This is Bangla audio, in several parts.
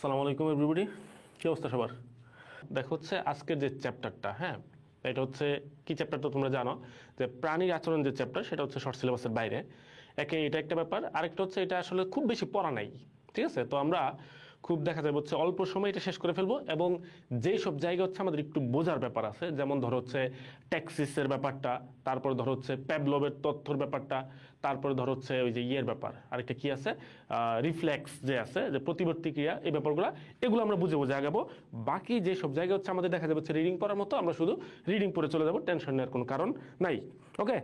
আসসালামু আলাইকুম এভরিবডি, কি অবস্থা সবার? দেখো হচ্ছে আজকের যে চ্যাপ্টারটা, হ্যাঁ এটা হচ্ছে কি চ্যাপ্টারটা তোমরা জানো যে প্রাণীর আচরণ যে চ্যাপ্টার সেটা হচ্ছে শর্ট সিলেবাসের বাইরে। এটা একটা ব্যাপার, আরেকটা হচ্ছে এটা আসলে খুব বেশি পড়া নাই, ঠিক আছে? তো আমরা খুব দেখা যাবে হচ্ছে অল্প সময় এটা শেষ করে ফেলবো, এবং যেই সব জায়গা হচ্ছে আমাদের একটু বোঝার ব্যাপার আছে, যেমন ধরো হচ্ছে ট্যাক্সিসের ব্যাপারটা, তারপরে ধরো হচ্ছে প্যাভলভের তথ্যর ব্যাপারটা, তারপরে ধরো হচ্ছে ওই যে ইয়ের ব্যাপার, আরেকটা কি আছে রিফ্লেক্স যে আছে, যে প্রতিবর্তী ক্রিয়া, এই ব্যাপারগুলো এগুলো আমরা বুঝে বুঝে আগাবো। বাকি যে সব জায়গা হচ্ছে আমাদের দেখা যাবে হচ্ছে রিডিং পড়ার মতো, আমরা শুধু রিডিং পড়ে চলে যাবো, টেনশন নেওয়ার কোনো কারণ নাই। ওকে,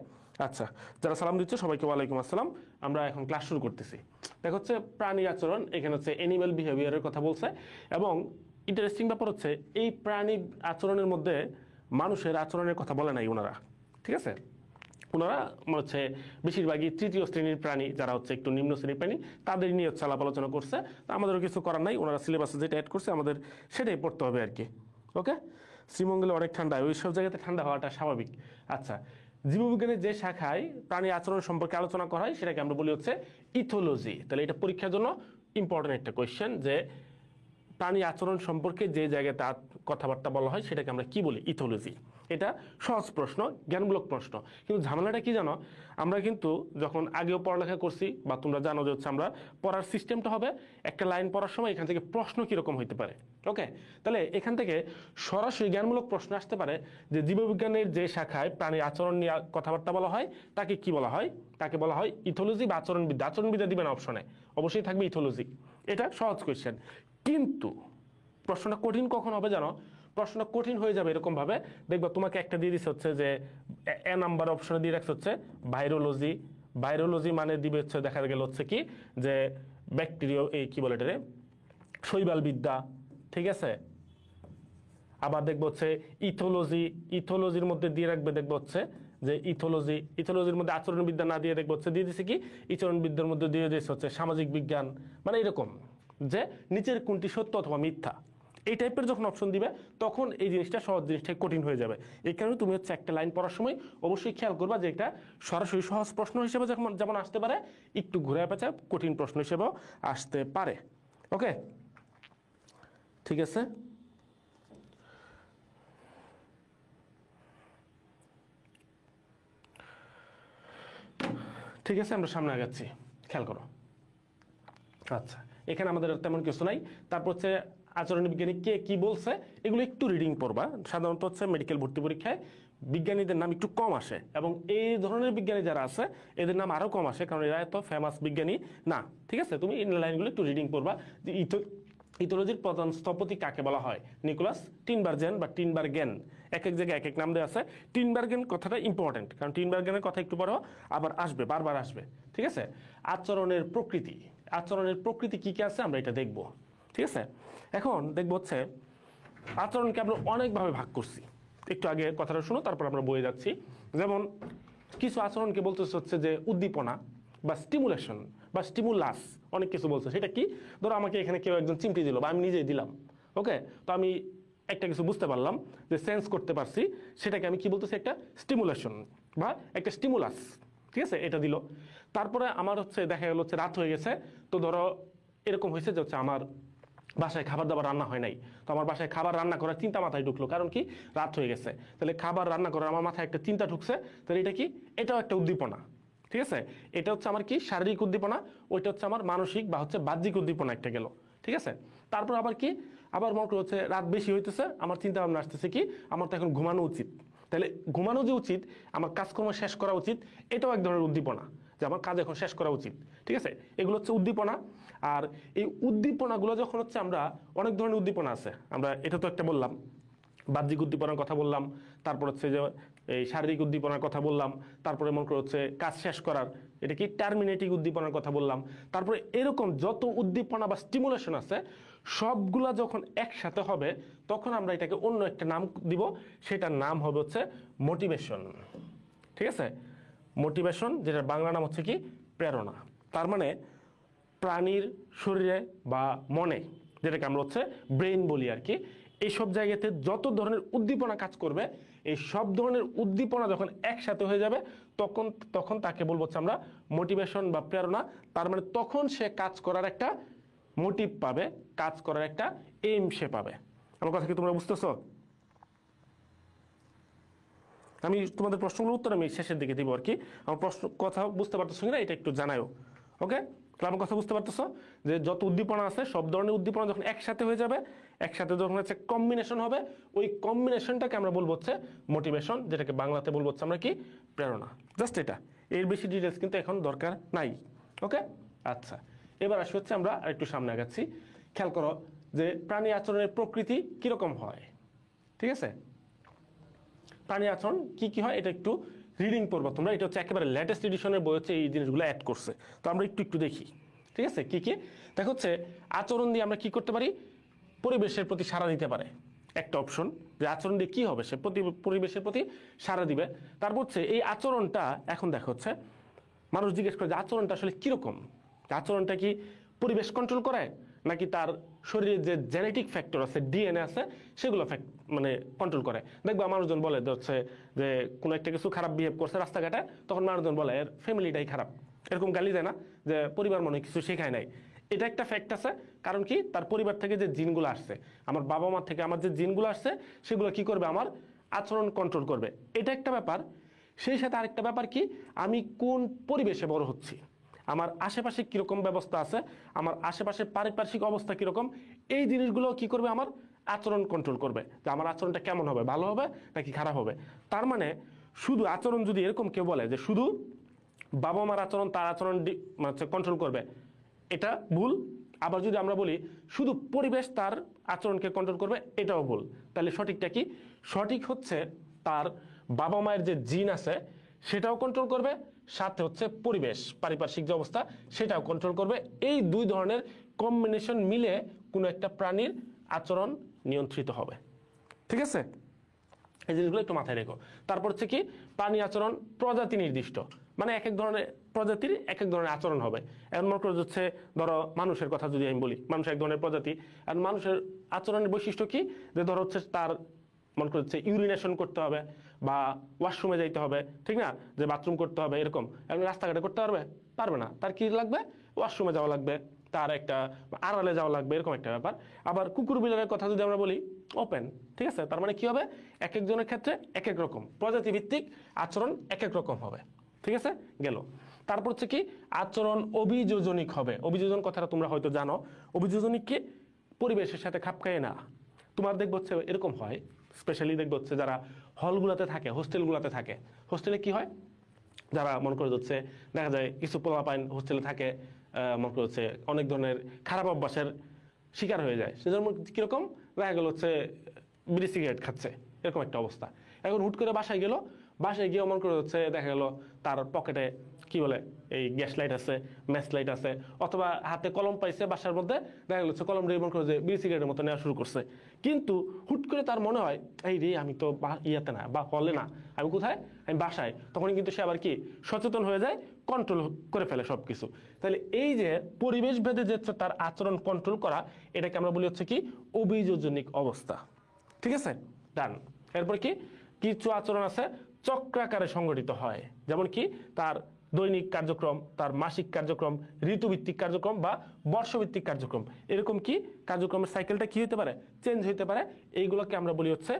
আচ্ছা, যারা সালাম দিচ্ছে সবাইকে ওয়ালাইকুম আসসালাম। আমরা এখন ক্লাস শুরু করতেছি। দেখো হচ্ছে প্রাণী আচরণ, এখানে হচ্ছে অ্যানিমাল বিহেভিয়ারের কথা বলছে, এবং ইন্টারেস্টিং ব্যাপার হচ্ছে এই প্রাণী আচরণের মধ্যে মানুষের আচরণের কথা বলে নাই ওনারা, ঠিক আছে? ওনারা হচ্ছে বেশিরভাগই তৃতীয় শ্রেণীর প্রাণী, যারা হচ্ছে একটু নিম্ন শ্রেণীর প্রাণী, তাদের নিয়ে হচ্ছে আলাপ আলোচনা করছে। তা আমাদেরও কিছু করার নাই, ওনারা সিলেবাসে যেটা অ্যাড করছে আমাদের সেটাই পড়তে হবে আর কি। ওকে, শ্রীমঙ্গলে অনেক ঠান্ডা, ওই সব জায়গাতে ঠান্ডা হওয়াটা স্বাভাবিক। আচ্ছা, জীববিজ্ঞানের যে শাখায় প্রাণী আচরণ সম্পর্কে আলোচনা করা হয় সেটাকে আমরা বলি হচ্ছে ইথোলজি। তাহলে এটা পরীক্ষার জন্য ইম্পর্টেন্ট একটা কোয়েশ্চেন, যে প্রাণী আচরণ সম্পর্কে যে জায়গাতে কথাবার্তা বলা হয় সেটাকে আমরা কি বলি? ইথোলজি। এটা সহজ প্রশ্ন, জ্ঞানমূলক প্রশ্ন, কিন্তু ঝামেলাটা কি জানো? আমরা কিন্তু যখন আগেও পড়ালেখা করছি, বা তোমরা জানো যে হচ্ছে আমরা পড়ার সিস্টেমটা হবে একটা লাইন পড়ার সময় এখান থেকে প্রশ্ন কীরকম হইতে পারে। ওকে, তাহলে এখান থেকে সরাসরি জ্ঞানমূলক প্রশ্ন আসতে পারে যে জীববিজ্ঞানের যে শাখায় প্রাণীর আচরণ নিয়ে কথাবার্তা বলা হয় তাকে কি বলা হয়? তাকে বলা হয় ইথোলজি বা আচরণবিদ্যা। আচরণবিদ্যা দিবেন অপশনে, অবশ্যই থাকবে ইথোলজি। এটা সহজ কোয়েশ্চেন, কিন্তু প্রশ্নটা কঠিন কখন হবে জানো? প্রশ্নটা কঠিন হয়ে যাবে এরকম ভাবে, দেখবা তোমাকে একটা দিয়ে দিচ্ছে হচ্ছে যে এ নাম্বার অপশনে দিয়ে রাখছে হচ্ছে ভাইরোলজি। ভাইরোলজি মানে দিবে হচ্ছে দেখা গেল হচ্ছে কি যে ব্যাকটেরিয়া, এই কি বলে এটারে, শৈবাল বিদ্যা, ঠিক আছে? আবার দেখবো হচ্ছে ইথোলজি, ইথোলজির মধ্যে দিয়ে রাখবে দেখবো হচ্ছে যে ইথোলজি, ইথোলজির মধ্যে আচরণবিদ্যা না দিয়ে দেখবো হচ্ছে দিয়ে দিচ্ছে কি আচরণবিদ্যার মধ্যে দিয়ে দিচ্ছে হচ্ছে সামাজিক বিজ্ঞান। মানে এরকম যে নিচের কোনটি সত্য অথবা মিথ্যা, এই টাইপের যখন অপশন দিবে তখন এই জিনিসটা সহজ জিনিসটা কঠিন হয়ে যাবে। এই কারণে তুমি হচ্ছে একটা লাইন পড়ার সময় অবশ্যই খেয়াল করবা যে এটা সরাসরি সহজ প্রশ্ন হিসেবে যেমন আসতে পারে, একটু ঘুরে পেঁচা কঠিন প্রশ্ন হিসেবেও আসতে পারে। ওকে, ঠিক আছে। ঠিক আছে, আমরা সামনে আগাচ্ছি, খেয়াল করো। আচ্ছা, এখানে আমাদের তেমন কিছু নাই। তারপর হচ্ছে আচরণ বিজ্ঞানী কে কি বলছে এগুলো একটু রিডিং পড়বা। সাধারণত হচ্ছে মেডিকেল ভর্তি পরীক্ষায় বিজ্ঞানীদের নাম একটু কম আসে, এবং এই ধরনের বিজ্ঞানী যারা আছে এদের নাম আরও কম আসে, কারণ এরা এত ফেমাস বিজ্ঞানী না। ঠিক আছে, তুমি এই লাইনগুলো একটু রিডিং পড়বা যে ইথোলজির প্রধান স্থপতি কাকে বলা হয়? নিকোলাস টিনবার্জেন বা টিনবার্গেন, এক এক জায়গায় এক এক নাম দেওয়া আছে। টিনবার্গেন কথাটা ইম্পর্টেন্ট, কারণ টিনবার্গেনের কথা একটু পরেও আবার আসবে, বারবার আসবে। ঠিক আছে, আচরণের প্রকৃতি, আচরণের প্রকৃতি কি কি আছে আমরা এটা দেখব। ঠিক আছে, এখন দেখবো হচ্ছে আচরণকে আমরা অনেকভাবে ভাগ করছি। একটু আগে কথাটা শুনো, তারপর আমরা বয়ে যাচ্ছি। যেমন কিছু আচরণকে বলতেছে হচ্ছে যে উদ্দীপনা বা স্টিমুলেশন বা স্টিমুলাস, অনেক কিছু বলছে। সেটা কি? ধরো আমাকে এখানে কেউ একজন চিমটি দিল বা আমি নিজেই দিলাম, ওকে, তো আমি একটা কিছু বুঝতে পারলাম, যে সেন্স করতে পারছি, সেটাকে আমি কি বলতেছি? একটা স্টিমুলেশন বা একটা স্টিমুলাস। ঠিক আছে, এটা দিল। তারপরে আমার হচ্ছে দেখা গেল হচ্ছে রাত হয়ে গেছে, তো ধরো এরকম হয়েছে যে হচ্ছে আমার বাসায় খাবার দাবার রান্না হয় নাই, তো আমার বাসায় খাবার রান্না করার চিন্তা মাথায় ঢুকলো, কারণ কি রাত হয়ে গেছে। তাহলে খাবার রান্না করার আমার মাথায় একটা চিন্তা ঢুকছে, তাহলে এটা কি? এটাও একটা উদ্দীপনা। ঠিক আছে, এটা হচ্ছে আমার কি শারীরিক উদ্দীপনা, ওইটা হচ্ছে আমার মানসিক বা হচ্ছে বাহ্যিক উদ্দীপনা একটা গেল। ঠিক আছে, তারপর আবার কি, আবার মনে হচ্ছে রাত বেশি হইতেছে, আমার চিন্তা ভাবনা আসতেছে কি আমার তো এখন ঘুমানো উচিত। তাহলে ঘুমানো যে উচিত, আমার কাজকর্ম শেষ করা উচিত, এটাও এক ধরনের উদ্দীপনা, যে আমার কাজ এখন শেষ করা উচিত। ঠিক আছে, এগুলো হচ্ছে উদ্দীপনা। আর এই উদ্দীপনাগুলো যখন হচ্ছে আমরা, অনেক ধরনের উদ্দীপনা আছে, আমরা এটা তো একটা বললাম, বাহ্যিক উদ্দীপনার কথা বললাম, তারপর হচ্ছে যে এই শারীরিক উদ্দীপনার কথা বললাম, তারপরে মনে করো হচ্ছে কাজ শেষ করার, এটা কি টার্মিনেটিং উদ্দীপনার কথা বললাম। তারপরে এরকম যত উদ্দীপনা বা স্টিমুলেশন আছে সবগুলা যখন একসাথে হবে তখন আমরা এটাকে অন্য একটা নাম দিব, সেটার নাম হবে হচ্ছে মোটিভেশন। ঠিক আছে, মোটিভেশন, যেটার বাংলা নাম হচ্ছে কি প্রেরণা। তার মানে প্রাণীর শরীরে বা মনে, যেটাকে আমরা হচ্ছে ব্রেইন বলি আর কি, এইসব জায়গাতে যত ধরনের উদ্দীপনা কাজ করবে, এই সব ধরনের উদ্দীপনা যখন একসাথে হয়ে যাবে তখন তাকে বলবো হচ্ছে আমরা মোটিভেশন বা প্রেরণা। তার মানে তখন সে কাজ করার একটা মোটিভ পাবে, কাজ করার একটা এইম সে পাবে। আমার কথা কি তোমরা বুঝতেছো? আমি তোমাদের প্রশ্নগুলোর উত্তর আমি শেষের দিকে দিব আর কি। আমার প্রশ্ন কথা বুঝতে পারতেছো কিনা এটা একটু জানাও। ওকে, তাহলে আমার কথা বুঝতে পারতেছো যে যত উদ্দীপনা আছে সব ধরনের উদ্দীপনা যখন একসাথে হয়ে যাবে, একসাথে যখন হচ্ছে কম্বিনেশন হবে, ওই কম্বিনেশনটাকে আমরা বলবো হচ্ছে মোটিভেশন, যেটাকে বাংলাতে বলবো হচ্ছে আমরা কি প্রেরণা। জাস্ট এটা, এর বেশি ডিটেলস কিন্তু এখন দরকার নাই। ওকে, আচ্ছা, এবার আসলে হচ্ছে আমরা আরেকটু সামনে আগাচ্ছি। খেয়াল করো যে প্রাণী আচরণের প্রকৃতি কিরকম হয়। ঠিক আছে, প্রাণী আচরণ কি কি হয় এটা একটু রিডিং পড়বো তোমরা। এটা হচ্ছে একেবারে লেটেস্ট এডিশনের বই, হচ্ছে এই জিনিসগুলো অ্যাড করছে। তো আমরা একটু দেখি। ঠিক আছে, কি কি দেখো হচ্ছে আচরণ দিয়ে আমরা কি করতে পারি, পরিবেশের প্রতি সাড়া দিতে পারে একটা অপশন, যে আচরণ দিয়ে কি হবে, সে পরিবেশের প্রতি সাড়া দিবে। তারপর হচ্ছে এই আচরণটা এখন দেখো হচ্ছে মানুষ জিজ্ঞেস করে যে আচরণটা আসলে কিরকম, আচরণটা কি পরিবেশ কন্ট্রোল করে নাকি তার শরীরে যে জেনেটিক ফ্যাক্টর আছে, ডিএনএ আছে, সেগুলো মানে কন্ট্রোল করে। দেখবা মানুষজন বলে হচ্ছে যে কোনো একটা কিছু খারাপ বিহেভ করছে রাস্তাঘাটে, তখন মানুষজন বলে এর ফ্যামিলিটাই খারাপ, এরকম গালি দেয় না যে পরিবার মনে কিছু শেখায় নাই। এটা একটা ফ্যাক্ট আছে, কারণ কি তার পরিবার থেকে যে জিনগুলো আসছে, আমার বাবা মা থেকে আমার যে জিনগুলো আসছে, সেগুলো কি করবে, আমার আচরণ কন্ট্রোল করবে। এটা একটা ব্যাপার। সেই সাথে আরেকটা ব্যাপার কি, আমি কোন পরিবেশে বড় হচ্ছি, আমার আশেপাশে কিরকম ব্যবস্থা আছে, আমার আশেপাশে পারিপার্শ্বিক অবস্থা কিরকম, এই জিনিসগুলো কি করবে, আমার আচরণ কন্ট্রোল করবে, যে আমার আচরণটা কেমন হবে, ভালো হবে নাকি খারাপ হবে। তার মানে শুধু আচরণ যদি এরকম কেউ বলে যে শুধু বাবা মার আচরণ তার আচরণ কন্ট্রোল করবে, এটা ভুল। আবার যদি আমরা বলি শুধু পরিবেশ তার আচরণকে কন্ট্রোল করবে, এটাও ভুল। তাহলে সঠিকটা কি, সঠিক হচ্ছে তার বাবা মায়ের যে জিন আছে সেটাও কন্ট্রোল করবে, সাথে হচ্ছে পরিবেশ পারিপার্শ্বিক যে অবস্থা সেটাও কন্ট্রোল করবে। এই দুই ধরনের কম্বিনেশন মিলে কোনো একটা প্রাণীর আচরণ নিয়ন্ত্রিত হবে। ঠিক আছে, এই জিনিসগুলো একটু মাথায় রেখো। তারপর হচ্ছে কি, প্রাণী আচরণ প্রজাতি নির্দিষ্ট, মানে এক এক ধরনের প্রজাতির এক এক ধরনের আচরণ হবে। এখন মনে করো হচ্ছে ধরো মানুষের কথা যদি আমি বলি, মানুষ এক ধরনের প্রজাতি, আর মানুষের আচরণের বৈশিষ্ট্য কি, যে ধরো হচ্ছে তার মনে করছে ইউরিনেশন করতে হবে বা ওয়াশরুমে যাইতে হবে, ঠিক না, যে বাথরুম করতে হবে, এরকম এখন রাস্তাঘাটে করতে পারবে না, তার কি লাগবে, ওয়াশরুমে যাওয়া লাগবে, তার একটা আড়ালে যাওয়া লাগবে, এরকম একটা ব্যাপার। আবার কুকুর বিড়ালের কথা যদি আমরা বলি, ওপেন। ঠিক আছে, তার মানে কি হবে, এক একজনের ক্ষেত্রে এক এক রকম, প্রজাতি ভিত্তিক আচরণ এক এক রকম হবে। ঠিক আছে, গেল। তারপর হচ্ছে কি, আচরণ অভিযোজনিক হবে। অভিযোজন কথাটা তোমরা হয়তো জানো। অভিযোজনিক কি, পরিবেশের সাথে খাপ খায় না। তোমার দেখবো হচ্ছে এরকম হয়, স্পেশালি দেখবো হচ্ছে যারা হলগুলোতে থাকে, হোস্টেলগুলোতে থাকে, হোস্টেলে কি হয়, যারা মনে করে হচ্ছে দেখা যায় কিছু পোলাপাইন হোস্টেলে থাকে, মনে করে হচ্ছে অনেক ধরনের খারাপ অভ্যাসের শিকার হয়ে যায়। সেজন্য কিরকম দেখা গেল হচ্ছে বিড়ি সিগারেট খাচ্ছে, এরকম একটা অবস্থা। এখন হুট করে বাসায় গেল, বাসায় গিয়ে মনে করে হচ্ছে দেখা গেল তার পকেটে কি বলে এই গ্যাস লাইট আছে, ম্যাচ লাইট আছে, অথবা হাতে কলম পাইছে বাসার মধ্যে, দেখা গেল হচ্ছে কলম রেখে মনে করে যে বিড়ি সিগারেটের মতো নেওয়া শুরু করছে। কিন্তু হুট করে তার মনে হয় এই রে আমি তো ইয়াতে না বা হলে না, আমি কোথায়, আমি বাসায়। তখন কিন্তু সে আবার কি সচেতন হয়ে যায়, কন্ট্রোল করে ফেলে সবকিছু। তাহলে এই যে পরিবেশ ভেদে যে তার আচরণ কন্ট্রোল করা, এটাকে আমরা বলি হচ্ছে কি অভিযোজনিক অবস্থা। ঠিক আছে, ডান। এরপর কি, কিছু আচরণ আছে চক্রাকারে সংগঠিত হয়, যেমন কি তার দৈনিক কার্যক্রম, তার মাসিক কার্যক্রম, ঋতুভিত্তিক কার্যক্রম বা বর্ষভিত্তিক কার্যক্রম, এরকম কি কার্যক্রমের সাইকেলটা কি হতে পারে, চেঞ্জ হতে পারে। এইগুলোকে আমরা বলি হচ্ছে,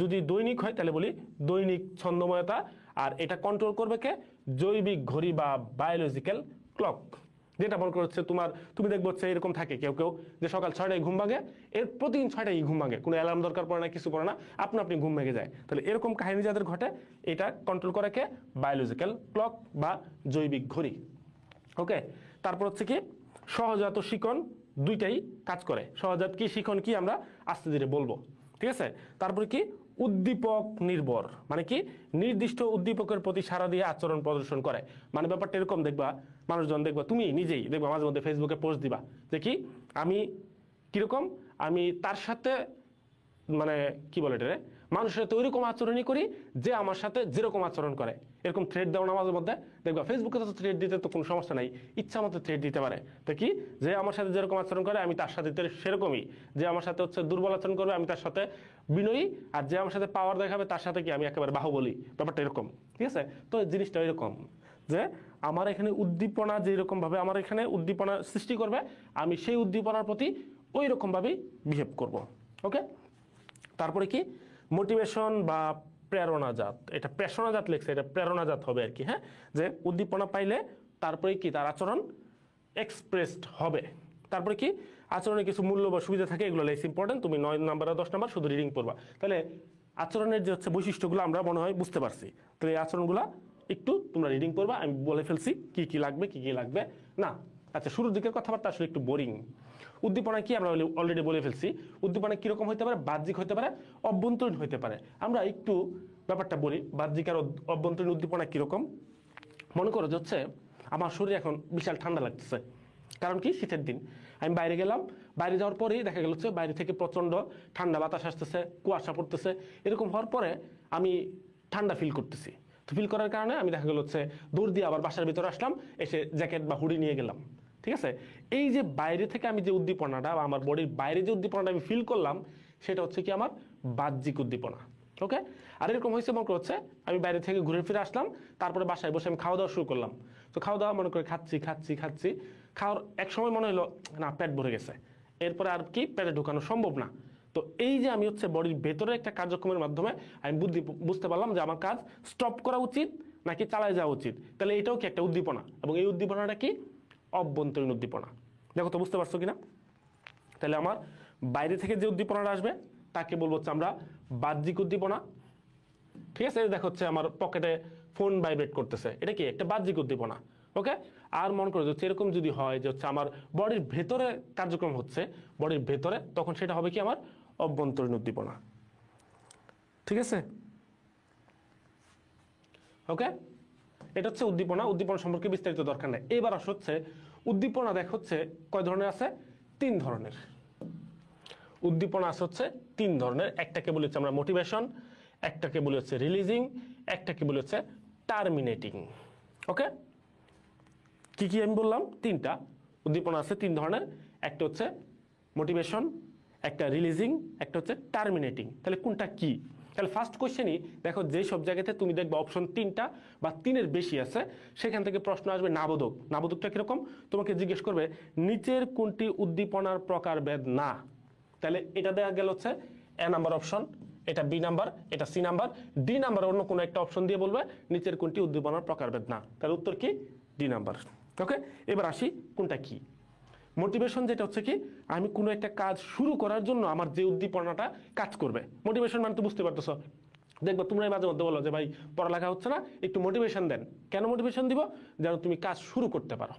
যদি দৈনিক হয় তাহলে বলি দৈনিক ছন্দময়তা। আর এটা কন্ট্রোল করবে কে, জৈবিক ঘড়ি বা বায়োলজিক্যাল ক্লক। যেটা মনে করছে তুমি দেখবো হচ্ছে এরকম থাকে কেউ কেউ যে সকাল 6টায় ঘুম ভাঙে, এর প্রতিদিন 6টায় ঘুম ভাঙে, কোনো অ্যালার্ম দরকার পড়ে না, কিছু পড়ে না, আপনি ঘুম ভেঙে যায়। তাহলে এরকম কাহিনী যাদের ঘটে, এটা কন্ট্রোল করে কে, বায়োলজিক্যাল ক্লক বা জৈবিক ঘড়ি। ওকে, তারপর হচ্ছে কি সহজাত শিখন, দুইটাই কাজ করে। সহজাত কি, শিখন কি, আমরা আস্তে ধীরে বলবো। ঠিক আছে, তারপরে কি উদ্দীপক নির্ভর, মানে কি নির্দিষ্ট উদ্দীপকের প্রতি সাড়া দিয়ে আচরণ প্রদর্শন করে। মানে ব্যাপারটা এরকম, দেখবা মানুষজন দেখবা, তুমি নিজেই দেখবা মাঝে মধ্যে ফেসবুকে পোস্ট দিবা দেখি আমি কিরকম, আমি তার সাথে মানে কি বলে এটা, মানুষের সাথে ওইরকম আচরণই করি যে আমার সাথে যেরকম আচরণ করে, এরকম থ্রেড দেওয়া না মাঝে মধ্যে দেখবা। ফেসবুকে তো থ্রেড দিতে তো কোনো সমস্যা নাই, ইচ্ছা মতো থ্রেড দিতে পারে। তো কি, যে আমার সাথে যেরকম আচরণ করে আমি তার সাথে সেরকমই, যে আমার সাথে হচ্ছে দুর্বল আচরণ করবে আমি তার সাথে বিনয়ী, আর যে আমার সাথে পাওয়ার দেখাবে তার সাথে কি আমি একেবারে বাহুবলী। ব্যাপারটা এরকম। ঠিক আছে, তো জিনিসটা এরকম যে আমার এখানে উদ্দীপনা যেরকমভাবে আমার এখানে উদ্দীপনা সৃষ্টি করবে, আমি সেই উদ্দীপনার প্রতি ওই রকমভাবেই বিহেভ করব। ওকে, তারপরে কি মোটিভেশন বা প্রেরণাজাত, এটা প্রেরণাজাত লেখছে, এটা প্রেরণাজাত হবে আর কি। হ্যাঁ, যে উদ্দীপনা পাইলে তারপরে কি তার আচরণ এক্সপ্রেসড হবে। তারপরে কি আচরণের কিছু মূল্য বা সুবিধা থাকে, এগুলো লেস ইম্পর্টেন্ট, তুমি 9 নাম্বার আর 10 নাম্বার শুধু রিডিং পড়বা। তাহলে আচরণের যে হচ্ছে বৈশিষ্ট্যগুলো আমরা মনে হয় বুঝতে পারছি। তো এই আচরণগুলো একটু তোমরা রিডিং করবা, আমি বলে ফেলছি কি কি লাগবে কি কি লাগবে না। আচ্ছা, শুরুর দিকের কথাবার্তা আসলে একটু বোরিং। উদ্দীপনা কি আমরা অলরেডি বলে ফেলছি। উদ্দীপনা কিরকম হতে পারে, বাহ্যিক হতে পারে, অভ্যন্তরীণ হতে পারে। আমরা একটু ব্যাপারটা বলি, বাহ্যিক আর অভ্যন্তরীণ উদ্দীপনা কিরকম। মনে করো যে হচ্ছে আমার শরীরে এখন বিশাল ঠান্ডা লাগতেছে, কারণ কি শীতের দিন, আমি বাইরে গেলাম, বাইরে যাওয়ার পরেই দেখা গেল হচ্ছে বাইরে থেকে প্রচণ্ড ঠান্ডা বাতাস আসতেছে, কুয়াশা পড়তেছে, এরকম হওয়ার পরে আমি ঠান্ডা ফিল করতেছি। তো ফিল করার কারণে আমি দেখা গেল হচ্ছে দৌড় দিয়ে আবার বাসার ভিতরে আসলাম, এসে জ্যাকেট বা হুডি নিয়ে গেলাম। ঠিক আছে, এই যে বাইরে থেকে আমি যে উদ্দীপনাটা বা আমার বডির বাইরে যে উদ্দীপনাটা আমি ফিল করলাম, সেটা হচ্ছে কি আমার বাহ্যিক উদ্দীপনা। ওকে, আর এরকম হয়েছে মনে হচ্ছে আমি বাইরে থেকে ঘুরে ফিরে আসলাম, তারপরে বাসায় বসে আমি খাওয়া দাওয়া শুরু করলাম। তো খাওয়া দাওয়া মনে করে খাচ্ছি খাচ্ছি খাচ্ছি, খাওয়ার এক সময় মনে হলো না পেট ভরে গেছে, এরপরে আর কি পেটে ঢুকানো সম্ভব না। তো এই যে আমি হচ্ছে বডির ভেতরে একটা কার্যক্রমের মাধ্যমে আমি বুঝতে পারলাম যে আমার কাজ স্টপ করা উচিত নাকি চালায় যাওয়া উচিত। তাহলে এটাও কি একটা উদ্দীপনা, এবং এই উদ্দীপনাটা কি অভ্যন্তরীণ উদ্দীপনা। দেখো তো বুঝতে পারছো কিনা। তাহলে আমার বাইরে থেকে যে উদ্দীপনাটা আসবে তাকে বলবো হচ্ছে আমরা বাহ্যিক উদ্দীপনা। ঠিক আছে, দেখো হচ্ছে আমার পকেটে ফোন ভাইব্রেট করতেছে, এটা কি একটা বাহ্যিক উদ্দীপনা। ওকে, আর মনে করো যে এরকম যদি হয় যে হচ্ছে আমার বডির ভেতরে কার্যক্রম হচ্ছে, বডির ভেতরে, তখন সেটা হবে কি আমার অভ্যন্তরীণ উদ্দীপনা। ঠিক আছে, ওকে, এটা হচ্ছে উদ্দীপনা। উদ্দীপনা সম্পর্কে বিস্তারিত দরকার নেই। এবার হচ্ছে উদ্দীপনা দেখ হচ্ছে কয় ধরনের আছে, 3 ধরনের উদ্দীপনা আছে হচ্ছে 3 ধরনের। একটাকে বলি হচ্ছে আমরা মোটিভেশন, একটাকে বলি হচ্ছে রিলিজিং, একটাকে বলি হচ্ছে টার্মিনেটিং। ওকে, কি কি আমি বললাম, 3টা উদ্দীপনা আছে 3 ধরনের। একটা হচ্ছে মোটিভেশন, একটা রিলিজিং, একটা হচ্ছে টার্মিনেটিং। তাহলে কোনটা কি? তাহলে ফার্স্ট কোশ্চেনই দেখো, যে সব জায়গাতে তুমি দেখবে অপশন 3টা বা 3-এর বেশি আছে, সেখান থেকে প্রশ্ন আসবে নাবোধক। নাবোধকটা কিরকম, তোমাকে জিজ্ঞেস করবে নিচের কোনটি উদ্দীপনার প্রকারভেদ না। তাহলে এটা দেওয়া গেল হচ্ছে এ নাম্বার অপশন, এটা বি নাম্বার, এটা সি নাম্বার, ডি নাম্বার অন্য কোনো একটা অপশন দিয়ে বলবে নিচের কোনটি উদ্দীপনার প্রকারভেদ না। তাহলে উত্তর কি, ডি নাম্বার। ওকে, এবার আসি কোনটা কি। মোটিভেশন যেটা হচ্ছে কি, আমি কোনো একটা কাজ শুরু করার জন্য আমার যে উদ্দীপনাটা কাজ করবে। মোটিভেশন মানে তো বুঝতে পারতেছো, দেখবো তোমরা মাঝে মধ্যে বলো যে ভাই পড়ালেখা হচ্ছে না, একটু মোটিভেশন দেন। কেন মোটিভেশন দিব, যেন তুমি কাজ শুরু করতে পারো,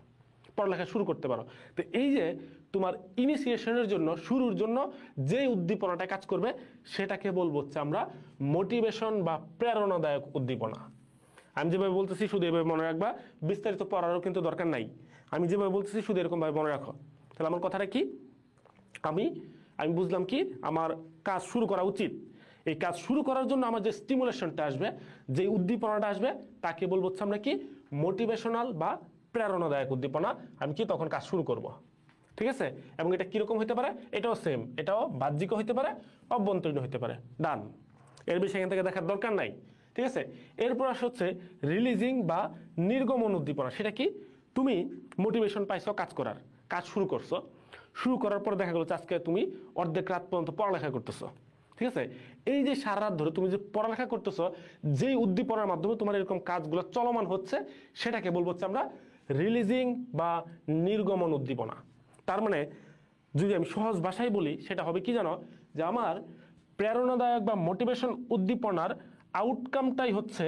পড়ালেখা শুরু করতে পারো। তো এই যে তোমার ইনিশিয়েশনের জন্য, শুরুর জন্য যে উদ্দীপনাটা কাজ করবে, সেটাকে বলবো হচ্ছে আমরা মোটিভেশন বা প্রেরণাদায়ক উদ্দীপনা। আমি যেভাবে বলতেছি শুধু এভাবে মনে রাখবা, বিস্তারিত পড়ারও কিন্তু দরকার নাই। আমি যেভাবে বলতেছি শুধু এরকমভাবে মনে রাখো। তাহলে আমার কথাটা কি, আমি বুঝলাম কি আমার কাজ শুরু করা উচিত। এই কাজ শুরু করার জন্য আমার যে স্টিমুলেশনটা আসবে, যে উদ্দীপনাটা আসবে, তাকে বলবো হচ্ছে আমরা কি মোটিভেশনাল বা প্রেরণাদায়ক উদ্দীপনা। আমি কি তখন কাজ শুরু করব। ঠিক আছে, এবং এটা কিরকম হতে পারে, এটাও সেম, এটাও বাহ্যিক হতে পারে, অভ্যন্তরীণ হতে পারে। ডান, এর বেশি এখান থেকে দেখার দরকার নাই। ঠিক আছে, এরপর আসে হচ্ছে রিলিজিং বা নির্গমন উদ্দীপনা। সেটা কি, তুমি মোটিভেশন পাইছো কাজ করার, কাজ শুরু করছো, শুরু করার পর দেখা গেল আজকে তুমি অর্ধেক রাত পর্যন্ত পড়ালেখা করতেছো। ঠিক আছে, এই যে সারা রাত ধরে তুমি যে পড়ালেখা করতেছো, যেই উদ্দীপনার মাধ্যমে তোমার এরকম কাজগুলো চলমান হচ্ছে, সেটাকে বলবো হচ্ছে আমরা রিলিজিং বা নির্গমন উদ্দীপনা। তার মানে যদি আমি সহজ ভাষায় বলি, সেটা হবে কি জানো, যে আমার প্রেরণাদায়ক বা মোটিভেশন উদ্দীপনার আউটকামটাই হচ্ছে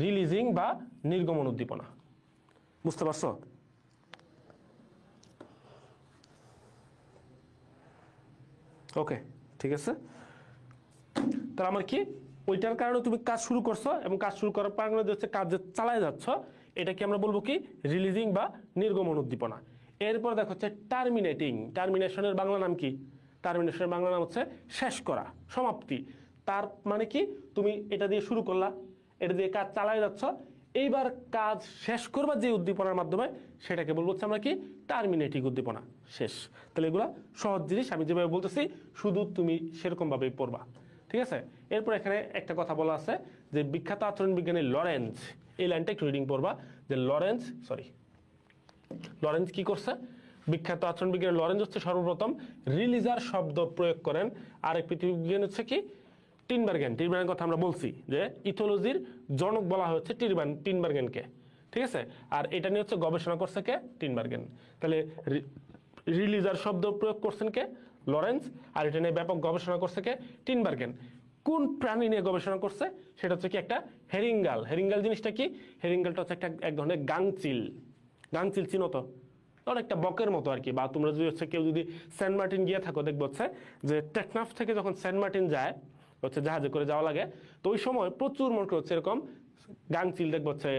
রিলিজিং বা নির্গমন উদ্দীপনা। বুঝতে পারছো? ওকে, ঠিক আছে। তাহলে আমার কি, ওইটার কারণে তুমি কাজ শুরু করছো, এবং কাজ শুরু করার কারণে হচ্ছে কাজ যে চালায় যাচ্ছ, এটাকে আমরা বলবো কি রিলিজিং বা নির্গমন উদ্দীপনা। এরপর দেখো হচ্ছে টার্মিনেটিং। টার্মিনেশনের বাংলা নাম কি, টার্মিনেশনের বাংলা নাম হচ্ছে শেষ করা, সমাপ্তি। তার মানে কি, তুমি এটা দিয়ে শুরু করলা, এটা দিয়ে কাজ চালায় যাচ্ছ, এইবার কাজ শেষ করবা যে উদ্দীপনার মাধ্যমে, সেটাকে বলবো হচ্ছে আমরা কি টার্মিনেটিং উদ্দীপনা। শেষ। তাহলে এগুলো সহজ জিনিস, আমি যেভাবে বলতেছি শুধু তুমি সেরকম ভাবেই পড়বা। ঠিক আছে, এরপর এখানে একটা কথা বলা আছে যে বিখ্যাত আচরণ বিজ্ঞানী লরেন্জ, এই লাইনটা একটু রিডিং পড়বা যে লরেন্স কি করছে, বিখ্যাত আচরণ বিজ্ঞানী লরেন্স হচ্ছে সর্বপ্রথম রিলিজার শব্দ প্রয়োগ করেন। আরেক পৃথিবী বিজ্ঞানী হচ্ছে কি টিনবার্গেনের কথা আমরা বলছি যে ইথোলজির জনক বলা হচ্ছে টিনবার্গেনকে, ঠিক আছে। আর এটা নিয়ে হচ্ছে গবেষণা করছে কে, টিনবার্গেন। তাহলে রিলিজার শব্দ প্রয়োগ করছেন কে, লরেন্স। আর এটা নিয়ে ব্যাপক গবেষণা করছে কে, টিনবার্গেন। কোন প্রাণী নিয়ে গবেষণা করছে সেটা হচ্ছে কি একটা হেরিঙ্গাল। হেরিঙ্গাল জিনিসটা কি, হেরিঙ্গালটা হচ্ছে এক ধরনের গাংচিল চিনো তো, অনেকটা বকের মতো আর কি। বা তোমরা যদি হচ্ছে কেউ যদি সেন্ট মার্টিন গিয়ে থাকো দেখবো হচ্ছে যে টেকনাফ থেকে যখন সেন্ট মার্টিন যায় হচ্ছে জাহাজে করে যাওয়া লাগে, তো ওই সময় প্রচুর মনে হচ্ছে এরকম গাংচিল দেখবো হচ্ছে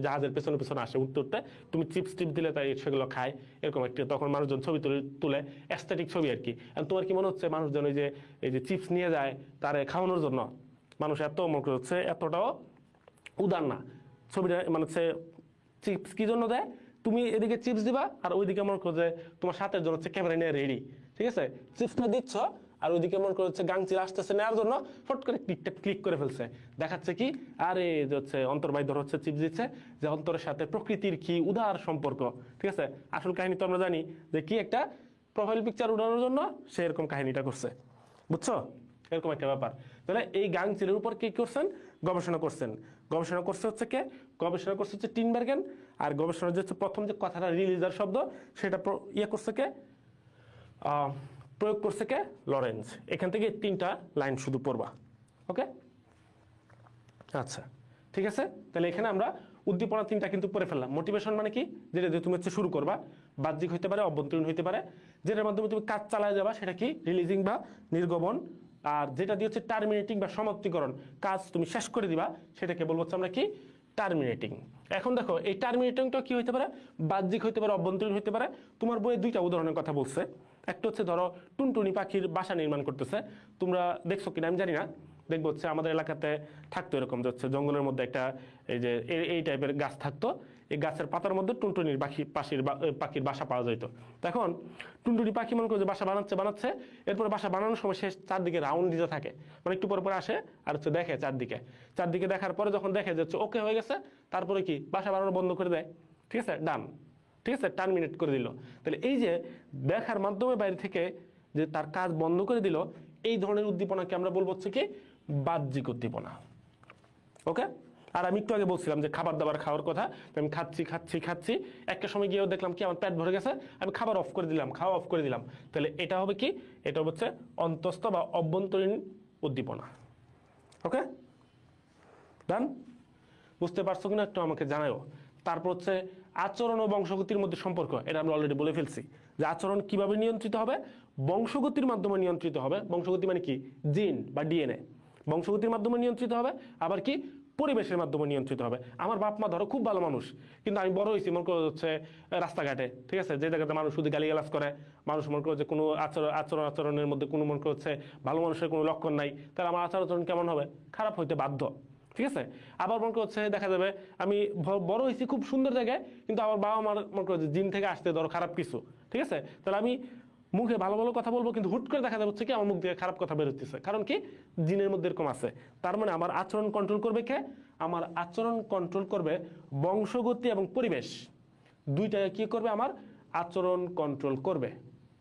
জাহাজের পেছনে পেছনে আসে উঠতে উঠতে, তুমি চিপস দিলে তাই সেগুলো খায়, এরকম একটা তখন মানুষজন ছবি তুলে অ্যাস্থেটিক ছবি আর কি। তোমার কি মনে হচ্ছে মানুষজন এই যে চিপস নিয়ে যায় তারে খাওয়ানোর জন্য? মানুষ এত মনে হচ্ছে এতটাও উদার না। ছবিটা মানে হচ্ছে চিপস কি জন্য দেয়, তুমি এদিকে চিপস দিবা আর ওইদিকে মনে করো যে তোমার সাথে জন হচ্ছে ক্যামেরা নিয়ে রেডি, ঠিক আছে, চিপসটা দিচ্ছ আর ওইদিকে মনে করো হচ্ছে গাংচিল আসতেছে নেওয়ার জন্য ফট করে ক্লিক করে ফেলছে, দেখাচ্ছে কি আরে যে হচ্ছে অন্তর্বাহী ধর হচ্ছে চিপস দিচ্ছে, যে অন্তরের সাথে প্রকৃতির কি উদার সম্পর্ক, ঠিক আছে। আসল কাহিনী তো আমরা জানি যে কি একটা প্রোফাইল পিকচার উঠানোর জন্য সে এরকম কাহিনীটা করছে, বুঝছো, এরকম একটা ব্যাপার। তাহলে এই গাংচিলের উপর কি করছেন, গবেষণা করছে হচ্ছে কে, গবেষণা করছে হচ্ছে টিনবার্গেন। আর গবেষণা যে হচ্ছে প্রথম যে কথাটা রিলিজার শব্দ সেটা করছে কে, প্রয়োগ করছে কে, লরেন্স। এখান থেকে 3টা লাইন শুধু পড়বা, ওকে, আচ্ছা ঠিক আছে। তাহলে এখানে আমরা উদ্দীপনা 3টা কিন্তু পড়ে ফেললাম। মোটিভেশন মানে কি, যেটা দিয়ে তুমি হচ্ছে শুরু করবা, বাহ্যিক হইতে পারে, অভ্যন্তরীণ হইতে পারে, যেটার মাধ্যমে তুমি কাজ চালায় যাবা সেটা কি, রিলিজিং বা নির্গমন। আর যেটা দিয়ে হচ্ছে টার্মিনেটিং বা সমাপ্তিকরণ, কাজ তুমি শেষ করে দিবা, সেটাকে বলবো হচ্ছে আমরা কি, টার্মিনেটিং। এখন দেখো এই টার্মিনেটিংটা কি হইতে পারে, বাহ্যিক হইতে পারে, অভ্যন্তরীণ হইতে পারে। তোমার বইয়ে 2টা উদাহরণের কথা বলছে। একটা হচ্ছে ধরো টুনটুনি পাখির বাসা নির্মাণ করতেছে, তোমরা দেখছো কিনা আমি জানি না, দেখবো হচ্ছে আমাদের এলাকাতে থাকতো এরকম যে হচ্ছে জঙ্গলের মধ্যে একটা এই যে এই টাইপের গাছ থাকতো, এই গাছের পাতার মধ্যে টুনটুনির পাখির বাসা পাওয়া যেত। তখন টুনটুনি পাখি মনে করো যে বাসা বানাচ্ছে, এরপরে বাসা বানানোর সময় সে চারদিকে রাউন্ড দিতে থাকে, মানে একটু পরে আসে আর হচ্ছে দেখে চারদিকে দেখার পরে যখন দেখে যে হচ্ছে ওকে হয়ে গেছে, তারপরে কি বাসা বানানো বন্ধ করে দেয়, ঠিক আছে, ডান, ঠিক আছে, টার্মিনেট করে দিল। তাহলে এই যে দেখার মাধ্যমে বাইরে থেকে যে তার কাজ বন্ধ করে দিল, এই ধরনের উদ্দীপনাকে আমরা বলবো হচ্ছে কি, বাহ্যিক উদ্দীপনা, ওকে। আর আমি একটু আগে বলছিলাম যে খাবার দাবার খাওয়ার কথা, আমি খাচ্ছি একটা সময় গিয়েও দেখলাম কি আমার পেট ভরে গেছে, আমি খাবার অফ করে দিলাম, খাওয়া অফ করে দিলাম, তাহলে এটা হবে কি, এটা হচ্ছে অন্তস্থ বা অভ্যন্তরীণ উদ্দীপনা, ওকে, ডান। বুঝতে পারছো কিনা একটু আমাকে জানাও। তারপর হচ্ছে আচরণ ও বংশগতির মধ্যে সম্পর্ক, এটা আমরা অলরেডি বলে ফেলছি যে আচরণ কিভাবে নিয়ন্ত্রিত হবে, বংশগতির মাধ্যমে নিয়ন্ত্রিত হবে। বংশগতি মানে কি, জিন বা ডিএনএ, বংশগতির মাধ্যমে নিয়ন্ত্রিত হবে। আবার কি, পরিবেশের মাধ্যমে নিয়ন্ত্রিত হবে। আমার বাপ মা ধরো খুব ভালো মানুষ, কিন্তু আমি বড় হয়েছি মনে করো হচ্ছে রাস্তাঘাটে, ঠিক আছে, যে জায়গাতে মানুষ শুধু গালিগালাজ করে, মানুষ মনে করো যে কোনো আচরণের মধ্যে কোনো মনে করো হচ্ছে ভালো মানুষের কোনো লক্ষণ নাই, তাহলে আমার আচরণ কেমন হবে, খারাপ হইতে বাধ্য, ঠিক আছে। আবার মনে করছে দেখা যাবে আমি বড় হয়েছি খুব সুন্দর জায়গায়, কিন্তু আমার বাবা মার মনে করছে জিন থেকে আসতে ধরো খারাপ কিছু, ঠিক আছে, তাহলে আমি মুখে ভালো ভালো কথা বলবো, কিন্তু হুট করে দেখা যাচ্ছে কি আমার মুখ থেকে খারাপ কথা বেরোতেছে, কারণ কি, জিনের মধ্যে এরকম আছে। তার মানে আমার আচরণ কন্ট্রোল করবে কে, আমার আচরণ কন্ট্রোল করবে বংশগতি এবং পরিবেশ, দুইটাকে কি করবে, আমার আচরণ কন্ট্রোল করবে,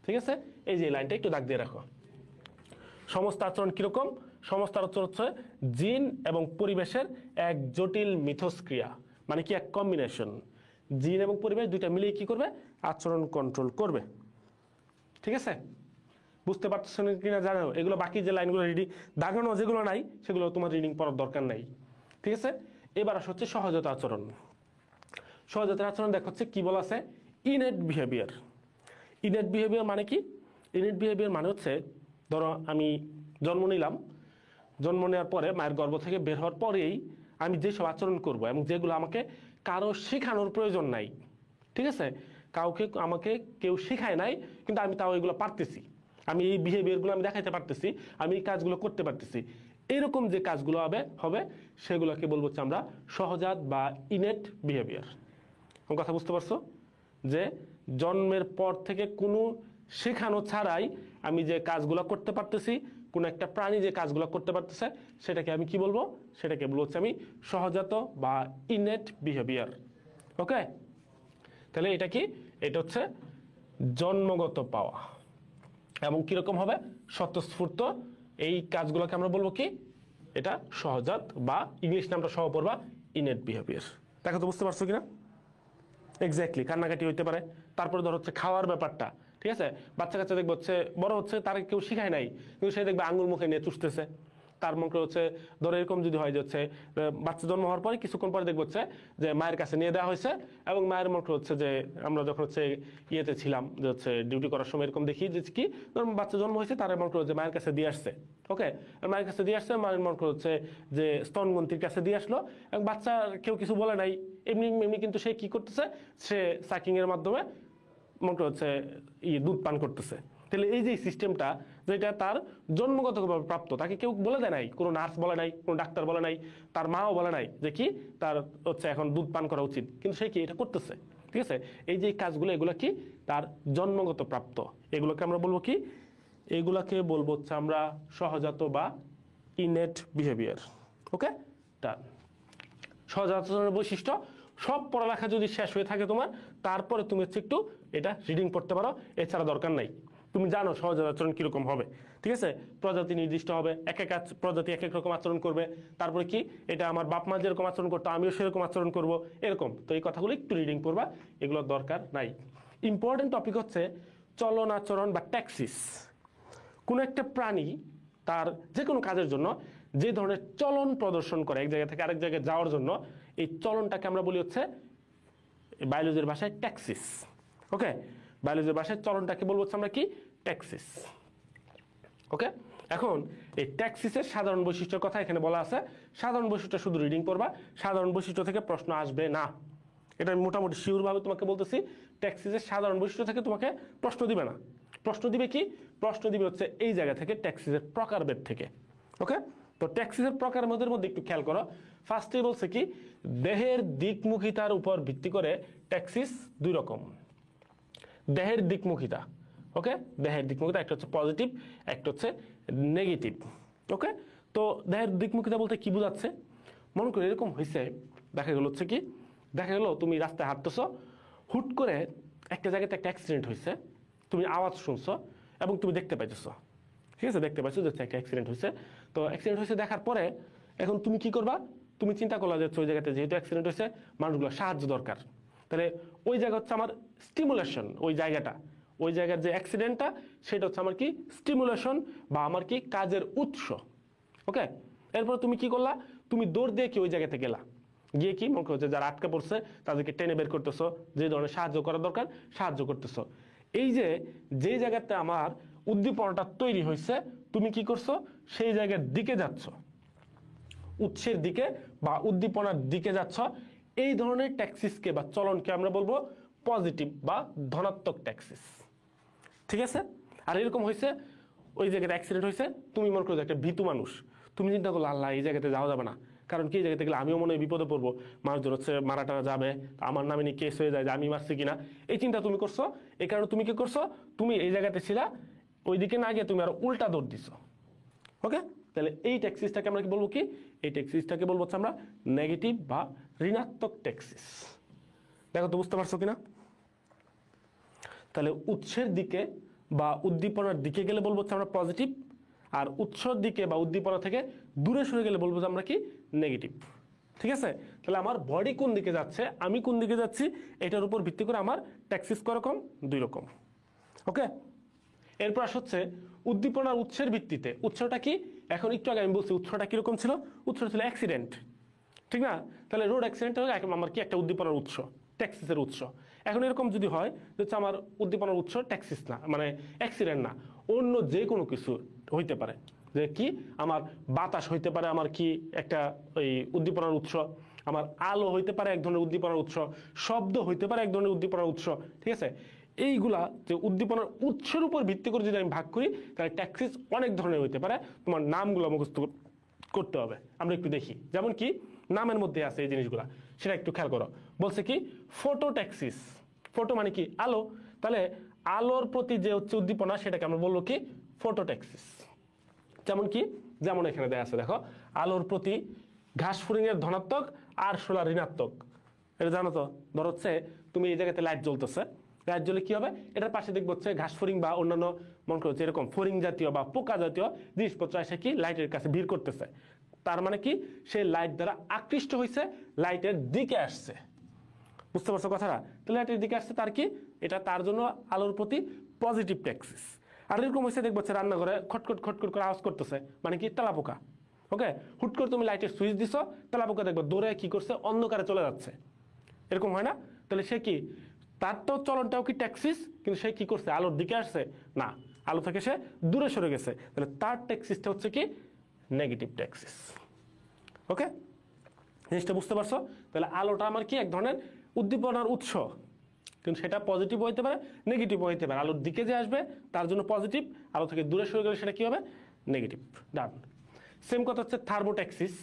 ঠিক আছে। এই যে লাইনটা একটু দাগ দিয়ে রাখো। সমস্ত আচরণ কিরকম, সমস্ত আচরণ হচ্ছে জিন এবং পরিবেশের এক জটিল মিথস্ক্রিয়া, মানে কি এক কম্বিনেশন, জিন এবং পরিবেশ দুইটা মিলিয়ে কি করবে, আচরণ কন্ট্রোল করবে, ঠিক আছে। বুঝতে পারছো কিনা জানো, এগুলো বাকি যে লাইনগুলো রিডিং দাগানো যেগুলো নাই সেগুলো তোমার রিডিং পড়ার দরকার নাই, ঠিক আছে। এবার আসে হচ্ছে সহজাত আচরণ। সহজাতের আচরণ দেখো হচ্ছে কি বলা আছে, ইনেট বিহেভিয়ার। ইনেট বিহেভিয়ার মানে কি, ইনেট বিহেভিয়ার মানে হচ্ছে ধরো আমি জন্ম নিলাম, জন্ম নেওয়ার পরে মায়ের গর্ভ থেকে বের হওয়ার পরেই আমি যেসব আচরণ করব এবং যেগুলো আমাকে কারো শেখানোর প্রয়োজন নাই, ঠিক আছে, আমাকে কেউ শেখায় নাই, কিন্তু আমি তাও এগুলো পারতেছি, আমি এই বিহেভিয়ারগুলো আমি দেখাইতে পারতেছি, আমি এই কাজগুলো করতে পারতেছি, এরকম যে কাজগুলো হবে সেগুলোকে বলবো হচ্ছে আমরা সহজাত বা ইনেট বিহেভিয়ার। কথা বুঝতে পারছো, যে জন্মের পর থেকে কোনো শেখানো ছাড়াই আমি যে কাজগুলো করতে পারতেছি, কোন একটা প্রাণী যে কাজগুলো করতে পারতেছে সেটাকে আমি কি বলবো, সেটাকে বলবো হচ্ছে আমি সহজাত বা ইনেট বিহেভিয়ার। ওকে, তাহলে এটা কি, এটা হচ্ছে জন্মগত পাওয়া এবং কিরকম হবে, স্বতঃস্ফূর্ত। এই কাজগুলোকে আমরা বলবো কি, এটা সহজাত বা ইংলিশ নামটা সহ পড়বা ইনেট বিহেভিয়ার। দেখো তো বুঝতে পারছো কিনা? এক্স্যাক্টলি, কান্নাকাটি হইতে পারে। তারপরে ধর হচ্ছে খাওয়ার ব্যাপারটা, ঠিক আছে, বাচ্চা কাচ্চা দেখবে হচ্ছে বড় হচ্ছে তার কেউ শিখায় নাই, কিন্তু সে দেখবে আঙুল মুখে নিয়ে চুষতেছে। তার মুখে হচ্ছে ধরো এরকম যদি হয় যে হচ্ছে বাচ্চা জন্ম হওয়ার পরে কিছুক্ষণ পরে দেখবো হচ্ছে যে মায়ের কাছে নিয়ে দেওয়া হয়েছে এবং মায়ের মুখে হচ্ছে যে আমরা যখন হচ্ছে ইয়েতে ছিলাম যে হচ্ছে ডিউটি করার সময় এরকম দেখি যে কি ধরুন বাচ্চা জন্ম হয়েছে তার মুখে হচ্ছে মায়ের কাছে দিয়ে আসছে। ওকে, মায়ের কাছে দিয়ে আসছে, মায়ের মুখে হচ্ছে যে স্তনগ্রন্থির কাছে দিয়ে আসলো এবং বাচ্চা কেউ কিছু বলে নাই, এমনি এমনি কিন্তু সে কি করতেছে, সে সাকিং এর মাধ্যমে মনে হচ্ছে দুধ পান করতেছে। তাহলে এই যে সিস্টেমটা যেটা তার জন্মগতভাবে প্রাপ্ত, তাকে কেউ বলে দেয় নাই, কোনো নার্স বলে নাই, কোনো ডাক্তার বলে নাই, তার মাও বলে নাই যে কি তার হচ্ছে এখন দুধ পান করা উচিত, কিন্তু সে কি এটা করতেছে। ঠিক আছে, এই যে কাজগুলো এগুলো কি তার জন্মগত প্রাপ্ত, এগুলোকে আমরা বলবো কি, এগুলাকে বলবো হচ্ছে আমরা সহজাত বা ইনেট বিহেভিয়ার। ওকে, ডান। সহজাত আচরণের বৈশিষ্ট্য সব পড়ালেখা যদি শেষ হয়ে থাকে তোমার, তারপরে তুমি হচ্ছে একটু এটা রিডিং পড়তে পারো, এছাড়া দরকার নাই। তুমি জানো সহজাত আচরণ কিরকম হবে, ঠিক আছে, প্রজাতি নির্দিষ্ট হবে, এক এক প্রজাতি এক এক রকম আচরণ করবে। তারপরে কি, এটা আমার বাপ মা যেরকম আচরণ করতো আমিও সেরকম আচরণ করব, এরকম। তো এই কথাগুলো একটু রিডিং পড়বা, এগুলোর দরকার নাই। ইম্পর্টেন্ট টপিক হচ্ছে চলন আচরণ বা ট্যাক্সিস। কোনো একটা প্রাণী তার যে কোনো কাজের জন্য যে ধরনের চলন প্রদর্শন করে এক জায়গা থেকে আরেক জায়গায় যাওয়ার জন্য, এই চলনটাকে আমরা বলি হচ্ছে বায়োলজির ভাষায় ট্যাক্সিস। ওকে, বায়োলজির ভাষায় চলনটাকে বলবো হচ্ছে আমরা কি, ট্যাক্সিস। ওকে, এখন এই ট্যাক্সিসের সাধারণ বৈশিষ্ট্যের কথা এখানে বলা আছে। সাধারণ বৈশিষ্ট্য শুধু রিডিং করবা, সাধারণ বৈশিষ্ট্য থেকে প্রশ্ন আসবে না, এটা আমি মোটামুটি শিওর ভাবে তোমাকে বলতেছি। ট্যাক্সিসের সাধারণ বৈশিষ্ট্য থেকে তোমাকে প্রশ্ন দিবে না। প্রশ্ন দিবে কি, প্রশ্ন দিবে হচ্ছে এই জায়গা থেকে ট্যাক্সিসের প্রকারভেদ থেকে। ওকে, তো ট্যাক্সিসের প্রকারের মধ্যে একটু খেয়াল করো। ফার্স্টে বলছে কি, দেহের দিকমুখিতার উপর ভিত্তি করে ট্যাক্সিস দুই রকম। দেহের দিকমুখিতা, ওকে, দেহের দিকমুখিতা একটা হচ্ছে পজিটিভ, একটা হচ্ছে নেগেটিভ। ওকে, তো দেহের দিকমুখিতা বলতে কি বোঝাচ্ছে, মনে করো এরকম হয়েছে, দেখা গেল হচ্ছে কি, দেখা গেল তুমি রাস্তায় হাঁটতেছো, হুট করে একটা জায়গাতে একটা অ্যাক্সিডেন্ট হয়েছে, তুমি আওয়াজ শুনছো এবং তুমি দেখতে পাইতেছো, ঠিক আছে, দেখতে পাইছো যে একটা অ্যাক্সিডেন্ট হয়েছে। তো অ্যাক্সিডেন্ট হয়েছে দেখার পরে এখন তুমি কি করবা, তুমি চিন্তা করলা যে ওই জায়গাতে যেহেতু অ্যাক্সিডেন্ট হয়েছে মানুষগুলো সাহায্য দরকার, তাহলে ওই জায়গা হচ্ছে আমার স্টিমুলেশন, ওই জায়গাটা, ওই জায়গার যে অ্যাক্সিডেন্টটা সেটা হচ্ছে আমার কি স্টিমুলেশন বা আমার কি কাজের উৎস। ওকে, এরপর তুমি কি করলা, তুমি দৌড় দিয়ে কি ওই জায়গাতে গেলা, গিয়ে কি মনে করছে যারা আটকা পড়ছে তাদেরকে টেনে বের করতেছো, যে ধরনের সাহায্য করা দরকার সাহায্য করতেছো। এই যে যে জায়গাতে আমার উদ্দীপনাটা তৈরি হয়েছে, তুমি কি করছো, সেই জায়গার দিকে যাচ্ছ, উৎসের দিকে বা উদ্দীপনার দিকে যাচ্ছ। এই ধরনের ট্যাক্সিসকে বা চলনকে আমরা বলবো পজিটিভ বা ধনাত্মক ট্যাক্সিস। ঠিক আছে, আর এরকম হয়েছে ওই জায়গাতে অ্যাক্সিডেন্ট হয়েছে, তুমি মনে করো একটা ভীতু মানুষ, তুমি চিন্তা করলো আল্লাহ এই জায়গাতে যাওয়া যাবে না, কারণ কি এই জায়গাতে গেলে আমিও মনে হয় বিপদে পড়বো, মানুষজন হচ্ছে মারা টারা যাবে, আমার নামে নিয়ে কেস হয়ে যায় যে আমি মারছি কিনা, এই চিন্তা তুমি করছো। এই কারণে তুমি কি করছো, তুমি এই জায়গাতে ছিলা, ওইদিকে না গিয়ে তুমি আরো উল্টা দৌড় দিছো। ওকে, তাহলে এই ট্যাক্সিসটাকে আমরা কি বলবো কি, এই ট্যাক্সিসটাকে বলবো হচ্ছে আমরা নেগেটিভ বা ঋণাত্মক ট্যাক্সিস। দেখো তো বুঝতে পারছো কিনা? তাহলে উৎসের দিকে বা উদ্দীপনার দিকে গেলে বলবো হচ্ছে আমরা পজিটিভ, আর উৎসর দিকে বা উদ্দীপনা থেকে দূরে সরে গেলে বলবো যে আমরা কি নেগেটিভ। ঠিক আছে, তাহলে আমার বডি কোন দিকে যাচ্ছে, আমি কোন দিকে যাচ্ছি, এটার উপর ভিত্তি করে আমার ট্যাক্সিস করকম দুই রকম। ওকে, এরপর হচ্ছে উদ্দীপনার উৎসের ভিত্তিতে। উৎসটা কি, এখন একটু আগে আমি বলছি উৎসটা কিরকম ছিল, উৎসটা ছিল অ্যাক্সিডেন্ট, ঠিক না? তাহলে রোড অ্যাক্সিডেন্ট হলে আমার কি একটা উদ্দীপনার উৎস, ট্যাক্সিসের উৎস। এখন এরকম যদি হয় হচ্ছে আমার উদ্দীপনার উৎস ট্যাক্সিস না, মানে অ্যাক্সিডেন্ট না, অন্য যে কোনো কিছু হইতে পারে, যে কি আমার বাতাস হইতে পারে আমার কি একটা ওই উদ্দীপনার উৎস, আমার আলো হইতে পারে এক ধরনের উদ্দীপনার উৎস, শব্দ হইতে পারে এক ধরনের উদ্দীপনার উৎস। ঠিক আছে, এইগুলা যে উদ্দীপনার উৎসের উপর ভিত্তি করে যদি আমি ভাগ করি, তাহলে ট্যাক্সিস অনেক ধরনের হইতে পারে। তোমার নামগুলো মুখস্থ করতে হবে, আমরা একটু দেখি। যেমন কি নামের মধ্যে আছে এই জিনিসগুলা, সেটা একটু খেয়াল করো। বলছে কি ফটো ট্যাক্সিস, ফটো মানে কি আলো, তাহলে আলোর প্রতি যে হচ্ছে উদ্দীপনা সেটাকে আমরা বলবো কি ফটো ট্যাক্সিস। যেমন কি, যেমন এখানে দেয়া আছে দেখো, আলোর প্রতি ঘাস ফড়িংয়ের ধনাত্মক আর শোলার ঋণাত্মক। এটা জানো তো, ধর হচ্ছে তুমি এই জায়গাতে লাইট জ্বলতেছে, লাইট জ্বলে কি হবে, এটার পাশে দেখবো হচ্ছে ঘাস ফড়িং বা অন্যান্য মনে করো এরকম ফড়িং জাতীয় বা পোকা জাতীয় জিনিসপত্র এসে কি লাইটের কাছে ভিড় করতেছে। তার মানে কি, সে লাইট দ্বারা আকৃষ্ট হয়েছে, লাইটের দিকে আসছে। বুঝতে পারছো কথাটা? তাহলে লাইটের দিকে আসছে, তার কি, এটা তার জন্য আলোর প্রতি পজিটিভ ট্যাক্সিস। আর এরকম হয়েছে দেখবো রান্নাঘরে খটখট খটখট করে আওয়াজ করতেছে, মানে কি, তেলাপোকা। ওকে, হুট করে তুমি লাইটের সুইচ দিছো, তেলাপোকা দেখবো দৌড়ে কি করছে, অন্ধকারে চলে যাচ্ছে। এরকম হয় না? তাহলে সে কি, তার তো চলনটাও কি ট্যাক্সিস, কিন্তু সে কি করছে, আলোর দিকে আসছে না, আলো থেকে সে দূরে সরে গেছে। তাহলে তার ট্যাক্সিসটা হচ্ছে কি নেগেটিভ ট্যাক্সিস। ওকে, জিনিসটা বুঝতে পারছো? তাহলে আলোটা আমার কি এক ধরনের উদ্দীপনার উৎস, কিন্তু সেটা পজিটিভ হইতে পারে, নেগেটিভ হইতে পারে। আলোর দিকে যে আসবে তার জন্য পজিটিভ, আলো থেকে দূরে সরে গেলে সেটা কি হবে, নেগেটিভ। ডান। সেম কথা হচ্ছে থার্মোট্যাক্সিস।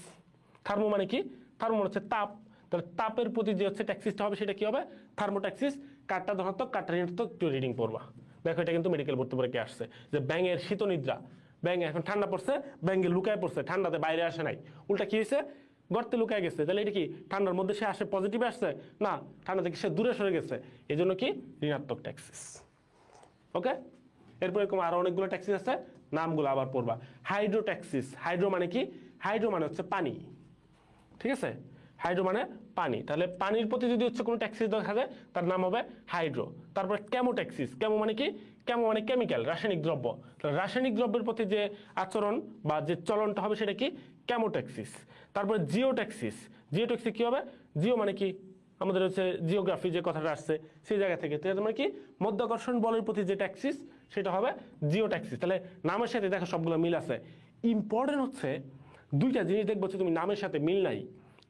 থার্মো মানে কি, থার্মো মানে হচ্ছে তাপ, তাহলে তাপের প্রতি যে হচ্ছে ট্যাক্সিসটা হবে সেটা কি হবে, থার্মোট্যাক্সিস। কাঠটা ধনাত্মক, কাঠটা ঋণাত্মক, একটু রিডিং পড়বা। দেখো এটা কিন্তু মেডিকেল পড়তে পরে আসছে, যে ব্যাঙের শীতনিদ্রা, ব্যাঙ এখন ঠান্ডা পড়ছে, ব্যাঙে লুকায় পড়ছে, ঠান্ডাতে বাইরে আসে নাই, উল্টা কি হয়েছে, গর্তে লুকায় গেছে। তাহলে এটা কি, ঠান্ডার মধ্যে সে আসে পজিটিভে আসছে না, ঠান্ডা থেকে সে দূরে সরে গেছে, এই জন্য কি ঋণাত্মক ট্যাক্সিস। ওকে, এরপর এরকম আরো অনেকগুলো ট্যাক্সিস আছে, নামগুলো আবার পড়বা। হাইড্রোট্যাক্সিস, হাইড্রো মানে কি, হাইড্রো মানে হচ্ছে পানি, ঠিক আছে, হাইড্রো মানে পানি। তাহলে পানির প্রতি যদি হচ্ছে কোনো ট্যাক্সিস দেখা যায় তার নাম হবে হাইড্রো। তারপরে কেমোট্যাক্সিস, কেমো মানে কি, কেমো মানে কেমিক্যাল, রাসায়নিক দ্রব্য। তাহলে রাসায়নিক দ্রব্যের প্রতি যে আচরণ বা যে চলনটা হবে সেটা কি কেমোট্যাক্সিস। তারপরে জিওট্যাক্সিস, জিওট্যাক্সিস কি হবে, জিও মানে কি, আমাদের হচ্ছে জিওগ্রাফি যে কথাটা আসছে সেই জায়গা থেকে, মানে কি মধ্যাকর্ষণ বলের প্রতি যে ট্যাক্সিস সেটা হবে জিওট্যাক্সিস। তাহলে নামের সাথে দেখো সবগুলো মিল আছে। ইম্পর্টেন্ট হচ্ছে দুইটা জিনিস দেখবো তুমি নামের সাথে মিল নাই,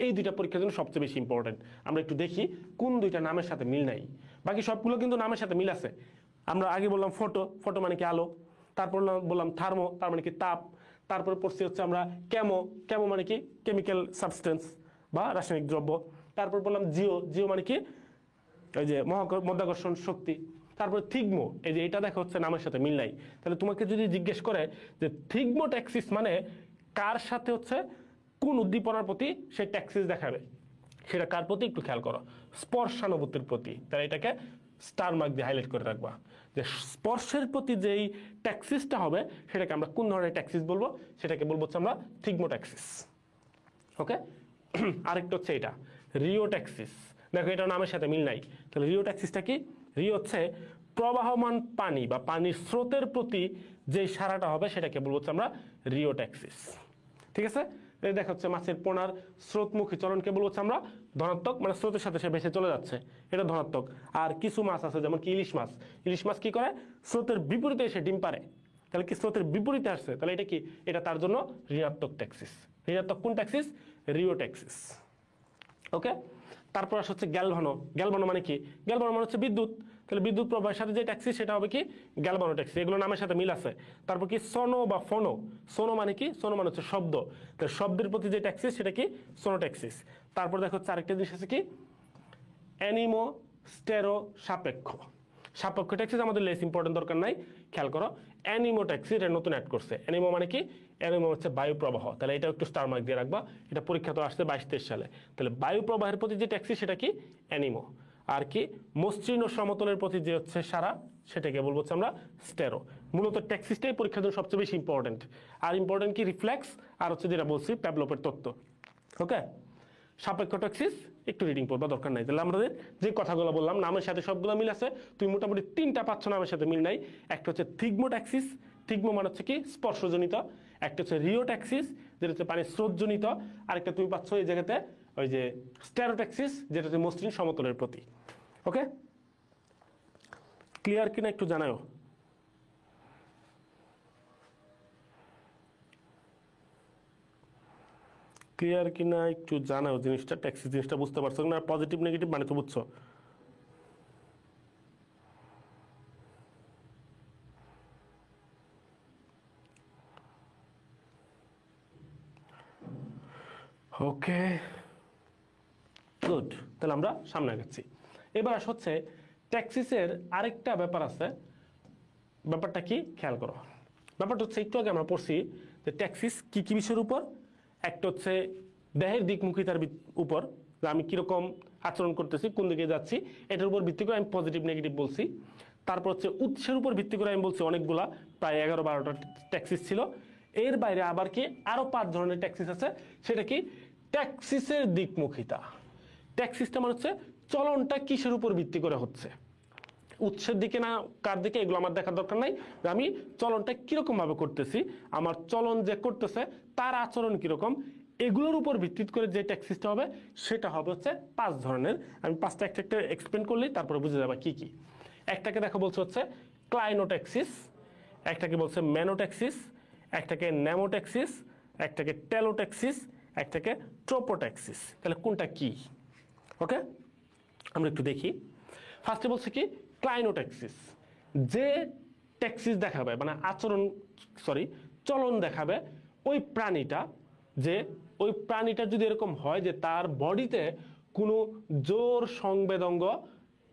এই দুইটা পরীক্ষার জন্য সবচেয়ে বেশি ইম্পর্টেন্ট। আমরা একটু দেখি কোন দুইটা নামের সাথে মিল নাই, বাকি সবগুলো কিন্তু নামের সাথে মিল আছে। আমরা আগে বললাম ফটো, ফটো মানে কি আলো, তারপর বললাম থার্মো, তার মানে কি তাপ, তারপরে পড়ছি হচ্ছে আমরা কেমো, কেমো মানে কি কেমিক্যাল সাবস্টেন্স বা রাসায়নিক দ্রব্য, তারপর বললাম জিও, জিও মানে কি ওই যে মধ্যাকর্ষণ শক্তি, তারপরে থিগমো, এই যে এটা দেখা হচ্ছে নামের সাথে মিল নাই। তাহলে তোমাকে যদি জিজ্ঞেস করে যে থিগমোট্যাক্সিস মানে কার সাথে হচ্ছে কোন উদ্দীপনার প্রতি সে ট্যাক্সিস দেখাবে, সেটা কার প্রতি একটু খেয়াল করো, স্পর্শানুভূতির প্রতি। তাহলে এটাকে স্টার মার্ক দিয়ে হাইলাইট করে রাখবা, যে স্পর্শের প্রতি যেই ট্যাক্সিসটা হবে সেটাকে আমরা কোন ধরনের ট্যাক্সিস বলবো, সেটাকে বলবো হচ্ছে আমরা থিগমোট্যাক্সিস। ওকে, আরেকটা হচ্ছে এটা রিওট্যাক্সিস। দেখো এটা নামের সাথে মিল নাই, তাহলে রিওট্যাক্সিসটা কি, রিও হচ্ছে প্রবাহমান পানি বা পানির স্রোতের প্রতি যে সারাটা হবে সেটাকে বলবো হচ্ছে আমরা রিওট্যাক্সিস। ঠিক আছে, এই দেখা হচ্ছে মাছের পোনার স্রোতমুখী চলনকে বলবো হচ্ছে আমরা ধনাত্মক, মানে স্রোতের সাথে সে ভেসে চলে যাচ্ছে, এটা ধনাত্মক। আর কিছু মাছ আছে যেমন কি ইলিশ মাছ, ইলিশ মাছ কি করে, স্রোতের বিপরীতে এসে ডিম পারে, তাহলে কি স্রোতের বিপরীতে আসছে, তাহলে এটা কি, এটা তার জন্য ঋণাত্মক ট্যাক্সিস। ঋণাত্মক কোন ট্যাক্সিস, রিওট্যাক্সিস। ওকে, তারপর আসে হচ্ছে গ্যালভানো। গ্যালভানো মানে কি, গ্যালভানো মানে হচ্ছে বিদ্যুৎ, তাহলে বিদ্যুৎ প্রবাহের সাথে যে ট্যাক্সি সেটা হবে কি গ্যালভানো ট্যাক্সি, এগুলো নামের সাথে মিল আছে। তারপর কি সোনো বা ফোনো, সোনো মানে কি, সোনো মানে হচ্ছে শব্দ, তাহলে শব্দের প্রতি যে ট্যাক্সিস সেটা কি সোনোট্যাক্সিস। তারপর দেখো হচ্ছে আরেকটা জিনিস আছে কি অ্যানিমো স্টেরো সাপেক্ষ। সাপেক্ষ ট্যাক্সিস আমাদের লেস ইম্পর্টেন্ট, দরকার নাই, খেয়াল করো অ্যানিমো ট্যাক্সি এটা নতুন অ্যাড করছে। অ্যানিমো মানে কি, অ্যানিমো হচ্ছে বায়ু প্রবাহ, তাহলে এটা একটু স্টার মার্ক দিয়ে রাখবা, এটা পরীক্ষা তো আসছে 22-23 সালে। তাহলে বায়ু প্রবাহের প্রতি যে ট্যাক্সি সেটা কি অ্যানিমো। আর কি মসৃণ ও সমতলের প্রতি যে হচ্ছে সারা সেটাকে বলবো হচ্ছে আমরা স্টেরো। মূলত ট্যাক্সিসটাই পরীক্ষার জন্য সবচেয়ে বেশি ইম্পর্টেন্ট। আর ইম্পর্টেন্ট কি রিফ্লেক্স আর হচ্ছে যেটা বলছি প্যাভলভের তত্ত্ব। ওকে, সাপেক্ষ ট্যাক্সিস একটু রিডিং পড়বা, দরকার নাই। তাহলে আমাদের যে কথাগুলো বললাম নামের সাথে সবগুলো মিল আছে, তুমি মোটামুটি 3টা পাচ্ছ নামের সাথে মিল নাই। একটা হচ্ছে থিগমোট্যাক্সিস, থিগমো মানে হচ্ছে কি স্পর্শজনিত। একটা হচ্ছে রিওট্যাক্সিস যেটা হচ্ছে পানির স্রোতজনিত। আরেকটা তুমি পাচ্ছ এই জায়গাতে ওই যে স্টেরোট্যাক্সিস যেটা হচ্ছে মসৃণ সমতলের প্রতি। ওকে, ক্লিয়ার কিনা একটু জানাও। ক্লিয়ার কিনা একটু জানাও জিনিসটা, ট্যাক্সি জিনিসটা বুঝতে পারছো না, পজিটিভ নেগেটিভ মানে তো বুঝছো। ওকে গুড, তাহলে আমরা সামনে আগাচ্ছি। এবার হচ্ছে ট্যাক্সিসের আরেকটা ব্যাপার আছে, ব্যাপারটা কি খেয়াল করো। ব্যাপারটা হচ্ছে একটু আগে আমরা পড়ছি যে ট্যাক্সিস কি কি বিষয়ের উপর। একটা হচ্ছে দেহের দিকমুখিতার উপর, যে আমি কীরকম আচরণ করতেছি, কোন দিকে যাচ্ছি, এটার উপর ভিত্তি করে আমি পজিটিভ নেগেটিভ বলছি। তারপর হচ্ছে উৎসের উপর ভিত্তি করে আমি বলছি অনেকগুলা, প্রায় 11-12টা ট্যাক্সিস ছিল। এর বাইরে আবার কি আরও 5 ধরনের ট্যাক্সিস আছে। সেটা কি ট্যাক্সিসের দিকমুখিতা। ট্যাক্সিসটা মানে হচ্ছে চলনটা কিসের উপর ভিত্তি করে হচ্ছে, উৎসের দিকে না কার দিকে, এগুলো আমার দেখার দরকার নাই। আমি চলনটা কীরকম ভাবে করতেছি, আমার চলন যে করতেছে তার আচরণ কীরকম, এগুলোর উপর ভিত্তি করে যে ট্যাক্সিসটা হবে সেটা হবে হচ্ছে 5 ধরনের। আমি 5টা একটা একটা এক্সপ্লেন করলেই তারপরে বুঝে যাবে কি কি। একটাকে দেখো বলছে হচ্ছে ক্লাইনোট্যাক্সিস, একটাকে বলছে ম্যানোট্যাক্সিস, একটাকে নেমোট্যাক্সিস, একটাকে টেলোট্যাক্সিস, একটাকে ট্রোপোট্যাক্সিস। তাহলে কোনটা কি, ওকে আমরা একটু দেখি। ফার্স্টে বলছে কি ক্লাইনোট্যাক্সিস, যে ট্যাক্সিস দেখাবে মানে আচরণ চলন দেখাবে ওই প্রাণীটা, যে ওই প্রাণীটা যদি এরকম হয় যে তার বডিতে কোনো জোর সংবেদঙ্গ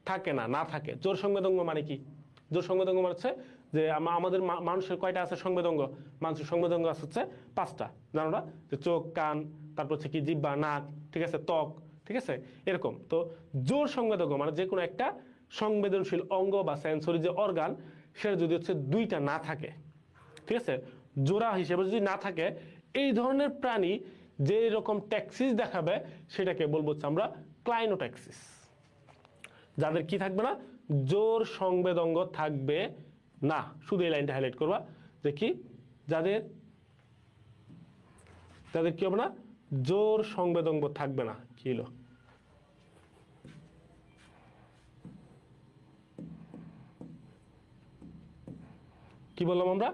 থাকে না থাকে। জোর সংবেদঙ্গ মানে কি, জোর সংবেদঙ্গ মানে হচ্ছে যে আমাদের মানুষের কয়টা আছে সংবেদঙ্গ, মানুষের সংবেদঙ্গ আছে হচ্ছে 5টা, জানো না, যে চোখ, কান, তারপর হচ্ছে কি জিহ্বা, নাক, ঠিক আছে, ত্বক, ঠিক আছে, এরকম। তো জোর সংবেদঙ্গ মানে যে কোনো একটা সংবেদনশীল অঙ্গ বা সেন্সরি যে অর্গান, সেটা যদি হচ্ছে 2টা না থাকে, ঠিক আছে, জোড়া হিসেবে যদি না থাকে, এই ধরনের প্রাণী যে রকম ট্যাক্সিস দেখাবে সেটাকে বলবো হচ্ছে আমরা ক্লাইনোট্যাক্সিস। যাদের কি থাকবে না, জোর সংবেদঙ্গ থাকবে না। শুধু এই লাইনটা হাইলাইট করবা যে কি যাদের কি হবে না, জোর সংবেদঙ্গ থাকবে না। কি হলো, কি বললাম আমরা,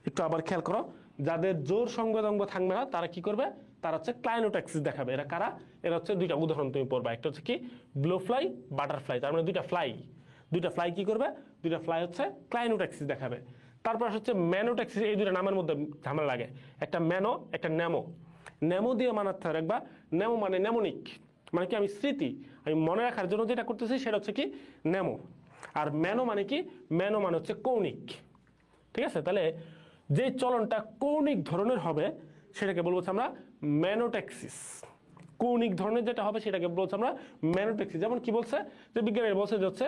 একটু আবার খেয়াল করো। যাদের জোর সংবেদঙ্গ থাকবে না তারা কি করবে, তারা হচ্ছে ক্লাইনোট্যাক্সিস দেখাবে। এরা কারা, এরা হচ্ছে 2টা উদাহরণ তুমি পড়বা। একটা হচ্ছে কি ব্লোফ্লাই, বাটারফ্লাই, তার মানে 2টা ফ্লাই কি করবে, 2টা ফ্লাই হচ্ছে ক্লাইনোট্যাক্সিস দেখাবে। তারপর হচ্ছে ম্যানোট্যাক্সিস। এই 2টা নামের মধ্যে ঝামেলা লাগে, একটা ম্যানো একটা নেমো। নেমো দিয়ে মানাতে রাখবা, নেমো মানে নেমোনিক, মানে কি আমি স্মৃতি, আমি মনে রাখার জন্য যেটা করতেছি সেটা হচ্ছে কি নেমো। আর ম্যানো মানে কি, ম্যানো মানে হচ্ছে কৌণিক, ঠিক আছে। তাহলে যে চলনটা কৌণিক ধরনের হবে সেটাকে বলবো আমরা ম্যানোট্যাক্সিস। কৌণিক ধরনের যেটা হবে সেটাকে বলছি আমরা ম্যানোট্যাক্সিস। যেমন কি বলছে, যে বিজ্ঞানীরা বলছে যে হচ্ছে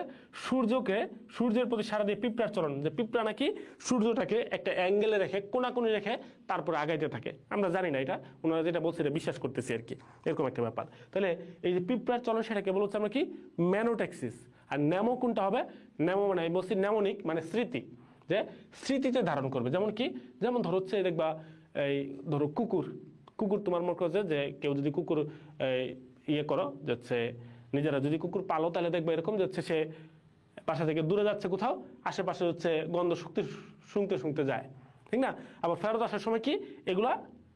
সূর্যের প্রতি সারা দিয়ে পিঁপড়ার চলন, যে পিঁপড়া নাকি সূর্যটাকে একটা অ্যাঙ্গেলে রেখে কোনাকুনি রেখে তারপরে আগাইতে থাকে। আমরা জানি না, এটা ওনারা যেটা বলছে এটা বিশ্বাস করতেছি আর কি, এরকম একটা ব্যাপার। তাহলে এই যে পিঁপড়ার চলন সেটাকে বলছি আমরা কি ম্যানোট্যাক্সিস। আর নেমো কোনটা হবে, নেমো মানে আমি বলছি নেমোনিক মানে স্মৃতি, যে স্মৃতিতে ধারণ করবে। যেমন কি, যেমন ধরো হচ্ছে দেখবা এই ধরো কুকুর তোমার মনে করছে যে কেউ যদি কুকুর ইয়ে করো যাচ্ছে, নিজেরা যদি কুকুর পালো তাহলে দেখবে এরকম যাচ্ছে সে বাসা থেকে দূরে যাচ্ছে কোথাও, আশেপাশে হচ্ছে গন্ধ শুনতে যায়, ঠিক না। আবার ফেরত আসার সময় কি এগুলা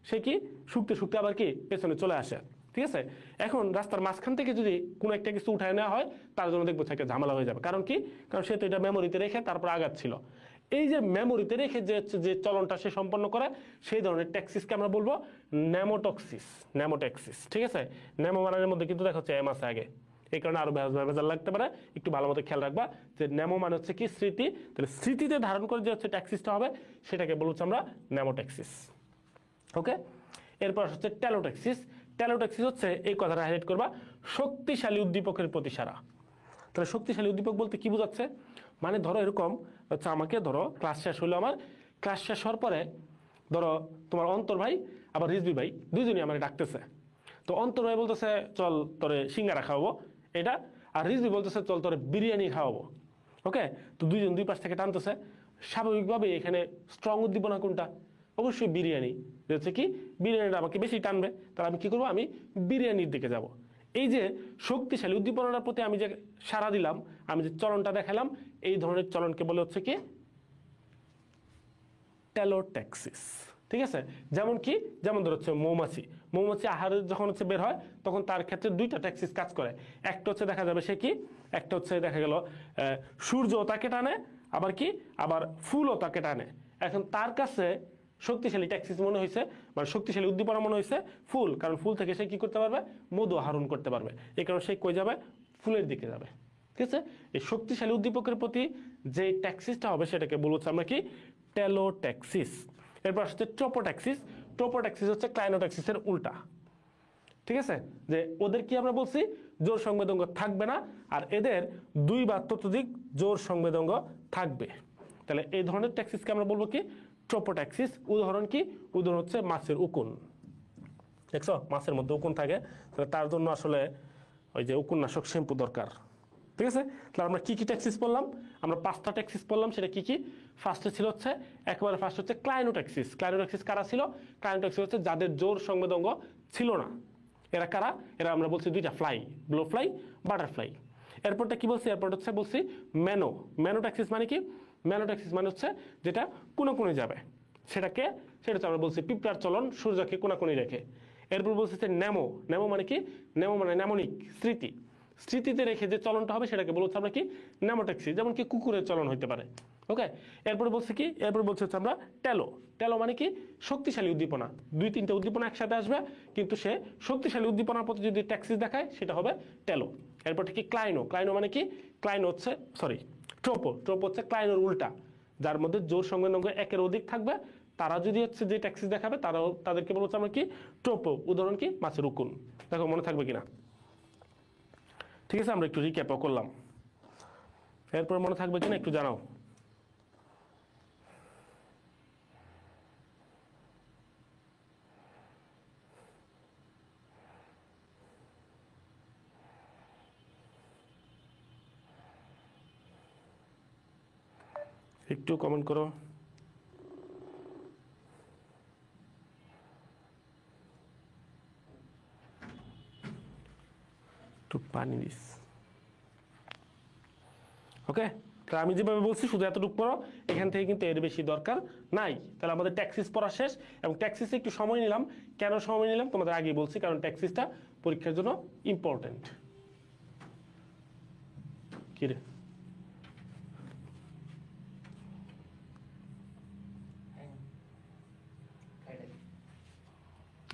সে কি শুকতে আবার কি পেছনে চলে আসে, ঠিক আছে। এখন রাস্তার মাঝখান থেকে যদি কোনো একটা কিছু উঠায় নেওয়া হয় তার জন্য দেখবো একটা ঝামেলা হয়ে যাবে। কারণ কি, কারণ সে তো এটা মেমোরিতে রেখে তারপর আগাচ্ছিল। এই যে মেমোরিতে রেখে যে চলনটা সে সম্পন্ন করে সেই ধরনের ট্যাক্সিসকে আমরা বলবো নেমোট্যাক্সিস, ঠিক আছে। নেমো মানের মধ্যে কিন্তু দেখা হচ্ছে এম আছে আগে, এই কারণে আরো ভেজাল লাগতে পারে, একটু ভালো মতো খেয়াল রাখবা যে নেমো মানে হচ্ছে কি স্মৃতি। তাহলে স্মৃতিতে ধারণ করে যে হচ্ছে ট্যাক্সিসটা হবে সেটাকে বলছি আমরা নেমোট্যাক্সিস, ওকে। এরপর হচ্ছে টেলোট্যাক্সিস। টেলোট্যাক্সিস হচ্ছে এই কথাটা হাইলাইট করবা, শক্তিশালী উদ্দীপকের প্রতিসারা। তাহলে শক্তিশালী উদ্দীপক বলতে কি বোঝাচ্ছে, মানে ধরো এরকম হচ্ছে আমাকে ধরো ক্লাস শেষ হলো, আমার ক্লাস শেষ হওয়ার পরে ধরো তোমার অন্তর ভাই আবার রিজবি ভাই দুইজনই আমার ডাকতেছে। তো অন্তর ভাই বলতেছে চল তোরে সিঙ্গারা খাওয়াবো এটা, আর রিজবি বলতেছে চল তোরে বিরিয়ানি খাওয়াবো, ওকে। তো দুইজন দুই পাশ থেকে টানতেছে, স্বাভাবিকভাবে এখানে স্ট্রং উদ্দীপনা কোনটা, অবশ্যই বিরিয়ানি। হচ্ছে কি বিরিয়ানিটা আমাকে বেশি টানবে, তাহলে আমি কি করবো, আমি বিরিয়ানির দিকে যাব। এই যে শক্তিশালী উদ্দীপনার প্রতি আমি যে সাড়া দিলাম, আমি যে চলনটা দেখালাম, এই ধরনের চলনকে বলে হচ্ছে কি টেলোট্যাক্সিস, ঠিক আছে। যেমন কি, যেমন ধর হচ্ছে মৌমাছি আহারে যখন হচ্ছে বের হয় তখন তার ক্ষেত্রে 2টা ট্যাক্সিস কাজ করে। একটা হচ্ছে দেখা যাবে সে কি, একটা হচ্ছে দেখা গেল সূর্য তাকে টানে, আবার কি আবার ফুলও তাকে টানে। এখন তার কাছে শক্তিশালী ট্যাক্সিস মনে হয়েছে, মানে শক্তিশালী উদ্দীপনা মনে হয়েছে ফুল, কারণ ফুল থেকে সে কি করতে পারবে, মধু আহরণ করতে পারবে। এই কারণে সে কই যাবে, ফুলের দিকে যাবে, ঠিক আছে। এই শক্তিশালী উদ্দীপকের প্রতি যে ট্যাক্সিসটা হবে সেটাকে বলছি আমরা কি টেলোট্যাক্সিস। এরপর আসছে ট্রোপোট্যাক্সিস। ট্রোপোট্যাক্সিস হচ্ছে ক্লাইনোট্যাক্সিসের উল্টা। ঠিক আছে, যে ওদের কি আমরা বলছি জোর সংবেদঙ্গ থাকবে না, আর এদের 2 বা ততোধিক জোর সংবেদঙ্গ থাকবে। তাহলে এই ধরনের ট্যাক্সিসকে আমরা বলবো কি ট্রোপোট্যাক্সিস। উদাহরণ কি? উদাহরণ হচ্ছে মাছের উকুন। দেখছো মাছের মধ্যে উকুন থাকে, তাহলে তার জন্য আসলে ওই যে উকুননাশক শ্যাম্পু দরকার। ঠিক আছে, তাহলে আমরা কি কি ট্যাক্সিস পড়লাম? আমরা 5টা ট্যাক্সিস পড়লাম। সেটা কি কি? ফার্স্টে ছিল হচ্ছে একেবারে ফার্স্ট হচ্ছে ক্লাইনোট্যাক্সিস। ক্লাইনোট্যাক্সিস কারা ছিল? ক্লাইনোট্যাক্সিস হচ্ছে যাদের জোর সংবেদঙ্গ ছিল না। এরা কারা? এরা আমরা বলছি 2টা ফ্লাই, ব্লো ফ্লাই, বাটারফ্লাই। এরপরটা কি বলছি? এরপর হচ্ছে বলছি ম্যানোট্যাক্সিস মানে কি? ম্যানোট্যাক্সিস মানে হচ্ছে যেটা কোনাকুনি যাবে, সেটা হচ্ছে আমরা বলছি পিঁপড়ার চলন সূর্যকে কোনাকুনি রেখে। এরপর বলছি যে নেমো মানে কি? নেমো মানে নেমোনিক, স্মৃতিতে রেখে যে চলনটা হবে সেটাকে বলছি আমরা কি নেমোট্যাক্সিস। যেমন কি কুকুরের চলন হইতে পারে। ওকে, এরপরে বলছি কি? এরপর বলছি হচ্ছে আমরা টেলো মানে কি শক্তিশালী উদ্দীপনা। 2-3টা উদ্দীপনা একসাথে আসবে, কিন্তু সে শক্তিশালী উদ্দীপনার প্রতি যদি ট্যাক্সিস দেখায় সেটা হবে টেলো। এরপর কি ক্লাইনো মানে কি? ট্রোপো হচ্ছে ক্লাইনোর উল্টা, যার মধ্যে জোর সংবেদনাঙ্গ 1-এর অধিক থাকবে। তারা যদি হচ্ছে যে ট্যাক্সিস দেখাবে তাদেরকে বলছে আমরা কি ট্রোপো। উদাহরণ কি মাছের উকুন। দেখো মনে থাকবে কিনা। ঠিক আছে, আমরা একটু রিক্যাপও করলাম, এরপর মনে থাকবে কিনা একটু জানাও। একটু কমেন্ট করো। একটু পানি দিস। ওকে, তাহলে আমি যেভাবে বলছি শুধু এতটুকু পড়ো, এখান থেকে কিন্তু এর বেশি দরকার নাই। তাহলে আমাদের ট্যাক্সিস পড়া শেষ, এবং ট্যাক্সিসে একটু সময় নিলাম। কেন সময় নিলাম তোমাদের আগেই বলছি, কারণ ট্যাক্সিসটা পরীক্ষার জন্য ইম্পর্টেন্ট। কি রে?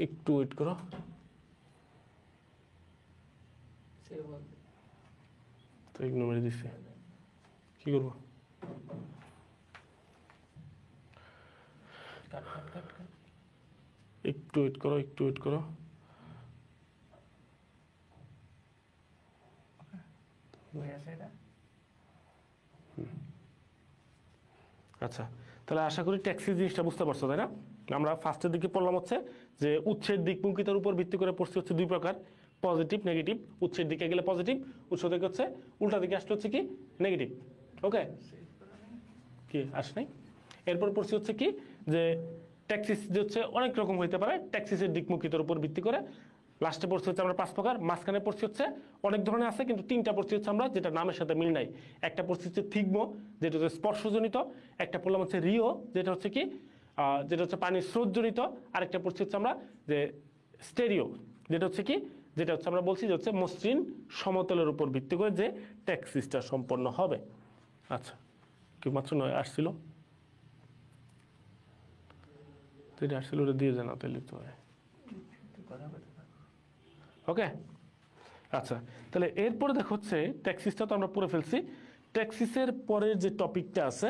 একটু ওয়েট করো। তো ইগনোর মেরে দিচ্ছি, কি করবো? একটু ওয়েট করো, একটু ওয়েট করো। আচ্ছা, তাহলে আশা করি ট্যাক্সি জিনিসটা বুঝতে পারছো, তাই না? আমরা ফার্স্টের দিকে পড়লাম হচ্ছে যে উৎসের দিকমুখিতার উপর ভিত্তি করে পড়ছি হচ্ছে 2 প্রকার, পজিটিভ নেগেটিভ। উৎসের দিকে গেলে পজিটিভ, উৎস থেকে হচ্ছে উল্টা দিকে আসলে হচ্ছে কি নেগেটিভ। ওকে, কি আস নাই? এরপর পড়ছি হচ্ছে কি যে ট্যাক্সিস যে হচ্ছে অনেক রকম হইতে পারে, ট্যাক্সিসের দিকমুখিতার উপর ভিত্তি করে। লাস্টে পড়ছি হচ্ছে আমরা 5 প্রকার। মাঝখানে পড়ছি হচ্ছে অনেক ধরনের আছে, কিন্তু 3টা পড়ছি হচ্ছে আমরা যেটা নামের সাথে মিল নাই। একটা পড়ছি হচ্ছে থিগমো, যেটা হচ্ছে স্পর্শজনিত। একটা পড়লাম হচ্ছে রিও, যেটা হচ্ছে কি যেটা হচ্ছে পানির স্রোতজনিত। আরেকটা পড়ছি হচ্ছে আমরা যে স্টেরিও, যেটা হচ্ছে কি যেটা হচ্ছে আমরা বলছি যে হচ্ছে মসৃণ সমতলের উপর ভিত্তি করে যে ট্যাক্সিসটা সম্পন্ন হবে। আচ্ছা, কি মাত্র নয় আসছিল, তুই আসছিল ওটা দিয়ে জানা তাহলে তো হয়। ওকে, আচ্ছা, তাহলে এরপরে দেখো হচ্ছে ট্যাক্সিসটা তো আমরা পড়ে ফেলছি। ট্যাক্সিসের পরের যে টপিকটা আছে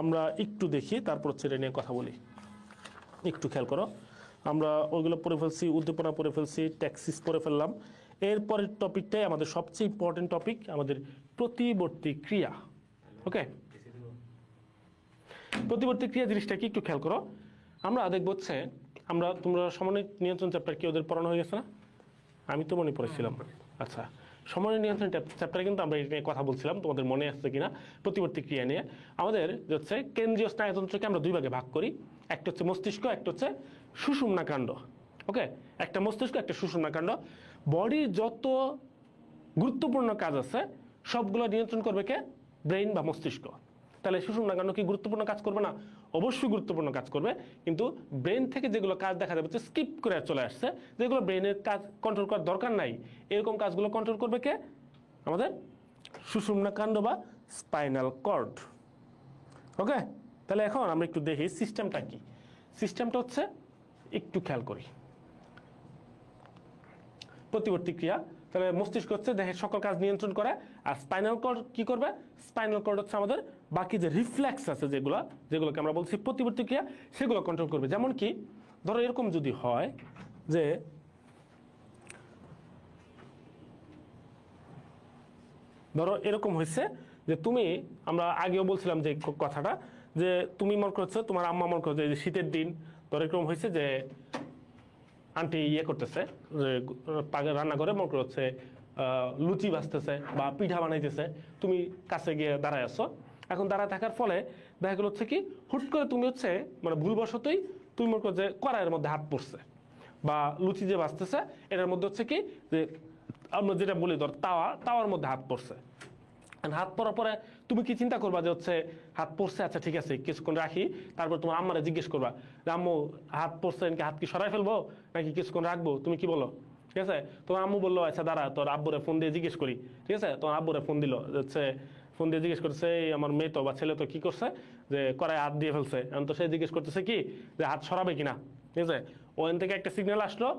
আমরা একটু দেখি, তারপর হচ্ছে এটা নিয়ে কথা বলি। একটু খেয়াল করো, আমরা ওইগুলো পড়ে ফেলছি, উদ্দীপনা পড়ে ফেলছি, ট্যাক্সিস পড়ে ফেললাম। এরপরের টপিকটাই আমাদের সবচেয়ে ইম্পর্টেন্ট টপিক, আমাদের প্রতিবর্তী ক্রিয়া। ওকে, প্রতিবর্তী ক্রিয়া জিনিসটা কি একটু খেয়াল করো। আমরা দেখবো হচ্ছে তোমরা সমন্বয় নিয়ন্ত্রণ চ্যাপ্টার কি ওদের পড়ানো হয়ে গেছে না? আমি তো মনে পড়েছিলাম। আচ্ছা, সমন্বয় নিয়ন্ত্রণ চ্যাপ্টারে কিন্তু আমরা এটা নিয়ে কথা বলছিলাম, তোমাদের মনে আসছে কিনা প্রতিবর্তী ক্রিয়া নিয়ে। আমাদের হচ্ছে কেন্দ্রীয় স্নায়ুতন্ত্রকে আমরা 2 ভাগে ভাগ করি, একটা হচ্ছে মস্তিষ্ক, একটা হচ্ছে সুষুম্নাকাণ্ড। ওকে, একটা মস্তিষ্ক, একটা সুষুম্নাকাণ্ড। বডির যত গুরুত্বপূর্ণ কাজ আছে সবগুলো নিয়ন্ত্রণ করবে কে? ব্রেইন বা মস্তিষ্ক। তাহলে সুষুম্নাকাণ্ড কি গুরুত্বপূর্ণ কাজ করবে না? অবশ্যই গুরুত্বপূর্ণ কাজ করবে, কিন্তু ব্রেন থেকে যেগুলো কাজ দেখা যাবে স্কিপ করে চলে আসছে, যেগুলো ব্রেনের কাজ কন্ট্রোল করার দরকার নাই, এরকম কাজগুলো কন্ট্রোল করবে কে? আমাদের সুষুম্নাকাণ্ড বা স্পাইনাল কর্ড। ওকে, তাহলে এখন আমরা একটু দেখি সিস্টেমটা কি। সিস্টেমটা হচ্ছে একটু খেয়াল করি। প্রতিবর্তী ক্রিয়া, তাহলে মস্তিষ্ক হচ্ছে দেহের সকল কাজ নিয়ন্ত্রণ করে, আর স্পাইনাল কর্ড কি করবে? স্পাইনাল কর্ড হচ্ছে আমাদের বাকি যে রিফ্লেক্স আছে যেগুলোকে আমরা বলছি প্রতিবর্তী ক্রিয়া, সেগুলো কন্ট্রোল করবে। যেমন কি ধরো এরকম যদি হয় যে ধরো এরকম হয়েছে যে তুমি, আমরা আগেও বলছিলাম যে কথাটা, যে তুমি মনে করছো, তোমার আম্মা মনে করছো যে শীতের দিন ধরো এরকম হয়েছে যে আন্টি করতেছে, রান্নাঘরে মনে করছে লুচি ভাজতেছে বা পিঠা বানাইতেছে, তুমি কাছে গিয়ে দাঁড়ায় আসো। এখন দাঁড়ায় থাকার ফলে দেখা গেল হচ্ছে কি হুট করে তুমি হচ্ছে মানে ভুলবশতই তুমি মনে করো যে কড়াইয়ের মধ্যে হাত পড়ছে, বা লুচি যে ভাজতেছে এটার মধ্যে হচ্ছে কি যে আমরা যেটা বলি ধর তাওয়ার মধ্যে হাত পড়ছে। হাত পড়ার পরে তুমি কি চিন্তা করবা যে হচ্ছে হাত পড়ছে, আচ্ছা ঠিক আছে কিছুক্ষণ রাখি, তারপর তোমার আম্মারে জিজ্ঞেস করবা যে আম্মু হাত পড়ছে, হাত কি সরাই ফেলবো নাকি কিছুক্ষণ রাখবো, তুমি কি বলো? ঠিক আছে, তোমার আম্মু বললো আচ্ছা দাঁড়া তোর আব্বুরে ফোন দিয়ে জিজ্ঞেস করি। ঠিক আছে, তোমার আব্বুরে ফোন দিল, হচ্ছে ফোন দিয়ে জিজ্ঞেস করছে আমার মেয়ে তো বা ছেলে তো কি করছে যে কড়াই হাত দিয়ে ফেলছে। এখন তো সে জিজ্ঞেস করতেছে কি যে হাত সরাবে কিনা। ঠিক আছে, ওখান থেকে একটা সিগন্যাল আসলো,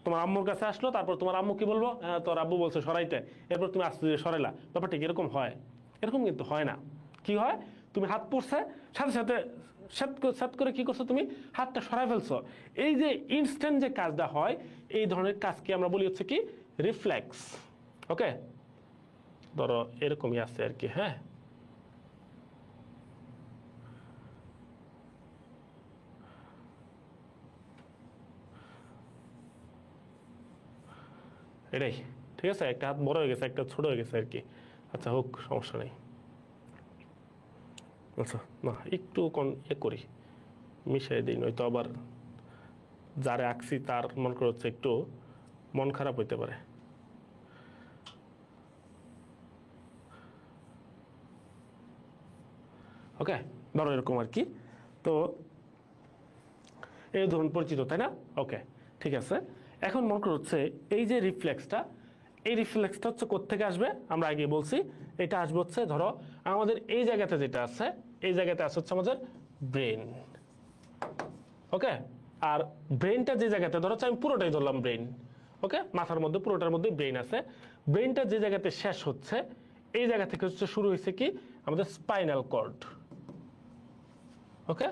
তোমার আম্মুর কাছে আসলো, তারপর তোমার আম্মু কি বলবো, হ্যাঁ তোর আব্বু বলছে সরাইতে, এরপর তুমি আস্তে ধীরে সরাইলা। ব্যাপারটা কি এরকম হয়? এরকম কিন্তু হয় না। কি হয়, তুমি হাত পড়ছে সাথে সাথে সাত করে কি করছো, তুমি হাতটা সরাই ফেলছো। এই যে ইনস্ট্যান্ট যে কাজটা হয়, এই ধরনের কাজকে আমরা বলি হচ্ছে কি রিফ্লেক্স। ওকে, ধরো এরকমই আছে আর কি। হ্যাঁ, এটাই ঠিক আছে, একটা হাত বড় হয়ে গেছে, একটা ছোট হয়ে গেছে আর কি। আচ্ছা হোক, সমস্যা নেই। আচ্ছা না, একটু করি, মিশিয়ে দিই, নয়তো আবার যারে আঁকছি তার মন করে হচ্ছে একটু মন খারাপ হইতে পারে। ওকে, ধরো এরকম আর কি। তো এই ধরুন পরিচিত, তাই না? ওকে, ঠিক আছে। এখন মনে করো হচ্ছে এই যে রিফ্লেক্সটা, এই রিফ্লেক্সটা হচ্ছে কোত্থেকে আসবে? আমরা আগে বলছি এটা আসবে হচ্ছে ধরো আমাদের এই জায়গাতে যেটা আছে, এই জায়গাতে আছে হচ্ছে আমাদের ব্রেন। ওকে, আর ব্রেনটা যে জায়গাতে ধরো আমি পুরোটাই ধরলাম ব্রেন। ওকে, মাথার মধ্যে পুরোটার মধ্যে ব্রেন আছে। ব্রেনটা যে জায়গাতে শেষ হচ্ছে, এই জায়গা থেকে হচ্ছে শুরু হয়েছে কি আমাদের স্পাইনাল কর্ড। ওকে,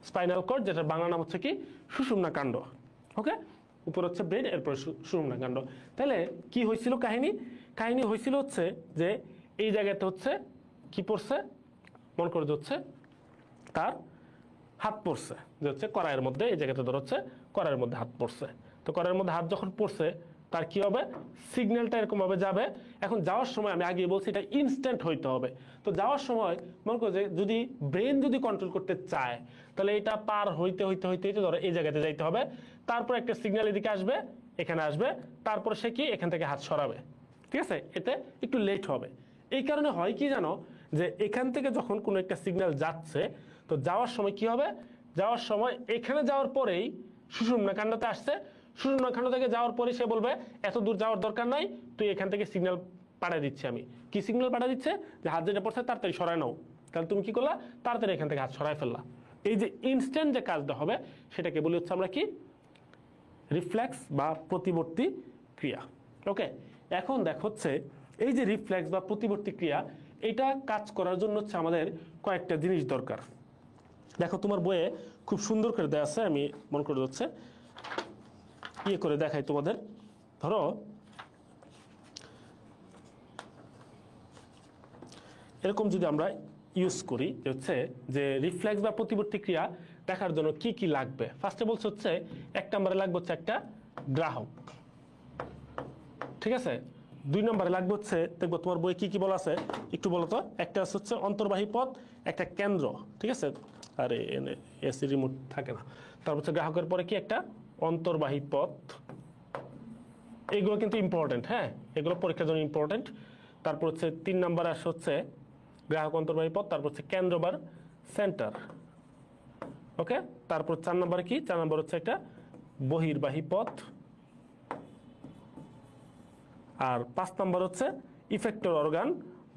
স্পাইনাল কর্ড, যেটার বাংলা নাম হচ্ছে কি সুষুম্না কাণ্ড। ওকে, উপর হচ্ছে ব্রেন, এরপর সুষুম্না কাণ্ড। তাহলে কি হয়েছিল কাহিনী হয়েছিল হচ্ছে যে এই জায়গাতে হচ্ছে কি পড়ছে, মনে করে হচ্ছে তার হাত পড়ছে, যে হচ্ছে কড়াইয়ের মধ্যে, এই জায়গাতে ধর হচ্ছে কড়াইয়ের মধ্যে হাত পড়ছে। তো কড়াইয়ের মধ্যে হাত যখন পড়ছে, তার কি হবে, সিগন্যালটা এরকম ভাবে যাবে। এখন যাওয়ার সময় আমি আগে বলছি এটা ইনস্ট্যান্ট হইতে হবে। তো যাওয়ার সময় মনে করো যে যদি ব্রেন যদি কন্ট্রোল করতে চায়, তাহলে এটা পার হইতে হইতে হইতে হইতে ধরো এই জায়গাতে যাইতে হবে, তারপর একটা সিগন্যাল এদিকে আসবে, এখানে আসবে, তারপর সে কি এখান থেকে হাত সরাবে। ঠিক আছে, এতে একটু লেট হবে। এই কারণে হয় কি জানো, যে এখান থেকে যখন কোনো একটা সিগন্যাল যাচ্ছে, তো যাওয়ার সময় কি হবে, যাওয়ার সময় এখানে যাওয়ার পরেই সুষুম্না কাণ্ডতে আসছে, সুষুম্না কাণ্ড থেকে যাওয়ার পরে সে বলবে এত দূর যাওয়ার দরকার নাই, তুই এখান থেকে সিগন্যাল পাঠিয়ে দিচ্ছি আমি। কি সিগন্যাল পাঠিয়ে দিচ্ছে, যে হাত যেটা পড়ছে তাড়াতাড়ি সরায় নাও। তাহলে তুমি কি করলা, তাড়াতাড়ি এখান থেকে হাত সরাই ফেললা। এই যে ইনস্ট্যান্ট যে কাজটা হবে, সেটাকে বলি হচ্ছে আমরা কি রিফ্লেক্স বা প্রতিবর্তী ক্রিয়া। ওকে, এখন দেখো হচ্ছে এই যে রিফ্লেক্স বা প্রতিবর্তী ক্রিয়া, এটা কাজ করার জন্য হচ্ছে আমাদের কয়েকটা জিনিস দরকার। দেখো তোমার বইয়ে খুব সুন্দর করে দেওয়া আছে, আমি মনে করে হচ্ছে করে দেখাই তোমাদের। ধরো এরকম যদি আমরা ইউজ করি হচ্ছে যে রিফ্লেক্স বা প্রতিবর্তী ক্রিয়া দেখার জন্য কি কি লাগবে, ফার্স্টে বলছে হচ্ছে এক নম্বরে লাগবে হচ্ছে একটা গ্রাহক। ঠিক আছে, দুই নম্বরে লাগবে হচ্ছে, দেখবো তোমার বই কি কি বলা আছে একটু বলো তো। একটা হচ্ছে অন্তর্বাহী পথ, একটা কেন্দ্র। ঠিক আছে, আরে এসি রিমোট থাকে না। তারপর হচ্ছে গ্রাহকের পরে কি একটা অন্তর্বাহী পথ। এইগুলো কিন্তু ইম্পর্টেন্ট, হ্যাঁ এগুলো পরীক্ষার জন্য ইম্পর্টেন্ট। তারপর হচ্ছে 3 নাম্বার আসে হচ্ছে গ্রাহক অন্তর্বাহী পথ, তারপর হচ্ছে কেন্দ্র বার সেন্টার। ওকে, তারপর 4 নাম্বার কি, 4 নাম্বার হচ্ছে একটা বহির্বাহী পথ। আর 5 নাম্বার হচ্ছে ইফেক্টর অর্গান,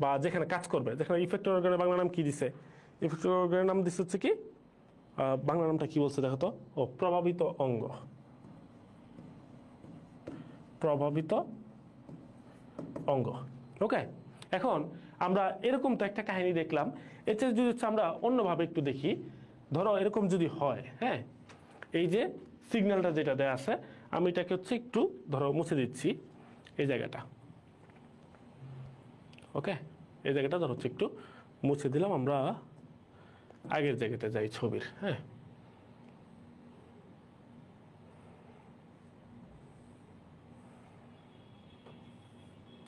বা যেখানে কাজ করবে, যেখানে ইফেক্টর অর্গানের বাংলা নাম কি দিছে, ইফেক্টর অর্গানের নাম দিচ্ছে হচ্ছে কি, বাংলা নামটা কি বলছে দেখো তো, ও প্রভাবিত অঙ্গ। প্রভাবিত অঙ্গ। ওকে, এখন আমরা এরকম তো একটা কাহিনী দেখলাম। এতে যদি হচ্ছে আমরা অন্যভাবে একটু দেখি, ধরো এরকম যদি হয়, হ্যাঁ, এই যে সিগন্যালটা যেটা দেয়া আছে, আমি এটাকে হচ্ছে একটু ধরো মুছে দিচ্ছি এই জায়গাটা। ওকে, এই জায়গাটা ধরো হচ্ছে একটু মুছে দিলাম, আমরা আগের জায়গাতে যাই ছবির। হ্যাঁ,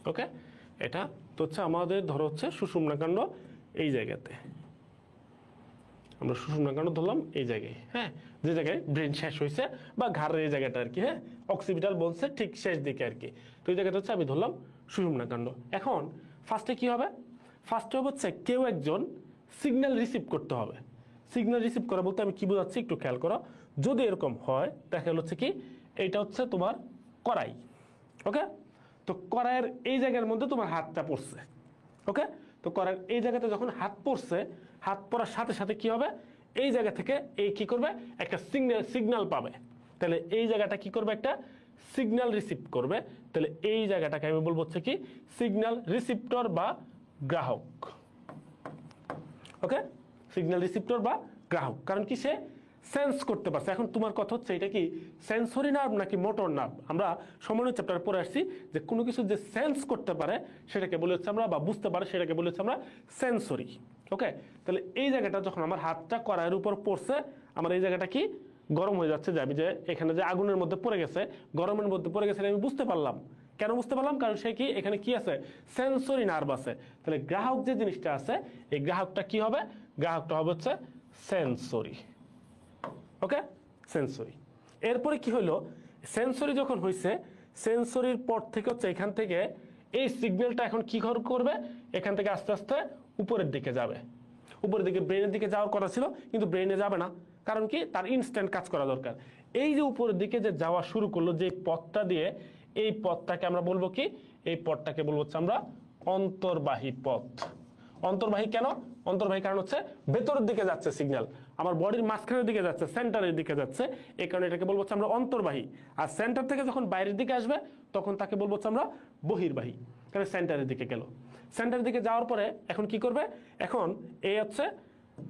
ওকে, এটা তো হচ্ছে আমাদের ধরো হচ্ছে সুষুম্নাকাণ্ড এই জায়গাতে, আমরা সুষুম্নাকাণ্ড ধরলাম এই জায়গায়, হ্যাঁ, যে জায়গায় ব্রেন শেষ হয়েছে বা ঘাড়ের এই জায়গাটা আর কি, হ্যাঁ, অক্সিপিটাল বলছে ঠিক শেষ দিকে আর কি। তো এই জায়গাটা হচ্ছে আমি ধরলাম সুষুম্নাকাণ্ড। এখন ফার্স্টে কি হবে? ফার্স্টে হচ্ছে কেউ একজন সিগন্যাল রিসিভ করতে হবে। সিগন্যাল রিসিভ করা বলতে আমি কি বোঝাচ্ছি একটু খেয়াল করো। যদি এরকম হয় দেখা গেল হচ্ছে কি এইটা হচ্ছে তোমার কড়াই। ওকে, তো কড়াইয়ের এই জায়গার মধ্যে তোমার হাতটা পড়ছে। ওকে, তো কড়াইয়ের এই জায়গাতে যখন হাত পড়ছে, হাত পড়ার সাথে সাথে কি হবে, এই জায়গা থেকে এই কি করবে, একটা সিগন্যাল পাবে। তাহলে এই জায়গাটা কি করবে, একটা সিগন্যাল রিসিভ করবে। তাহলে এই জায়গাটাকে আমি বলবো হচ্ছে কি সিগন্যাল রিসিপ্টর বা গ্রাহক। ওকে, সিগন্যাল রিসিপ্টর বা গ্রাহক, কারণ কি সে সেন্স করতে পারছে। এখন তোমার কথা হচ্ছে এটা কি সেন্সরি নার্ভ নাকি মোটর নার্ভ? আমরা সমন্বয় চ্যাপ্টারে পড়ে আসছি যে কোনো কিছু যে সেন্স করতে পারে সেটাকে বলে হচ্ছে আমরা, বা বুঝতে পারে সেটাকে বলে হচ্ছে আমরা সেন্সরি। ওকে, তাহলে এই জায়গাটা যখন আমার হাতটা কড়াইয়ের উপর পড়ছে, আমার এই জায়গাটা কি গরম হয়ে যাচ্ছে, যে আমি যে এখানে যে আগুনের মধ্যে পড়ে গেছে, গরমের মধ্যে পড়ে গেছে, আমি বুঝতে পারলাম। কেন বুঝতে পারলাম? কারণ সে কি এখানে কি আছে, সেন্সরি নার্ভ আছে। তাহলে গ্রাহক যে জিনিসটা আছে, এই গ্রাহকটা কি হবে, গ্রাহকটা হবে হচ্ছে সেন্সরি। ওকে, সেন্সরি। এরপরে কি হলো, সেন্সরি যখন হয়েছে, সেন্সরির পর থেকে হচ্ছে এখান থেকে এই সিগন্যালটা এখন কি করবে, এখান থেকে আস্তে আস্তে উপরের দিকে যাবে। উপরের দিকে ব্রেনের দিকে যাওয়ার কথা ছিল, কিন্তু ব্রেনে যাবে না, কারণ কি তার ইনস্ট্যান্ট কাজ করা দরকার। এই যে উপরের দিকে যে যাওয়া শুরু করলো, যে পথটা দিয়ে, এই পথটাকে আমরা বলবো কি, এই পথটাকে বলবো হচ্ছে আমরা অন্তর্বাহী পথ। অন্তর্বাহী কেন? অন্তর্বাহী কারণ হচ্ছে ভেতরের দিকে যাচ্ছে সিগন্যাল, আমার বডির মাঝখানের দিকে যাচ্ছে, সেন্টারের দিকে যাচ্ছে, এই কারণে এটাকে বলবো হচ্ছে আমরা অন্তর্বাহী। আর সেন্টার থেকে যখন বাইরের দিকে আসবে তখন তাকে বলবো হচ্ছে আমরা বহির্বাহী। তাহলে সেন্টারের দিকে গেল, সেন্টারের দিকে যাওয়ার পরে এখন কি করবে, এখন এ হচ্ছে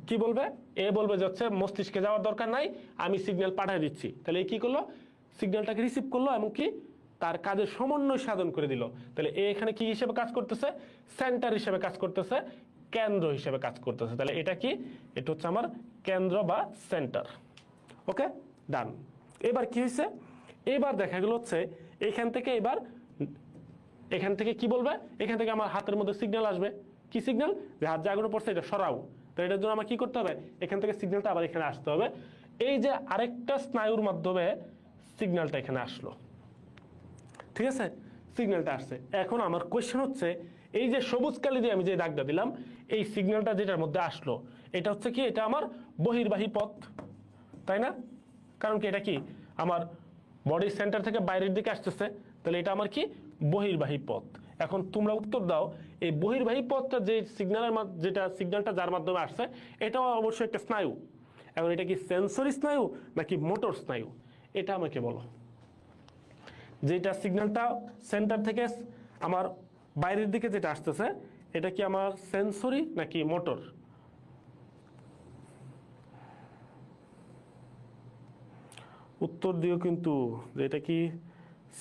কি বলবে, এ বলবে যে হচ্ছে মস্তিষ্কে যাওয়ার দরকার নাই, আমি সিগন্যাল পাঠিয়ে দিচ্ছি। তাহলে এই কি করলো, সিগন্যালটাকে রিসিভ করলো এবং কি তার কাজের সমন্বয় সাধন করে দিল। তাহলে এখানে কি হিসেবে কাজ করতেছে, সেন্টার হিসেবে কাজ করতেছে, কেন্দ্র হিসেবে কাজ করতেছে। তাহলে এটা কি, এটা হচ্ছে আমার কেন্দ্র বা সেন্টার। ওকে, ডান। এবার কি হয়েছে, এবার দেখা গেল হচ্ছে এখান থেকে, এবার এখান থেকে কি বলবে, এখান থেকে আমার হাতের মধ্যে সিগন্যাল আসবে। কি সিগন্যাল, যে হাত জাগানো পড়ছে এটা সরাও। তো এটার জন্য আমার কি করতে হবে, এখান থেকে সিগন্যালটা আবার এখানে আসতে হবে। এই যে আরেকটা স্নায়ুর মাধ্যমে সিগন্যালটা এখানে আসলো, ঠিক আছে, সিগন্যালটা আসছে। এখন আমার কোয়েশ্চেন হচ্ছে, এই যে সবুজ কালি দিয়ে আমি যে দাগটা দিলাম, এই সিগন্যালটা যেটার মধ্যে আসলো, এটা হচ্ছে কি, এটা আমার বহির্বাহী পথ, তাই না? কারণ কি এটা কি আমার বডির সেন্টার থেকে বাইরের দিকে আসতেছে, তাহলে এটা আমার কি বহির্বাহী পথ। এখন তোমরা উত্তর দাও, এই বহির্বাহী পথটা যে সিগন্যালের যেটা সিগন্যালটা যার মাধ্যমে আসছে, এটাও অবশ্যই একটা স্নায়ু। এখন এটা কি সেন্সরি স্নায়ু নাকি মোটর স্নায়ু, এটা আমাকে বলো। যেটা সিগন্যালটা সেন্টার থেকে আমার বাইরের দিকে যেটা আসতেছে, এটা কি আমার সেন্সরি নাকি মোটর? উত্তর দিও কিন্তু, যে এটা কি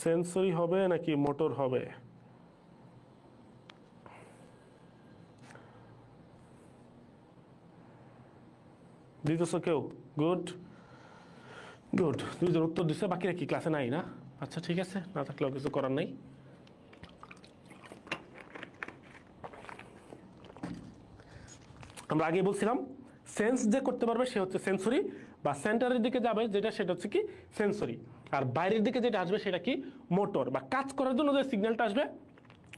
সেন্সরি হবে নাকি মোটর হবে। দিতেছ কেউ? গুড গুড, দুইজন উত্তর দিচ্ছে, বাকিরা কি ক্লাসে নাই না? আচ্ছা ঠিক আছে, না থাকলেও কিছু করার নাই। আমরা আগে বলছিলাম সেন্স যে করতে পারবে সে হচ্ছে সেন্সরি, বা সেন্টারের দিকে যাবে যেটা, সেটা হচ্ছে কি সেন্সরি। আর বাইরের দিকে যেটা আসবে সেটা কি মোটর, বা কাজ করার জন্য যে সিগন্যালটা আসবে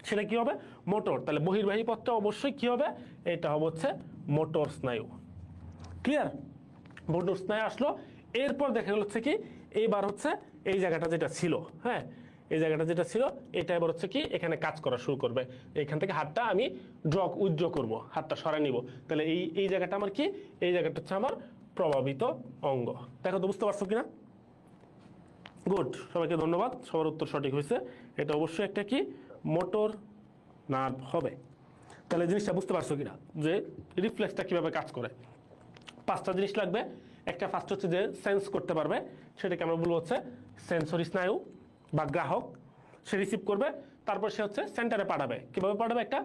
সেটা কি হবে, মোটর। তাহলে বহির্বাহী পথটা অবশ্যই কি হবে, এটা হবে হচ্ছে মোটর স্নায়ু। ক্লিয়ার? মোটর স্নায়ু আসলো, এরপর দেখা গেল হচ্ছে কি এইবার হচ্ছে এই জায়গাটা যেটা ছিল, হ্যাঁ, এই জায়গাটা যেটা ছিল এটা এবার হচ্ছে কি এখানে কাজ করা শুরু করবে। এখান থেকে হাতটা আমি উইথড্র করব, হাতটা সরাই নিব। তাহলে এই জায়গাটা আমার কি, এই জায়গাটা হচ্ছে আমার প্রভাবিত অঙ্গ। দেখো তো বুঝতে পারছো কিনা? গুড, সবাইকে ধন্যবাদ, সবার উত্তর সঠিক হয়েছে। এটা অবশ্যই একটা কি মোটর নার্ভ হবে। তাহলে জিনিসটা বুঝতে পারছো কিনা যে রিফ্লেক্সটা কিভাবে কাজ করে। 5টা জিনিস লাগবে। একটা ফার্স্ট হচ্ছে যে সেন্স করতে পারবে, সেটাকে আমরা বলবো হচ্ছে সেন্সরি স্নায়ু বা গ্রাহক। সে রিসিভ করবে, তারপর সে হচ্ছে সেন্টারে পাঠাবে। কিভাবে পাঠাবে? একটা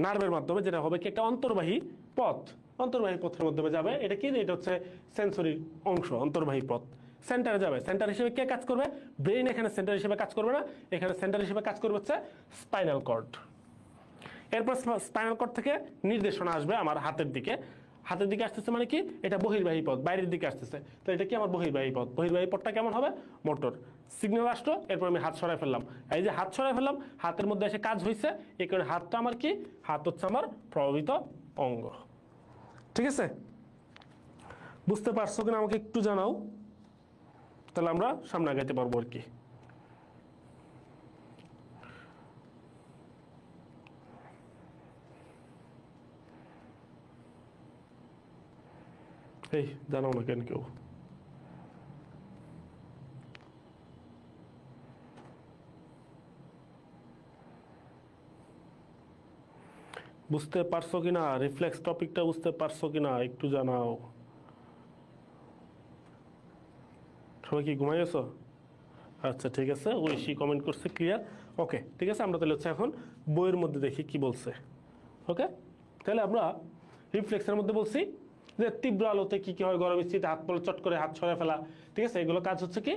নার্ভের মাধ্যমে, যেটা হবে কি একটা অন্তর্বাহী পথ। অন্তর্বাহী পথের মাধ্যমে যাবে। এটা কি? এটা হচ্ছে সেন্সরি অংশ, অন্তর্বাহী পথ। সেন্টারে যাবে। সেন্টার হিসেবে কে কাজ করবে? ব্রেইন এখানে সেন্টার হিসেবে কাজ করবে না, এখানে সেন্টার হিসেবে কাজ করবে হচ্ছে স্পাইনাল কর্ড। এরপর স্পাইনাল কর্ড থেকে নির্দেশনা আসবে আমার হাতের দিকে। হাতের দিকে আসতেছে মানে কি? এটা বহির্বাহী পথ, বাইরের দিকে আসতেছে। তো এটা কি আমার বহির্বাহী পথ। বহির্বাহী পথটা কেমন হবে? মোটর। সিগন্যাল আসলো, এরপর আমি হাত সরাই ফেললাম। এই যে হাত সরাই ফেললাম, হাতের মধ্যে এসে কাজ হয়েছে। এই কারণে হাতটা আমার কি? হাত হচ্ছে আমার প্রভাবিত অঙ্গ। ঠিক আছে? বুঝতে পারছো কিনা আমাকে একটু জানাও, তাহলে আমরা সামনে আগাইতে পারবো আর কি। এই জানাও না কেন কেউ? বুঝতে পারছো কিনা? রিফ্লেক্স টপিকটা বুঝতে পারছো কিনা একটু জানাও। সবাই কি ঘুমাই গেছো? আচ্ছা ঠিক আছে, ঐশী কমেন্ট করছে ক্লিয়ার। ওকে ঠিক আছে, আমরা তাহলে হচ্ছে এখন বইয়ের মধ্যে দেখি কি বলছে। ওকে, তাহলে আমরা রিফ্লেক্সের মধ্যে বলছি যে তীব্র আলোতে কি কি হয়, গরম স্থিতিতে হাত পলে চট করে হাত সরে ফেলা। ঠিক আছে, এগুলো কাজ হচ্ছে কি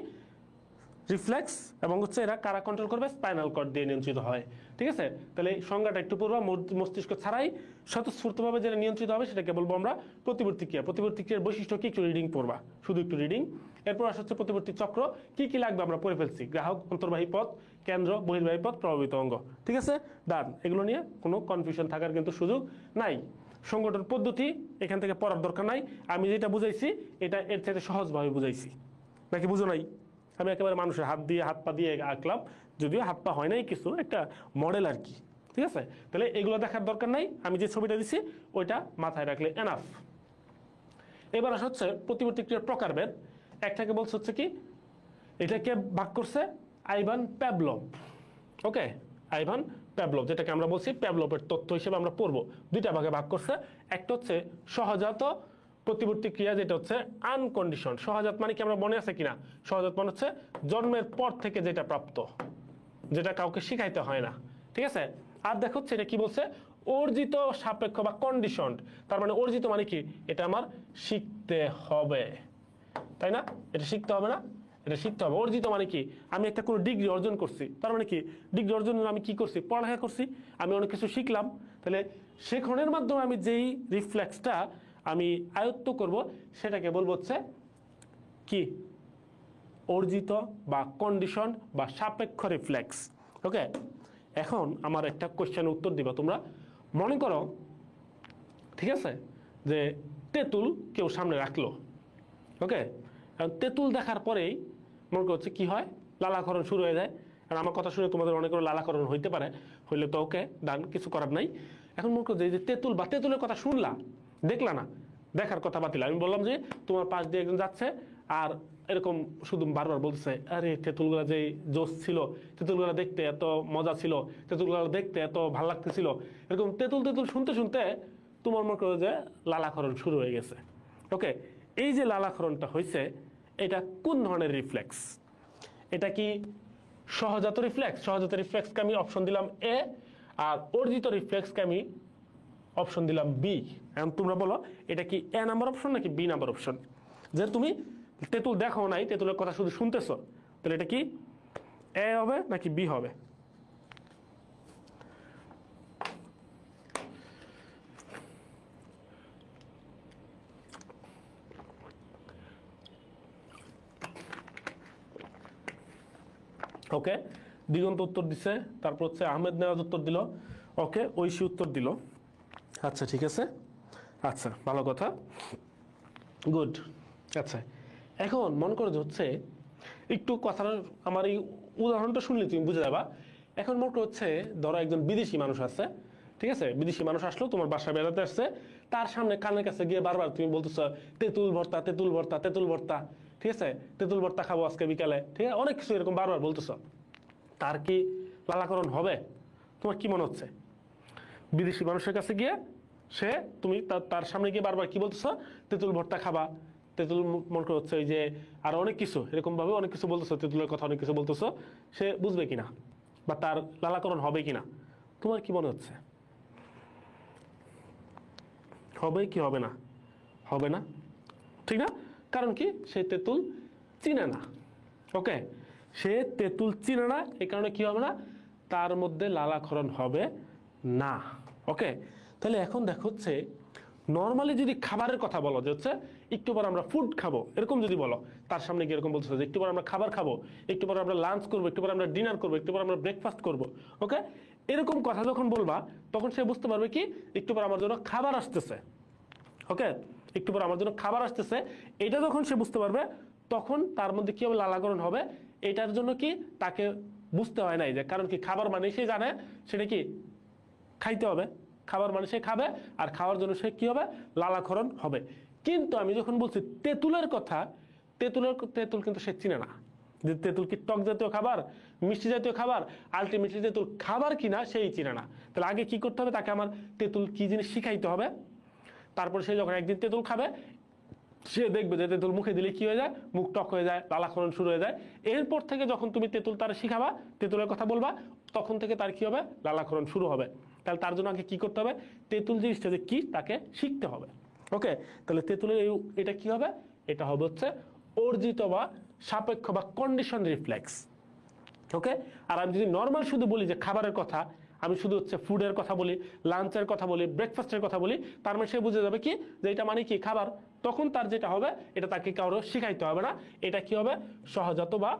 রিফ্লেক্স, এবং হচ্ছে এরা কারা কন্ট্রোল করবে? স্পাইনাল কর্ড দিয়ে নিয়ন্ত্রিত হয়। ঠিক আছে, তাহলে এই সংজ্ঞাটা একটু পূর্ব মস্তিষ্ক ছাড়াই স্বতঃস্ফূর্তভাবে যেটা নিয়ন্ত্রিত হবে সেটাকে বলবো আমরা প্রতিবর্তী ক্রিয়া। প্রতিবর্তী ক্রিয়ার বৈশিষ্ট্য কি? একটু রিডিং পড়বা, শুধু একটু রিডিং। এরপর আসছে হচ্ছে প্রতিবর্তী চক্র। কি কি লাগবে আমরা পড়ে ফেলছি। গ্রাহক, অন্তর্বাহী পথ, কেন্দ্র, বহির্বাহী পথ, প্রভাবিত অঙ্গ। ঠিক আছে, ডান। এগুলো নিয়ে কোনো কনফিউশন থাকার কিন্তু সুযোগ নাই। সংগঠন পদ্ধতি এখান থেকে পড়ার দরকার নাই। আমি যেটা বুঝাইছি এটা এর থেকে সহজভাবে বুঝাইছি, নাকি বুঝো নাই? আমি একেবারে মানুষের হাত দিয়ে হাত পা দিয়ে আঁকলাম, যদিও হাত পা হয় নাই, কিছু একটা মডেল আর কি। ঠিক আছে, তাহলে এগুলো দেখার দরকার নাই। আমি যে ছবিটা দিচ্ছি ওইটা মাথায় রাখলে এনাফ। এবার আসা হচ্ছে প্রতিবর্তী ক্রিয়ার প্রকারভেদ। একটাকে বলছে হচ্ছে কি, এটাকে ভাগ করছে আইভান প্যাভলভ। ওকে, আইভান প্যাভলভ, যেটাকে আমরা বলছি প্যাভলভের তত্ত্ব হিসেবে আমরা পড়বো। দুইটা ভাগে ভাগ করছে। একটা হচ্ছে সহজাত প্রতিবর্তী ক্রিয়া, যেটা হচ্ছে আনকন্ডিশন। সহজাত মানে কি আমরা মনে আছে কিনা? সহজাত মানে হচ্ছে জন্মের পর থেকে যেটা প্রাপ্ত, যেটা কাউকে শিখাইতে হয় না। ঠিক আছে, আর দেখো হচ্ছে এটা কি বলছে? অর্জিত সাপেক্ষ বা কন্ডিশন। তার মানে অর্জিত মানে কি? এটা আমার শিখতে হবে, তাই না? এটা শিখতে হবে না? এটা শিখতে হবে। অর্জিত মানে কি? আমি একটা কোনো ডিগ্রি অর্জন করছি, তার মানে কি? ডিগ্রি অর্জনের আমি কি করছি? পড়ালেখা করছি, আমি অনেক কিছু শিখলাম। তাহলে শেখানোর মাধ্যমে আমি যেই রিফ্লেক্সটা আমি আয়ত্ত করব সেটাকে বলবো হচ্ছে কি? অর্জিত বা কন্ডিশন বা সাপেক্ষ রিফ্লেক্স। ওকে, এখন আমার একটা কোশ্চেনের উত্তর দিবা তোমরা। মনে করো, ঠিক আছে, যে তেঁতুল কেউ সামনে রাখলো। ওকে, কারণ তেঁতুল দেখার পরেই মনে করছে কি হয়? লালাকরণ শুরু হয়ে যায়। আর আমার কথা শুনে তোমাদের অনেকের লালাকরণ হইতে পারে, হইলে তো ওকে ডান, কিছু করার নাই। এখন মনে করো যে তেঁতুল বা তেঁতুলের কথা শুনলা, দেখলা না, দেখার কথা বাতিল। আমি বললাম যে তোমার পাশ দিয়ে একজন যাচ্ছে আর এরকম শুধু বারবার বলতেছে, আরে তেঁতুলগুলা যে জোস ছিল, তেঁতুলগুলা দেখতে এত মজা ছিল, তেঁতুলগুলা দেখতে এত ভালো লাগতেছিল, এরকম তেঁতুল তেঁতুল শুনতে শুনতে তোমার মনে করো যে লালাকরণ শুরু হয়ে গেছে। ওকে, এই যে লালাকরণটা হয়েছে, এটা কোন ধরনের রিফ্লেক্স? এটা কি সহজাত রিফ্লেক্স? সহজাত রিফ্লেক্সকে আমি অপশন দিলাম এ, আর অর্জিত রিফ্লেক্সকে আমি অপশন দিলাম বি। এখন তোমরা বলো এটা কি এ নাম্বার অপশন নাকি বি নাম্বার অপশন? যে তুমি তেঁতুল দেখো নাই, তেঁতুলের কথা শুধু শুনতেছো, তাহলে এটা কি এ হবে নাকি বি হবে? ওকে, দিগন্ত উত্তর দিছে, তারপর হচ্ছে আহমেদ নেওয়াজ উত্তর দিল। ওকে, ঐশী উত্তর দিল। আচ্ছা ঠিক আছে, আচ্ছা ভালো কথা, গুড। আচ্ছা, এখন মনে করো যে হচ্ছে একটু কথার, আমার এই উদাহরণটা শুনলে তুমি বুঝে যাবা। এখন মনে করো হচ্ছে ধরো একজন বিদেশি মানুষ আছে, ঠিক আছে, বিদেশি মানুষ আসলো তোমার বাসায় বেড়াতে আসছে, তার সামনে কানের কাছে গিয়ে বারবার তুমি বলতেছো তেঁতুল ভর্তা, তেঁতুল ভর্তা, তেঁতুল ভর্তা। ঠিক আছে, তেঁতুল ভর্তা খাবো আজকে বিকালে, ঠিক আছে, অনেক কিছু এরকম বারবার বলতেছো। তার কি লালাকরণ হবে? তোমার কি মনে হচ্ছে? বিদেশি মানুষের কাছে গিয়ে সে তুমি তার সামনে গিয়ে বারবার কি বলতেছো, তেঁতুল ভর্তা খাবা, তেঁতুল মনে করো হচ্ছে ওই যে আর অনেক কিছু এরকম ভাবে অনেক কিছু বলতেছো, তেঁতুলের কথা অনেক কিছু বলতেছো, সে বুঝবে কিনা বা তার লালাকরণ হবে কিনা, তোমার কি মনে হচ্ছে? হবে কি হবে না? হবে না, ঠিক না? কারণ কি, সে তেঁতুল চিনে না। ওকে, সে তেঁতুল চিনে না, এই কারণে কি হবে না, তার মধ্যে লালাকরণ হবে না। ওকে, তাহলে এখন দেখো হচ্ছে নর্মালি যদি খাবারের কথা বলো, যে হচ্ছে একটু পর আমরা ফুড খাবো, এরকম যদি বলো, তার সামনে গিয়ে এরকম বলতেছে যে একটু পর আমরা খাবার খাবো, একটু পর আমরা লাঞ্চ করবো, একটু পর আমরা ডিনার করবো, একটু পর আমরা ব্রেকফাস্ট করবো। ওকে, এরকম কথা যখন বলবা তখন সে বুঝতে পারবে কি একটু পর আমার জন্য খাবার আসতেছে। ওকে, একটু পর আমার জন্য খাবার আসতেছে, এটা যখন সে বুঝতে পারবে তখন তার মধ্যে কি হবে, লালাকরণ হবে। এটার জন্য কি তাকে বুঝতে হয় নাই যে, কারণ কি খাবার মানে সে জানে সেটা কি খাইতে হবে, খাবার মানে সে খাবে, আর খাওয়ার জন্য সে কি হবে, লালাকরণ হবে। কিন্তু আমি যখন বলছি তেঁতুলের কথা, তেঁতুল কিন্তু সে চিনে না যে তেঁতুল কি টক জাতীয় খাবার, মিষ্টি জাতীয় খাবার, আলটিমেটলি তেঁতুল খাবার কিনা সেই চিনে না। তাহলে আগে কি করতে হবে, তাকে আমার তেঁতুল কি জিনিস শিখাইতে হবে। তারপর সে যখন একদিন তেঁতুল খাবে, সে দেখবে যে তেঁতুল মুখে দিলে কি হয়ে যায়, মুখ টক হয়ে যায়, লালাকরণ শুরু হয়ে যায়। এরপর থেকে যখন তুমি তেঁতুল তার শিখাবা, তেঁতুলের কথা বলবা, তখন থেকে তার কি হবে, লালাকরণ শুরু হবে। তাহলে তার জন্য আগে কি করতে হবে, তেঁতুল জিনিসটা যে কি তাকে শিখতে হবে। ওকে, তাহলে তেঁতুলের এটা কি হবে, এটা হবে হচ্ছে অর্জিত বা সাপেক্ষ বা কন্ডিশন রিফ্লেক্স। ওকে, আর আমি যদি নর্মাল শুধু বলি যে খাবারের কথা, আমি শুধু হচ্ছে ফুডের কথা বলি, লাঞ্চের কথা বলি, ব্রেকফাস্টের কথা বলি, তার মানে সে বুঝে যাবে কি যে এটা মানে কি খাবার। তখন তার যেটা হবে, এটা তাকে কারো শিখাইতে হবে না, এটা কি হবে, সহজাত বা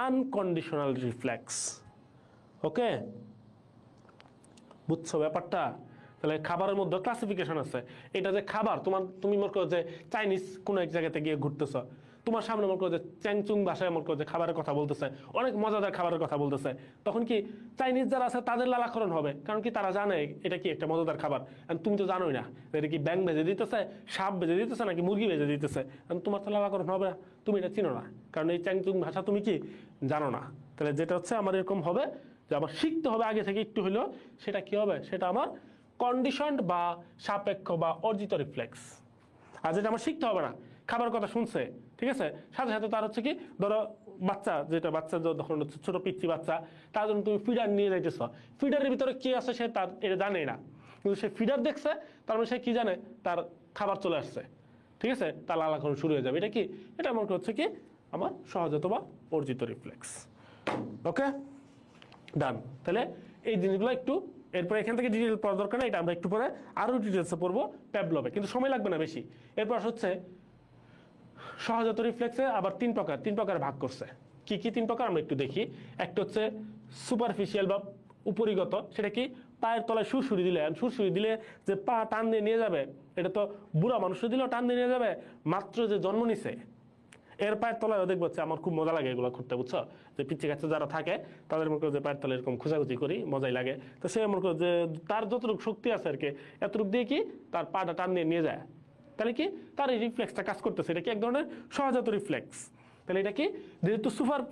আনকন্ডিশনাল রিফ্লেক্স। ওকে, বুঝছো ব্যাপারটা? তাহলে খাবারের মধ্যে ক্লাসিফিকেশন আছে। এটা যে খাবার, তুমি মনে করো যে চাইনিজ কোনো এক জায়গাতে গিয়ে ঘুরতেছ, তোমার সামনে মনে করো যে চ্যাংচুং ভাষায় মনে করো যে খাবারের কথা বলতেছে, অনেক মজাদার খাবারের কথা বলতেছে, তখন কি চাইনিজ যারা আছে তাদের লালাকরণ হবে, কারণ কি তারা জানে এটা কি একটা মজাদার খাবার। তুমি তো জানোই না এটা কি ব্যাং ভেজে দিতেছে, সাপ ভেজে দিতেছে নাকি মুরগি ভেজে দিতেছে, তোমার তো লালাকরণ হবে না, তুমি এটা চিনো না, কারণ এই চ্যাংচুং ভাষা তুমি কি জানো না। তাহলে যেটা হচ্ছে আমার এরকম হবে যে আমার শিখতে হবে আগে থেকে একটু হলেও, সেটা কি হবে, সেটা আমার কন্ডিশনড বা সাপেক্ষ বা অর্জিত রিফ্লেক্স। আর যেটা আমার শিখতে হবে না, খাবার কথা শুনছে, ঠিক আছে, সাথে সাথে তার হচ্ছে কি, ধরো বাচ্চা, বাচ্চা যখন হচ্ছে ছোট পিচ্ছি বাচ্চা, তার জন্য তুমি ফিডার নিয়ে যাইতেছ, ফিডারের ভিতরে কি আছে সে তার এটা জানেই না, কিন্তু সে ফিডার দেখছে, তার মানে সে কি জানে, তার খাবার চলে আসছে, ঠিক আছে, তার লালাকরণ শুরু হয়ে যাবে। এটা কি, এটা আমার হচ্ছে কি আমার সহজাত বা অর্জিত রিফ্লেক্স। ওকে, ডান। তাহলে এই জিনিসগুলো একটু, এরপর এখান থেকে ডিটেল পড়ার দরকার নেই, এটা আমরা একটু পরে আরো ডিটেলসে পড়বো প্যাভলভে, কিন্তু সময় লাগবে না বেশি। এরপর হচ্ছে সহজাত রিফ্লেক্সে আবার তিন প্রকার ভাগ করছে। কি কি তিন প্রকার আমরা একটু দেখি। একটা হচ্ছে সুপারফিশিয়াল বা উপরিগত, সেটা কি, পায়ের তলায় সুরসুরি দিলে যে পা টান দিয়ে নিয়ে যাবে, এটা তো বুড়া মানুষ দিলেও টান দিয়ে নিয়ে যাবে, মাত্র যে জন্ম নিছে এর পায়ের তলায় দেখবো হচ্ছে, আমার খুব মজা লাগে এগুলো করতে, বুঝছো, যে পিচ্ছি কাছে যারা থাকে তাদের মনে করো যে পায়ের তলায় এরকম খোঁজাখুঁজি করি, মজাই লাগে। তো সে মনে করো যে তার যতটুকু শক্তি আছে আর কি, এতটুকু দিয়ে কি তার পাটা টান দিয়ে নিয়ে যায়, তাহলে কি তার এই রিফ্লেক্সটা কাজ করতেছে, এটা কি এক ধরনের সহজাত রিফ্লেক্স। তাহলে এটা কি, যেহেতু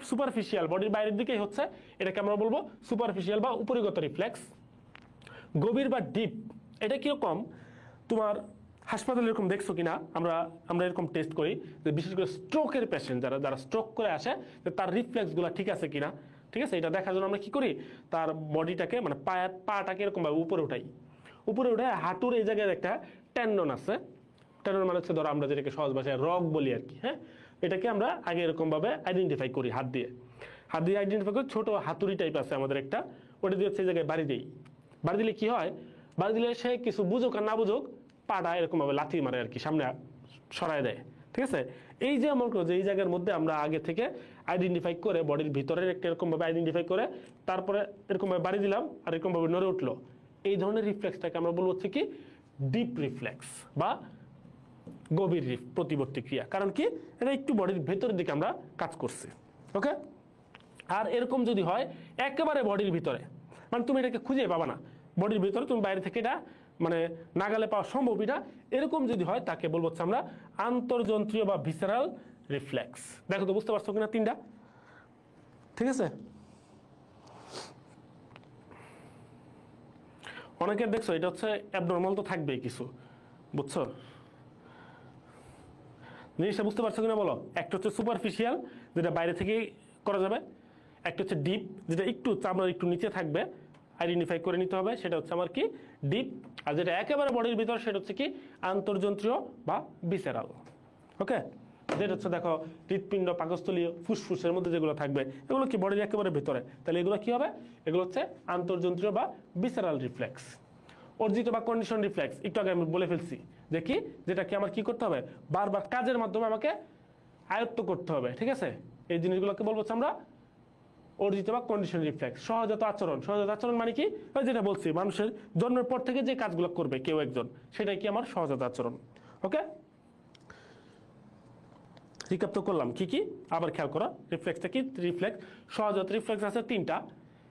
সুপারফিশিয়াল বডির বাইরের দিকেই হচ্ছে, এটাকে আমরা বলবো সুপারফিশিয়াল বা উপরিগত রিফ্লেক্স। গভীর বা ডিপ, এটা কিরকম, তোমার হাসপাতালে এরকম দেখছো কিনা, আমরা এরকম টেস্ট করি যে বিশেষ করে স্ট্রোকের পেশেন্ট যারা স্ট্রোক করে আসে, যে তার রিফ্লেক্সগুলো ঠিক আছে কিনা, ঠিক আছে, এটা দেখার জন্য আমরা কি করি, তার বডিটাকে মানে পাটাকে এরকম ভাবে উপরে উঠে হাঁটুর এই জায়গায় একটা টেন্ডন আছে, টেন্ডন মানে হচ্ছে ধরো আমরা যেটাকে সহজ ভাষায় রগ বলি আর কি, হ্যাঁ, এটাকে আমরা আগে এরকম ভাবে আইডেন্টিফাই করি, হাত দিয়ে আইডেন্টিফাই করি, ছোট হাতুড়ি টাইপ আছে আমাদের একটা, ওটা দিয়ে হচ্ছে এই জায়গায় বাড়ি দিলে কি হয়, বাড়ি দিলে সে কিছু বুঝুক আর না বুঝুক পাটা এরকম ভাবে লাথি মারে আর কি, সামনে সরায় দেয়, ঠিক আছে। এই যে আমার যে এই জায়গার মধ্যে আমরা আগে থেকে আইডেন্টিফাই করে বডির ভিতরের একটা এরকম ভাবে আইডেন্টিফাই করে তারপরে এরকম ভাবে বাড়ি দিলাম আর এরকম ভাবে নড়ে উঠলো, এই ধরনের রিফ্লেক্সটাকে আমরা বলবো হচ্ছে কি ডিপ রিফ্লেক্স বা গভীর প্রতিবর্তী ক্রিয়া। কারণ কি, এটা একটু বডির ভেতরের দিকে আমরা কাজ করছি। ওকে, আর এরকম যদি হয় একেবারে বডির ভিতরে, মানে তুমি এটাকে খুঁজে পাবা না বডির ভিতরে, তুমি বাইরে থেকে এটা মানে নাগালে পাওয়া সম্ভবই না, এরকম যদি হয় তাকে বলবো হচ্ছে আমরা আন্তর্যন্ত্রীয় বা ভিসেরাল রিফ্লেক্স। দেখো তো বুঝতে পারছো কিনা তিনটা, ঠিক আছে। অনেকের দেখছো এটা হচ্ছে অ্যাবনর্মাল তো থাকবেই কিছু, বুঝছো? জিনিসটা বুঝতে পারছো কিনা বলো? একটা হচ্ছে সুপারফিশিয়াল, যেটা বাইরে থেকেই করা যাবে, একটা হচ্ছে ডিপ, যেটা একটু চামড়ার একটু নিচে থাকবে, আইডেন্টিফাই করে নিতে হবে, সেটা হচ্ছে আমার কি ডিপ। আর যেটা একেবারে বডির ভিতর সেটা হচ্ছে কি আন্তর্যন্ত্রীয় বা ভিসেরাল। ওকে, যেটা হচ্ছে দেখো হৃৎপিণ্ড, পাকস্থলীয়, ফুসফুসের মধ্যে যেগুলো থাকবে এগুলো কি বডির একেবারে ভিতরে, তাহলে এগুলো কি হবে? এগুলো হচ্ছে আন্তর্যন্ত্রীয় বা ভিসেরাল রিফ্লেক্স। অর্জিত বা কন্ডিশন রিফ্লেক্স একটু আগে আমি বলে ফেলছি যে কি, যেটা কি আমার কি করতে হবে, বারবার কাজের মাধ্যমে আমাকে আয়ত্ত করতে হবে, ঠিক আছে? এই জিনিসগুলোকে বলবো আমরা অর্জিত বা কন্ডিশন রিফ্লেক্স। সহজাত আচরণ, সহজাত আচরণ মানে কি? ওই যেটা বলছি, মানুষের জন্মের পর থেকে যে কাজগুলো করবে কেউ একজন, সেটাই কি আমার সহজাত আচরণ। ওকে, রিক্যাপ তো করলাম কি কি, আবার খেয়াল করো রিফ্লেক্সটা কি। রিফ্লেক্স, সহজাত রিফ্লেক্স আছে তিনটা,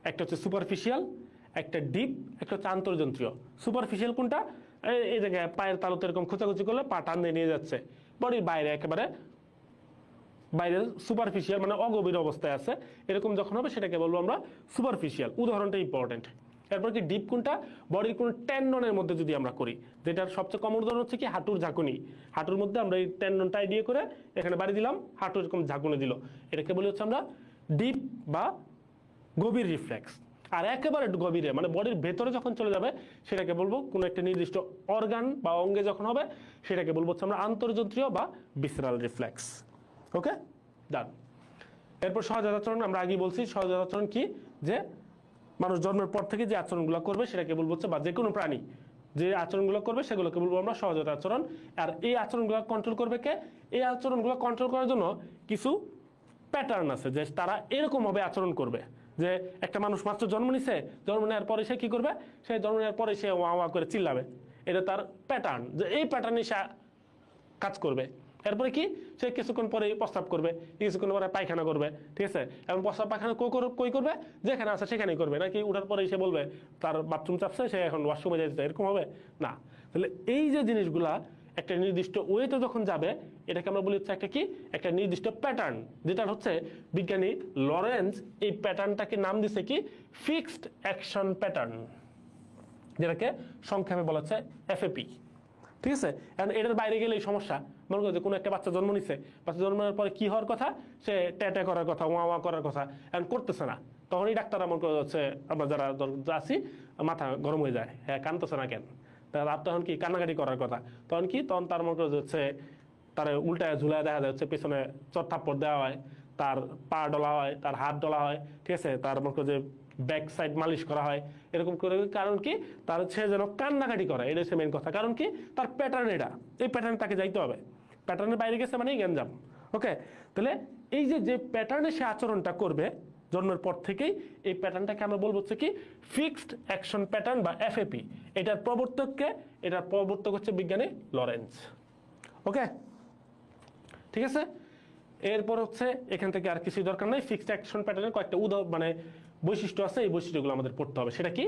একটা হচ্ছে সুপারফিশিয়াল, একটা ডিপ, একটা হচ্ছে আন্তর্যন্ত্রীয়। সুপারফিশিয়াল কোনটা? এই জায়গায় পায়ের তালুতে এরকম খোঁচাখুচি করলে পা টান দিয়ে নিয়ে যাচ্ছে, বডির বাইরে একেবারে বাইরে সুপারফিশিয়াল মানে অগভীর অবস্থায় আছে, এরকম যখন হবে সেটাকে বলবো আমরা সুপারফিশিয়াল। উদাহরণটা ইম্পর্টেন্ট। এরপর কি ডিপ কোনটা? বডির কোন টেন্ডনের মধ্যে যদি আমরা করি, যেটার সবচেয়ে কমন উদাহরণ হচ্ছে কি হাঁটুর ঝাঁকুনি। হাঁটুর মধ্যে আমরা এই টেন্ডনটা দিয়ে করে এখানে বাড়ি দিলাম, হাঁটু এরকম ঝাঁকুনি দিল, এটাকে বলি হচ্ছে আমরা ডিপ বা গভীর রিফ্লেক্স। আর একেবারে গভীরে মানে বডির ভেতরে যখন চলে যাবে সেটাকে বলবো কোনো একটা নির্দিষ্ট অর্গান বা অঙ্গে যখন হবে সেটাকে বলবো হচ্ছে আমরা আন্তর্যন্ত্রীয় বা ভিসেরাল রিফ্লেক্স। ওকে, ডান। এরপর সহজাত আচরণ আমরা আগেই বলছি। সহজাত আচরণ কি? যে মানুষ জন্মের পর থেকে যে আচরণগুলো করবে সেটাকে বলবো হচ্ছে, বা যে কোনো প্রাণী যে আচরণগুলো করবে সেগুলোকে বলবো আমরা সহজাত আচরণ। আর এই আচরণগুলো কন্ট্রোল করবে কে? এই আচরণগুলো কন্ট্রোল করার জন্য কিছু প্যাটার্ন আছে, যে তারা এরকম ভাবে আচরণ করবে। যে একটা মানুষ মাত্র জন্ম নিছে, জন্ম নেওয়ার পরে সে কি করবে? সে জন্ম নেওয়ার পরে সে ওয়া ওয়া করে চিল্লাবে, এটা তার প্যাটার্ন, যে এই প্যাটার্নে সে কাজ করবে। এরপরে কি? সে কিছুক্ষণ পরে প্রস্রাব করবে, কিছুক্ষণ পরে পায়খানা করবে, ঠিক আছে? এবং প্রস্রাব পায়খানা কই করবে? যেখানে আছে সেখানেই করবে, নাকি উঠার পরে সে বলবে তার বাথরুম চাপছে, সে এখন ওয়াশরুমে যেতে, এরকম হবে না। তাহলে এই যে জিনিসগুলা একটা নির্দিষ্ট ওয়েতে যখন যাবে, এটাকে আমরা বলি হচ্ছে একটা কি, একটা নির্দিষ্ট প্যাটার্ন, যেটা হচ্ছে বিজ্ঞানী লরেন্জ এই প্যাটার্নটাকে নাম দিছে কি ফিক্সড অ্যাকশন প্যাটার্ন, যেটাকে সংক্ষেপে বলা হচ্ছে এফএপি। ঠিক আছে, কারণ এটার বাইরে গেলে এই সমস্যা। মনে করো যে কোনো একটা বাচ্চা জন্ম নিচ্ছে, বাচ্চা জন্ম নেওয়ার পরে কি হওয়ার কথা? সে ট্যাটে করার কথা, ওয়া ওয়া করার কথা, এখন করতেছে না। তখনই ডাক্তাররা মনে করে হচ্ছে, আমরা যারা আছি মাথা গরম হয়ে যায়, হ্যাঁ কানতেছে না কেন, তার তখন কি কান্নাকাটি করার কথা, তখন কি তখন তার মনে করে হচ্ছে তার উল্টায় ঝুলায় দেখা যায় হচ্ছে পেছনে চট থাপ্পড় দেওয়া হয়, তার পা ডলা হয়, তার হাত ডলা হয়, ঠিক আছে, তার মনে করে যে ব্যাক সাইড মালিশ করা হয়, এরকম করে। কারণ কি? তার হচ্ছে যেন কান্নাকাটি করে, এটা হচ্ছে মেন কথা। কারণ কি? তার প্যাটার্ন এটা, এই প্যাটার্নে তাকে যাইতে হবে, প্যাটার্নের বাইরে গেছে মানেই গ্যাঞ্জাম। ওকে, তাহলে এই যে যে প্যাটার্নে সে আচরণটা করবে জন্মের পর থেকেই, এই প্যাটার্নটাকে আমরা বলবো হচ্ছে কি ফিক্সড অ্যাকশন প্যাটার্ন বা এফএপি। এটার প্রবর্তককে, এটার প্রবর্তক হচ্ছে বিজ্ঞানী লরেন্জ। ওকে, ঠিক আছে। এরপর হচ্ছে এখান থেকে আর কিছু দরকার নাই, ফিক্সড অ্যাকশন প্যাটার্নের কয়েকটা মানে বৈশিষ্ট্য আছে, এই বৈশিষ্ট্যগুলো আমাদের পড়তে হবে। সেটা কি?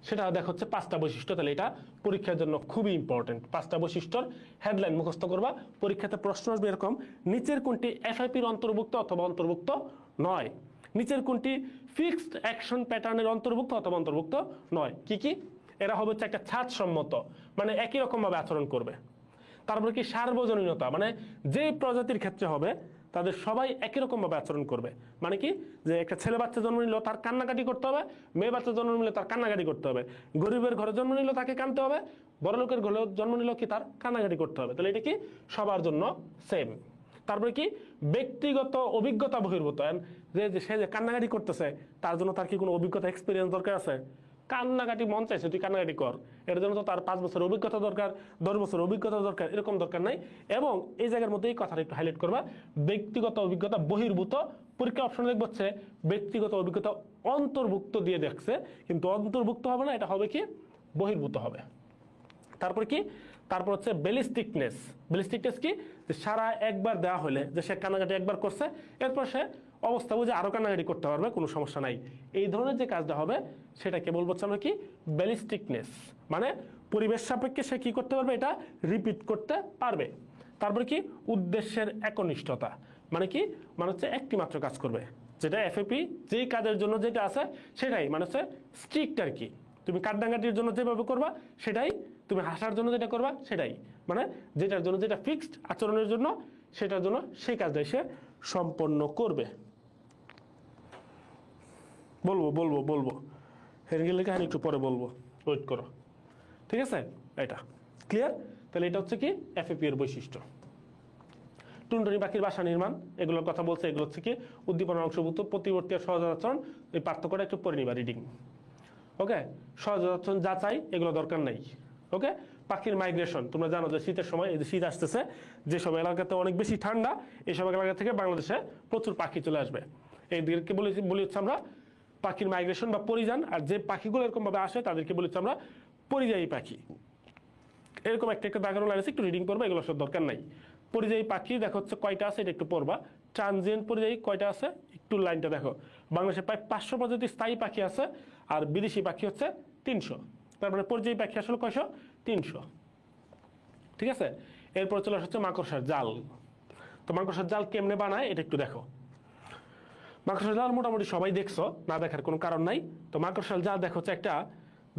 সেটা দেখো হচ্ছে 5টা বৈশিষ্ট্য। তাহলে এটা পরীক্ষার জন্য খুবই ইম্পর্টেন্ট। 5টা বৈশিষ্ট্যর হেডলাইন মুখস্থ করবা, পরীক্ষাতে প্রশ্ন আসবে এরকম, নিচের কোনটি এফআইপির অন্তর্ভুক্ত অথবা অন্তর্ভুক্ত নয়? নিচের কোনটি ফিক্সড অ্যাকশন প্যাটার্নের অন্তর্ভুক্ত অথবা অন্তর্ভুক্ত নয়? কি কি? এরা হবে হচ্ছে একটা ছাদসম্মত, মানে একই রকম ভাবে আচরণ করবে। তারপরে কি সার্বজনীনতা, মানে যে প্রজাতির ক্ষেত্রে হবে তাদের সবাই একই রকম ভাবে আচরণ করবে। মানে কি? যে একটা ছেলে বাচ্চা জন্ম নিল তার কান্নাকাটি করতে হবে, মেয়ে বাচ্চা জন্ম নিলে তার কান্নাকাটি করতে হবে, গরিবের ঘরে জন্ম নিল তাকে কাঁদতে হবে, বড় লোকের ঘরে জন্ম নিল কি তার কান্নাকাটি করতে হবে। তাহলে এটা কি সবার জন্য সেম। তারপরে কি? ব্যক্তিগত অভিজ্ঞতা বহির্ভূত, যে সে যে কান্নাকাটি করতেছে তার জন্য তার কি কোনো অভিজ্ঞতা এক্সপিরিয়েন্স দরকার আছে? কান্নাকাটি মন চাইছে তুই কান্নাকাটি কর, এর জন্য তো তার 5 বছরের অভিজ্ঞতা দরকার, 10 বছরের অভিজ্ঞতা দরকার, এরকম দরকার নাই। এবং এই জায়গার মধ্যে এই কথাটা একটু হাইলাইট করবা, ব্যক্তিগত অভিজ্ঞতা বহির্ভূত। পরীক্ষা অপশন লিখবো হচ্ছে ব্যক্তিগত অভিজ্ঞতা অন্তর্ভুক্ত দিয়ে দেখছে, কিন্তু অন্তর্ভুক্ত হবে না, এটা হবে কি বহির্ভূত হবে। তারপর কি? তারপর হচ্ছে ব্যালিস্টিকনেস। ব্যালিস্টিকনেস কি? যে সারা একবার দেওয়া হলে যে সে কান্নাকাটি একবার করছে, এরপর সে অবস্থা বুঝে আরো কান্নাকাটি করতে পারবে, কোনো সমস্যা নাই। এই ধরনের যে কাজটা হবে সেটাকে বলবো আমরা কি ব্যালিস্টিকনেস, মানে পরিবেশ সাপেক্ষে সে কি করতে পারবে, এটা রিপিট করতে পারবে। তারপরে কি? উদ্দেশ্যের একনিষ্ঠতা, মানে কি? মানে হচ্ছে একটি মাত্র কাজ করবে, যেটা এফএপি যেই কাজের জন্য যেটা আছে সেটাই, মানে হচ্ছে স্ট্রিক্ট আর কি, তুমি কাঠডাঙ্গাটির জন্য যেভাবে করবা সেটাই, তুমি হাসার জন্য যেটা করবা সেটাই, মানে যেটার জন্য যেটা ফিক্সড আচরণের জন্য সেটার জন্য সেই কাজটাই সে সম্পন্ন করবে। বলবো হেরিংয়ের লেখা একটু পরে বলবো, ওয়েট করো, ঠিক আছে? এটা ক্লিয়ার? তাহলে এটা হচ্ছে কি এফএপি এর বৈশিষ্ট্য। টুনটুনি পাখির বাসা নির্মাণ এগুলোর কথা বলছে, এগুলো হচ্ছে কি উদ্দীপনার অংশভূত প্রতিবর্তী আর সহজ আচরণ, এই পার্থক্যটা একটু পড়ে নিবা রিডিং। ওকে, সহজ আচরণ যাচাই এগুলো দরকার নাই। ওকে, পাখির মাইগ্রেশন তোমরা জানো যে শীতের সময়, এই যে শীত আসতেছে, যেসব এলাকাতে অনেক বেশি ঠান্ডা এইসব এলাকা থেকে বাংলাদেশে প্রচুর পাখি চলে আসবে। এইদিকে বলি হচ্ছে আমরা পাখির মাইগ্রেশন বা পরিযান, আর যে পাখিগুলো এরকমভাবে আসে তাদেরকে বলি হচ্ছে আমরা পরিযায়ী পাখি। এরকম একটা দাগানো লাইন আছে, একটু রিডিং করবো, এগুলো সব দরকার নাই। পরিযায়ী পাখি দেখো হচ্ছে কয়টা আছে, এটা একটু পড়বা। ট্রানজিয়েন্ট পরিযায়ী কয়টা আছে, একটু লাইনটা দেখো। বাংলাদেশে প্রায় 500 প্রজাতির স্থায়ী পাখি আছে, আর বিদেশি পাখি হচ্ছে 300। তার মানে পরিযায়ী পাখি আসলে কয়শো? 300। ঠিক আছে, এরপর চলে হচ্ছে মাকড়সার জাল। তো মাকড়সার জাল কেমনে বানায় এটা একটু দেখো। মাকড়সার জাল মোটামুটি সবাই দেখছো, না দেখার কোনো কারণ নাই। তো মাকড়সার জাল দেখো হচ্ছে একটা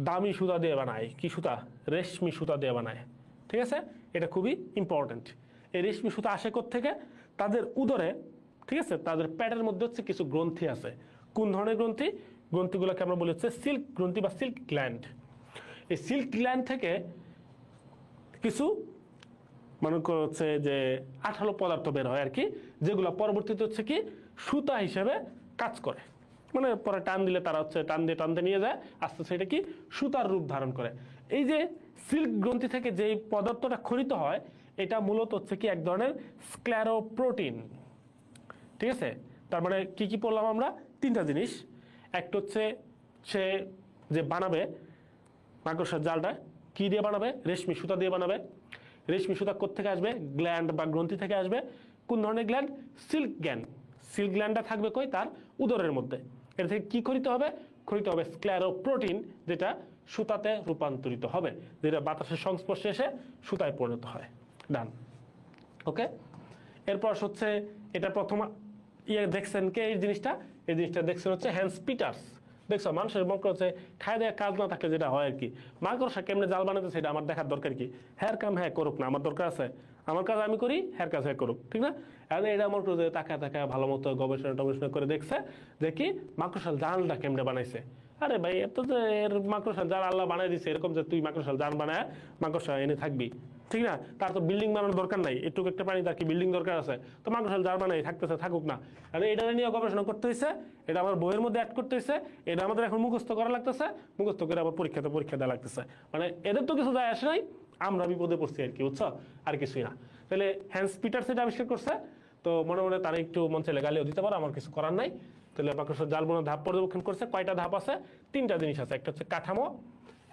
দামি সুতা দিয়ে বানায়। কি সুতা? রেশমি সুতা দিয়ে বানায়। ঠিক আছে, এটা খুবই ইম্পর্টেন্ট। এই রেশমি সুতা আসে থেকে তাদের উদরে, ঠিক আছে, তাদের প্যাটের মধ্যে হচ্ছে কিছু গ্রন্থি আছে। কোন ধরনের গ্রন্থি? গ্রন্থিগুলোকে আমরা বলি হচ্ছে সিল্ক গ্রন্থি বা সিল্ক গ্ল্যান্ড। এই সিল্ক গ্ল্যান্ড থেকে কিছু মনে হচ্ছে যে আঠালো পদার্থ বের হয় আর কি, যেগুলো পরবর্তীতে হচ্ছে কি সুতা হিসেবে কাজ করে। মানে পরে টান দিলে তারা হচ্ছে টানতে নিয়ে যায়, আস্তে আস্তে এটা কি সুতার রূপ ধারণ করে। এই যে সিল্ক গ্রন্থি থেকে যেই পদার্থটা খরিত হয় এটা মূলত হচ্ছে কি এক ধরনের স্ক্লেরোপ্রোটিন। ঠিক আছে, তার মানে কি পড়লাম আমরা? 3টা জিনিস। একটা হচ্ছে সে যে বানাবে মাকড়সার জালটা কি দিয়ে বানাবে? রেশমি সুতা দিয়ে বানাবে। রেশমি সুতা কোত্থেকে আসবে? গ্ল্যান্ড বা গ্রন্থি থেকে আসবে। কোন ধরনের গ্ল্যান্ড? Silk gland. সিল্ক গ্ল্যান্ডটা থাকবে কই? তার উদরের মধ্যে। এটা থেকে কি খরিত হবে? খরিত হবে স্ক্লেরোপ্রোটিন, যেটা সুতাতে রূপান্তরিত হবে, যেটা বাতাসের সংস্পর্শে এসে সুতায় পরিণত হয়। ডান। ওকে, এরপর হচ্ছে এটা প্রথম দেখছেন কে এই জিনিসটা দেখছেন হচ্ছে হ্যান্স পিটার্স। দেখছো, মানুষের মনে হচ্ছে খায় দেওয়া কাজ না থাকলে যেটা হয় আর কি। মাকড়সা কেমনে জাল বানাতে সেটা আমার দেখার দরকার কি? হ্যার কাম হ্যাঁ করুক না, আমার দরকার আছে আমার কাজ আমি করি, হ্যার কাজ হ্যাঁ করুক, ঠিক না? এখন এটা আমার যে তাকা ভালো মতো গবেষণা করে দেখছে যে কি মাকড়সার জালটা কেমনে বানাইছে। আরে ভাই, এত যে এর মাকড়সার জাল আল্লাহ বানাই দিছে এরকম যে তুই মাকড়সার জাল বানায় মাকড়সা এনে থাকবি, ঠিক না? তার তো বিল্ডিং বানানোর দরকার নাই, একটু একটা প্রাণী তার কি বিল্ডিং দরকার আছে? তো মাকড়সার জাল বানাই থাকতেছে, থাকুক না। আর এটা নিয়ে গবেষণা করতে হয়েছে, এটা আমার বইয়ের মধ্যে অ্যাড করতে হয়েছে, এটা আমাদের এখন মুখস্থ করা লাগতেছে, মুখস্থ করে আবার পরীক্ষা দেওয়া লাগতেছে। মানে এদের তো কিছু যায় আসে নাই, আমরা বিপদে পড়ছি আর কি, বুঝছো? আর কিছুই না। তাহলে হ্যান্স পিটার্স এটা আবিষ্কার করছে, তো মনে মনে তারা একটু মন চাইলে গালিও দিতে পারো, আমার কিছু করার নাই। তাহলে মাকড়সার জাল বোনার ধাপ পর্যবেক্ষণ করছে। কয়টা ধাপ আছে? 3টা জিনিস আছে। একটা হচ্ছে কাঠামো,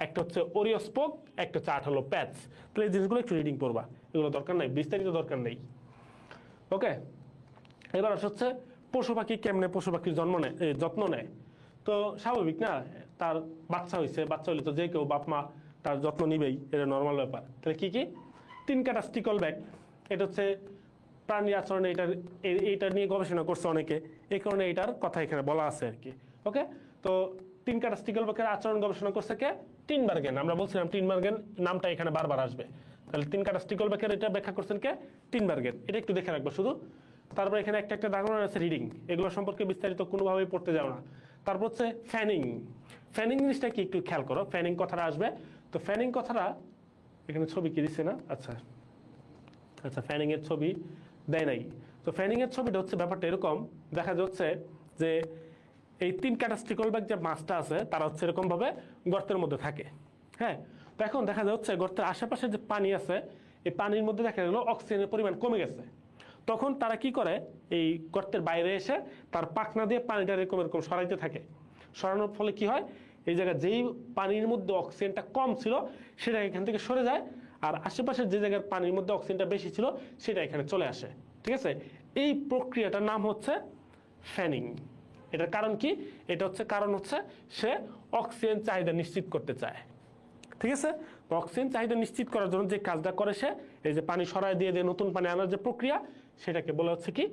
একটা হচ্ছে ওরিও স্পোক, একটা হচ্ছে আঠালো প্যাচ। তাহলে এই জিনিসগুলো একটু রিডিং করবা, এগুলো দরকার নাই, বিস্তারিত দরকার নেই। ওকে, এবার হচ্ছে পশু পাখি কেমনে পশু পাখির যত্ন নেয়। তো স্বাভাবিক না, তার বাচ্চা হলে তো যে কেউ বাপ মা তার যত্ন নিবেই, এটা নর্মাল ব্যাপার। তাহলে কি 3 কাটা স্টিকল ব্যাগ, এটা হচ্ছে প্রাণী আচরণে এইটা নিয়ে গবেষণা করছে অনেকে, এই কারণে এটার কথা এখানে বলা আছে আর কি। ওকে, তো 3 কাটা স্টিকল ব্যাগের আচরণ গবেষণা করছে কে? টিনবার্গেন। আমরা বলছিলাম টিনবার্গেন নামটা এখানে বারবার আসবে। তাহলে 3 কাটা স্টিকল ব্যাগের এটা ব্যাখ্যা করছেন কে? টিনবার্গেন। এটা একটু দেখে রাখবো শুধু। তারপর এখানে একটা দাগানো আছে রিডিং, এগুলো সম্পর্কে বিস্তারিত কোনোভাবেই পড়তে যাও না। তারপর হচ্ছে ফ্যানিং। ফ্যানিং জিনিসটা কি একটু খেয়াল করো, ফ্যানিং কথাটা আসবে। তো ফ্যানিং কথাটা এখানে ছবি কি দিচ্ছে না? আচ্ছা, ফ্যানিং এর ছবি দেয় নাই। তো ফ্যানিং এর ছবিটা হচ্ছে ব্যাপারটা এরকম দেখা যাচ্ছে যে এই 3 কাটা স্টিকল ব্যাগ যে মাছটা আছে তারা হচ্ছে এরকম ভাবে গর্তের মধ্যে থাকে। হ্যাঁ, তো এখন দেখা যাচ্ছে গর্তের আশেপাশে যে পানি আছে এই পানির মধ্যে দেখা গেল অক্সিজেনের পরিমাণ কমে গেছে। তখন তারা কি করে, এই গর্তের বাইরে এসে তার পাখনা দিয়ে পানিটা এরকম সরাইতে থাকে। সরানোর ফলে কি হয়, এই জায়গায় যেই পানির মধ্যে অক্সিজেনটা কম ছিল সেটা এখান থেকে সরে যায়, আর আশেপাশের যে জায়গার পানির মধ্যে অক্সিজেনটা বেশি ছিল সেটা এখানে চলে আসে। ঠিক আছে, এই প্রক্রিয়াটার নাম হচ্ছে ফ্যানিং। এটার কারণ কি? এটা হচ্ছে কারণ হচ্ছে সে অক্সিজেন চাহিদা নিশ্চিত করতে চায়। ঠিক আছে, অক্সিজেন চাহিদা নিশ্চিত করার জন্য যে কাজটা করে সে, এই যে পানি সরায় দিয়ে নতুন পানি আনার যে প্রক্রিয়া, সেটাকে বলা হচ্ছে কি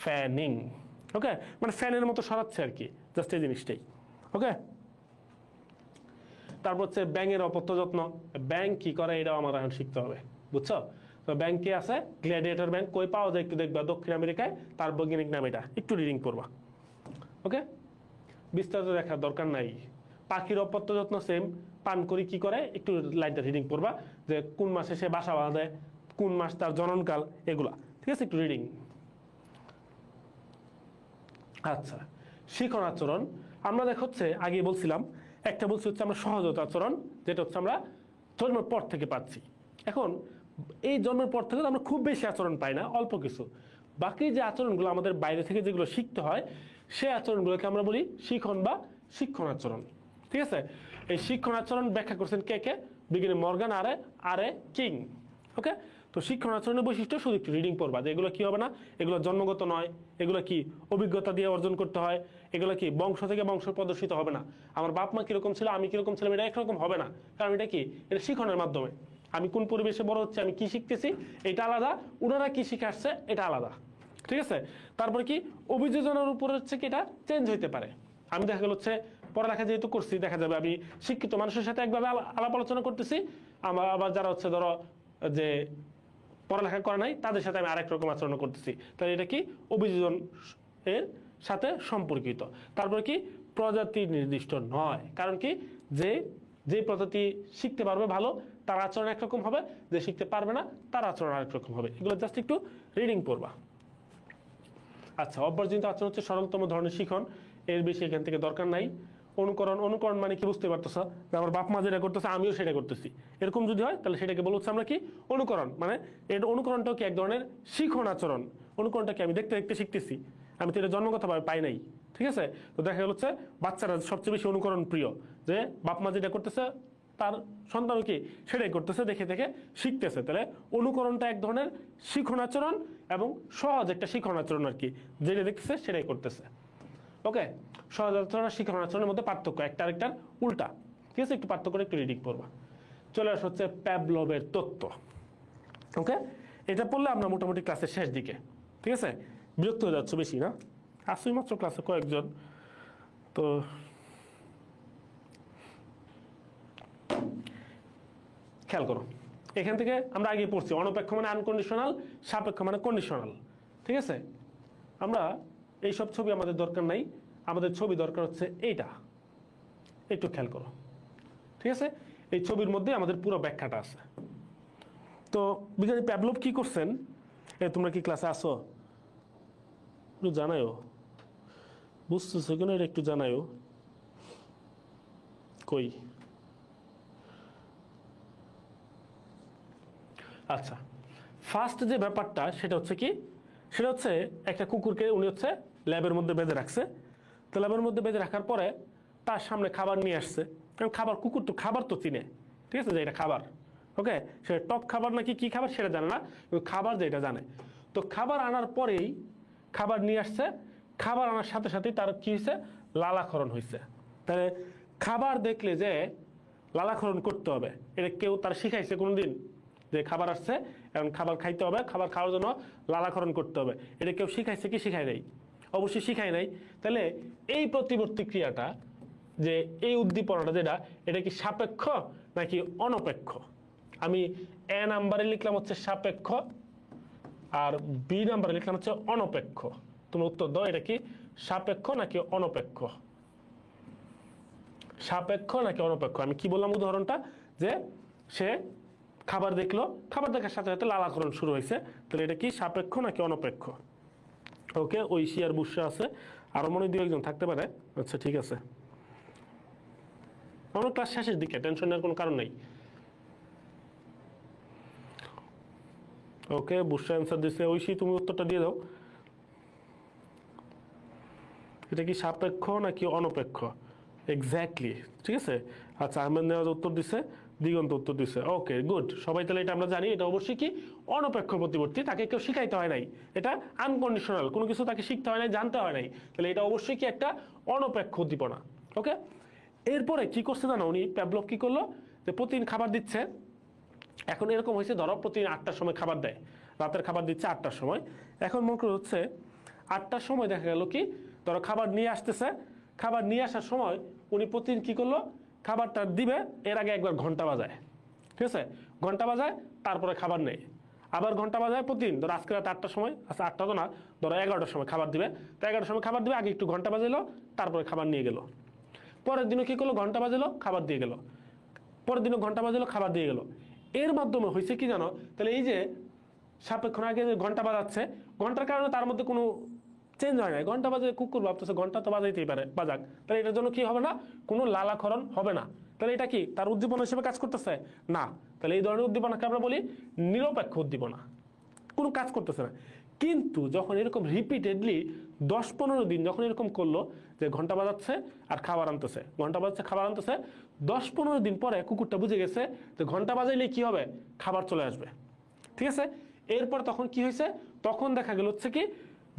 ফ্যানিং। ওকে, মানে ফ্যানের মতো সরাচ্ছে আর কি, জাস্ট এই জিনিসটাই। ওকে, তারপর হচ্ছে ব্যাঙের অপত্য যত্ন, ব্যাঙ কি করে এটাও আমার এখন শিখতে হবে, বুঝছো? তো ব্যাঙ কি আছে, গ্ল্যাডিয়েটর ব্যাঙ কই পাওয়া যায় একটু দেখবা, দক্ষিণ আমেরিকায়, তার বৈজ্ঞানিক নাম এটা, একটু রিডিং করবা। ওকে, বিস্তারিত দেখার দরকার নাই। পাখির অপত্য যত্ন সেম, পানকড়ি কি করে একটু লাইনটা রিডিং করবা, যে কোন মাসে সে বাসা বাঁধে, কোন মাস তার জননকাল, এগুলা ঠিক আছে, একটু রিডিং। আচ্ছা, শিখন আচরণ আমরা হচ্ছে আগে বলছিলাম, একটা বলছি হচ্ছে আমরা সহজাত আচরণ, যেটা হচ্ছে আমরা জন্মের পর থেকে পাচ্ছি। এখন এই জন্মের পর থেকে আমরা খুব বেশি আচরণ পাই না, অল্প কিছু। বাকি যে আচরণগুলো আমাদের বাইরে থেকে যেগুলো শিখতে হয়, সেই আচরণগুলোকে আমরা বলি শিখন বা শিক্ষণ আচরণ। ঠিক আছে, এই শিক্ষণ আচরণ ব্যাখ্যা করছেন কে কে? বিজ্ঞানী মর্গান আর এ কিং। ওকে, তো শিক্ষণ আচরণের বৈশিষ্ট্য শুধু একটু রিডিং পড়বা, যে এগুলো কি হবে না, এগুলো জন্মগত নয়, এগুলো কি অভিজ্ঞতা দিয়ে অর্জন করতে হয়, এগুলো কি বংশ থেকে বংশ প্রদর্শিত হবে না। আমার বাপ মা কিরকম ছিল, আমি কিরকম ছিলাম, এটা একরকম হবে না, কারণ এটা কি, এটা শিখনের মাধ্যমে। আমি কোন পরিবেশে বড় হচ্ছে, আমি কি শিখতেছি এটা আলাদা, ওনারা কি শিখে আসছে এটা আলাদা। ঠিক আছে, তারপরে কি অভিযোজনের উপর হচ্ছে কি এটা চেঞ্জ হইতে পারে। আমি দেখা গেল হচ্ছে পড়ালেখা যেহেতু করছি, দেখা যাবে আমি শিক্ষিত মানুষের সাথে একভাবে আলাপ আলোচনা করতেছি, আমার আবার যারা হচ্ছে ধরো যে পড়ালেখা করে নাই তাদের সাথে আমি আরেক রকম আচরণ করতেছি, তাহলে এটা কি অভিযোজন এর সাথে সম্পর্কিত। তারপরে কি প্রজাতি নির্দিষ্ট নয়, কারণ কি যে প্রজাতি শিখতে পারবে ভালো তার আচরণ একরকম হবে, যে শিখতে পারবে না তার আচরণ আরেক রকম হবে। এগুলো জাস্ট একটু রিডিং পড়বা। আচ্ছা, অভ্যাসজনিত আচরণ হচ্ছে সরলতম ধরনের শিখন, এর বেশি এখান থেকে দরকার নাই। অনুকরণ মানে কি বুঝতে পারতেছ, আমার বাপ মা যেটা করতেছে আমিও সেটা করতেছি, এরকম যদি হয় তাহলে সেটাকে বলছি আমরা কি অনুকরণ। মানে এর অনুকরণটাও কি এক ধরনের শিখন আচরণ। অনুকরণটাকে আমি দেখতে দেখতে শিখতেছি, আমি তো এটা জন্মগতভাবে পাই নাই। ঠিক আছে, তো দেখা গেল হচ্ছে বাচ্চারা সবচেয়ে বেশি অনুকরণ প্রিয়, যে বাপ মা যেটা করতেছে তার সন্তানও কি সেটাই করতেছে, দেখে দেখে শিখতেছে। তাহলে অনুকরণটা এক ধরনের শিখন আচরণ এবং সহজ একটা শিখন আচরণ আর কি, যেটা দেখতেছে সেটাই করতেছে। ওকে, সহজ আচরণ আর শিখন আচরণের মধ্যে পার্থক্য, একটা আরেকটার উল্টা। ঠিক আছে, একটু পার্থক্য একটু রিডিং করবা। চলে আসা হচ্ছে প্যাভলভের তত্ত্ব। ওকে, এটা পড়লে আমরা মোটামুটি ক্লাসের শেষ দিকে। ঠিক আছে, বিরক্ত হয়ে যাচ্ছে বেশি না, আসুই মাত্র ক্লাসে কয়েকজন, তো খেয়াল করো। এখান থেকে আমরা আগে পড়ছি অনপেক্ষ মানে আনকন্ডিশনাল, সাপেক্ষ মানে কন্ডিশনাল। ঠিক আছে, আমরা এইসব ছবি আমাদের দরকার নাই, আমাদের ছবি দরকার হচ্ছে এইটা, একটু খেয়াল করো। ঠিক আছে, এই ছবির মধ্যে আমাদের পুরো ব্যাখ্যাটা আছে। তো বিজ্ঞানী প্যাভলভ কি করছেন, তোমরা কি ক্লাসে আসো একটু জানায়ও, বুঝতেছো কেন এটা একটু জানায়ও। কই, আচ্ছা, ফার্স্ট যে ব্যাপারটা সেটা হচ্ছে কি, সেটা হচ্ছে একটা কুকুরকে উনি হচ্ছে ল্যাবের মধ্যে বেঁধে রাখছে। তো ল্যাবের মধ্যে বেঁধে রাখার পরে তার সামনে খাবার নিয়ে আসছে, কারণ খাবার, কুকুর তো খাবার তো চিনে। ঠিক আছে, যে এটা খাবার, ওকে, সেটা টক খাবার নাকি কি খাবার সেটা জানে না, কিন্তু খাবার যেটা জানে। তো খাবার আনার পরেই খাবার নিয়ে আসছে, খাবার আনার সাথে সাথেই তার কি হয়েছে, লালাক্ষরণ হয়েছে। তাহলে খাবার দেখলে যে লালাক্ষরণ করতে হবে, এটা কেউ তার শিখাইছে কোনোদিন? যে খাবার আসছে এখন খাবার খাইতে হবে, খাবার খাওয়ার জন্য লালাক্ষরণ করতে হবে, এটা কেউ শিখাইছে কি শিখায় নাই? অবশ্যই শিখায় নাই। তাহলে এই প্রতিবর্তী ক্রিয়াটা, যে এই উদ্দীপনাটা যেটা, এটা কি সাপেক্ষ নাকি অনপেক্ষ? আমি এ নাম্বারে লিখলাম হচ্ছে সাপেক্ষ, আর বি নাম্বারে লিখলাম হচ্ছে অনপেক্ষ। তুমি উত্তর দাও, এটা কি সাপেক্ষ নাকি অনপেক্ষ? সাপেক্ষ নাকি অনপেক্ষ? আমি কি বললাম উদাহরণটা, যে সে খাবার দেখলো, খাবার দেখার সাথে সাথে লালাক্ষরণ শুরু হয়েছে, তাহলে এটা কি সাপেক্ষ নাকি অনপেক্ষ? ওকে, ঐশী আর বুসরা আছে, আরো মনে দুই একজন থাকতে পারে। আচ্ছা ঠিক আছে, আমার ক্লাস শেষের দিকে, টেনশন নেওয়ার কোনো কারণ নেই। ওকে, বুসরা অ্যান্সার দিচ্ছে, ঐশী তুমি উত্তরটা দিয়ে দাও, এটা কি সাপেক্ষ নাকি অনপেক্ষ? এক্স্যাক্টলি, ঠিক আছে। আচ্ছা, আহমেদ নেওয়াজ উত্তর দিচ্ছে, দিগন্ত উত্তর দিচ্ছে। ওকে, গুড, সবাই তাহলে এটা আমরা জানি, এটা অবশ্যই কি অনপেক্ষ প্রতিবর্তী, তাকে কেউ শিখাইতে হয় নাই, এটা আনকন্ডিশনাল, কোনো কিছু তাকে শিখতে হয় নাই, জানতে হয় নাই, তাহলে এটা অবশ্যই কি একটা অনপেক্ষ উদ্দীপনা। ওকে, এরপরে কি করছে জানো উনি, প্যাভলভ কি করলো, যে প্রতিদিন খাবার দিচ্ছে। এখন এরকম হয়েছে, ধরো প্রতিদিন 8টার সময় খাবার দেয়, রাতের খাবার দিচ্ছে 8টার সময়। এখন মনে করো হচ্ছে 8টার সময় দেখা গেল কি, ধরো খাবার নিয়ে আসতেছে, খাবার নিয়ে আসার সময় উনি প্রতিদিন কি করলো, খাবারটা দিবে এর আগে একবার ঘন্টা বাজায়, ঠিক আছে? ঘন্টা বাজায় তারপরে খাবার নেই, আবার ঘন্টা বাজায় প্রতিদিন। ধরো আজকে রাত 8টার সময়, আচ্ছা 8টা তো না, ধরো 11টার সময় খাবার দিবে, তো 11টার সময় খাবার দিবে, আগে একটু ঘন্টা বাজাইলো, তারপরে খাবার নিয়ে গেল। পরের দিনও কী করলো, ঘন্টা বাজালো, খাবার দিয়ে গেল, পরের দিনও ঘন্টা বাজালো, খাবার দিয়ে গেল। এর মাধ্যমে হয়েছে কি জানো, তাহলে এই যে সাপেক্ষণ আগে যে ঘন্টা বাজাচ্ছে, ঘন্টার কারণে তার মধ্যে কোনো চেঞ্জ হয় না। ঘন্টা বাজে কুকুর ভাবতেছে ঘন্টা তো বাজাইতেই পারে, বাজাক, তাহলে এটার জন্য কি হবে না, কোনো লালাক্ষরণ হবে না। তাহলে এটা কি তার উদ্দীপনা হিসেবে কাজ করতেছে না? তাহলে এই ধরনের উদ্দীপনাকে আমরা বলি নিরপেক্ষ উদ্দীপনা, কোনো কাজ করতেছে না। কিন্তু যখন এরকম রিপিটেডলি 10-15 দিন যখন এরকম করলো যে ঘন্টা বাজাচ্ছে আর খাবার আনতেছে, ঘন্টা বাজাচ্ছে খাবার আনতেছে, 10-15 দিন পরে কুকুরটা বুঝে গেছে যে ঘন্টা বাজাইলে কি হবে, খাবার চলে আসবে, ঠিক আছে? এরপর তখন কি হয়েছে, তখন দেখা গেল হচ্ছে কি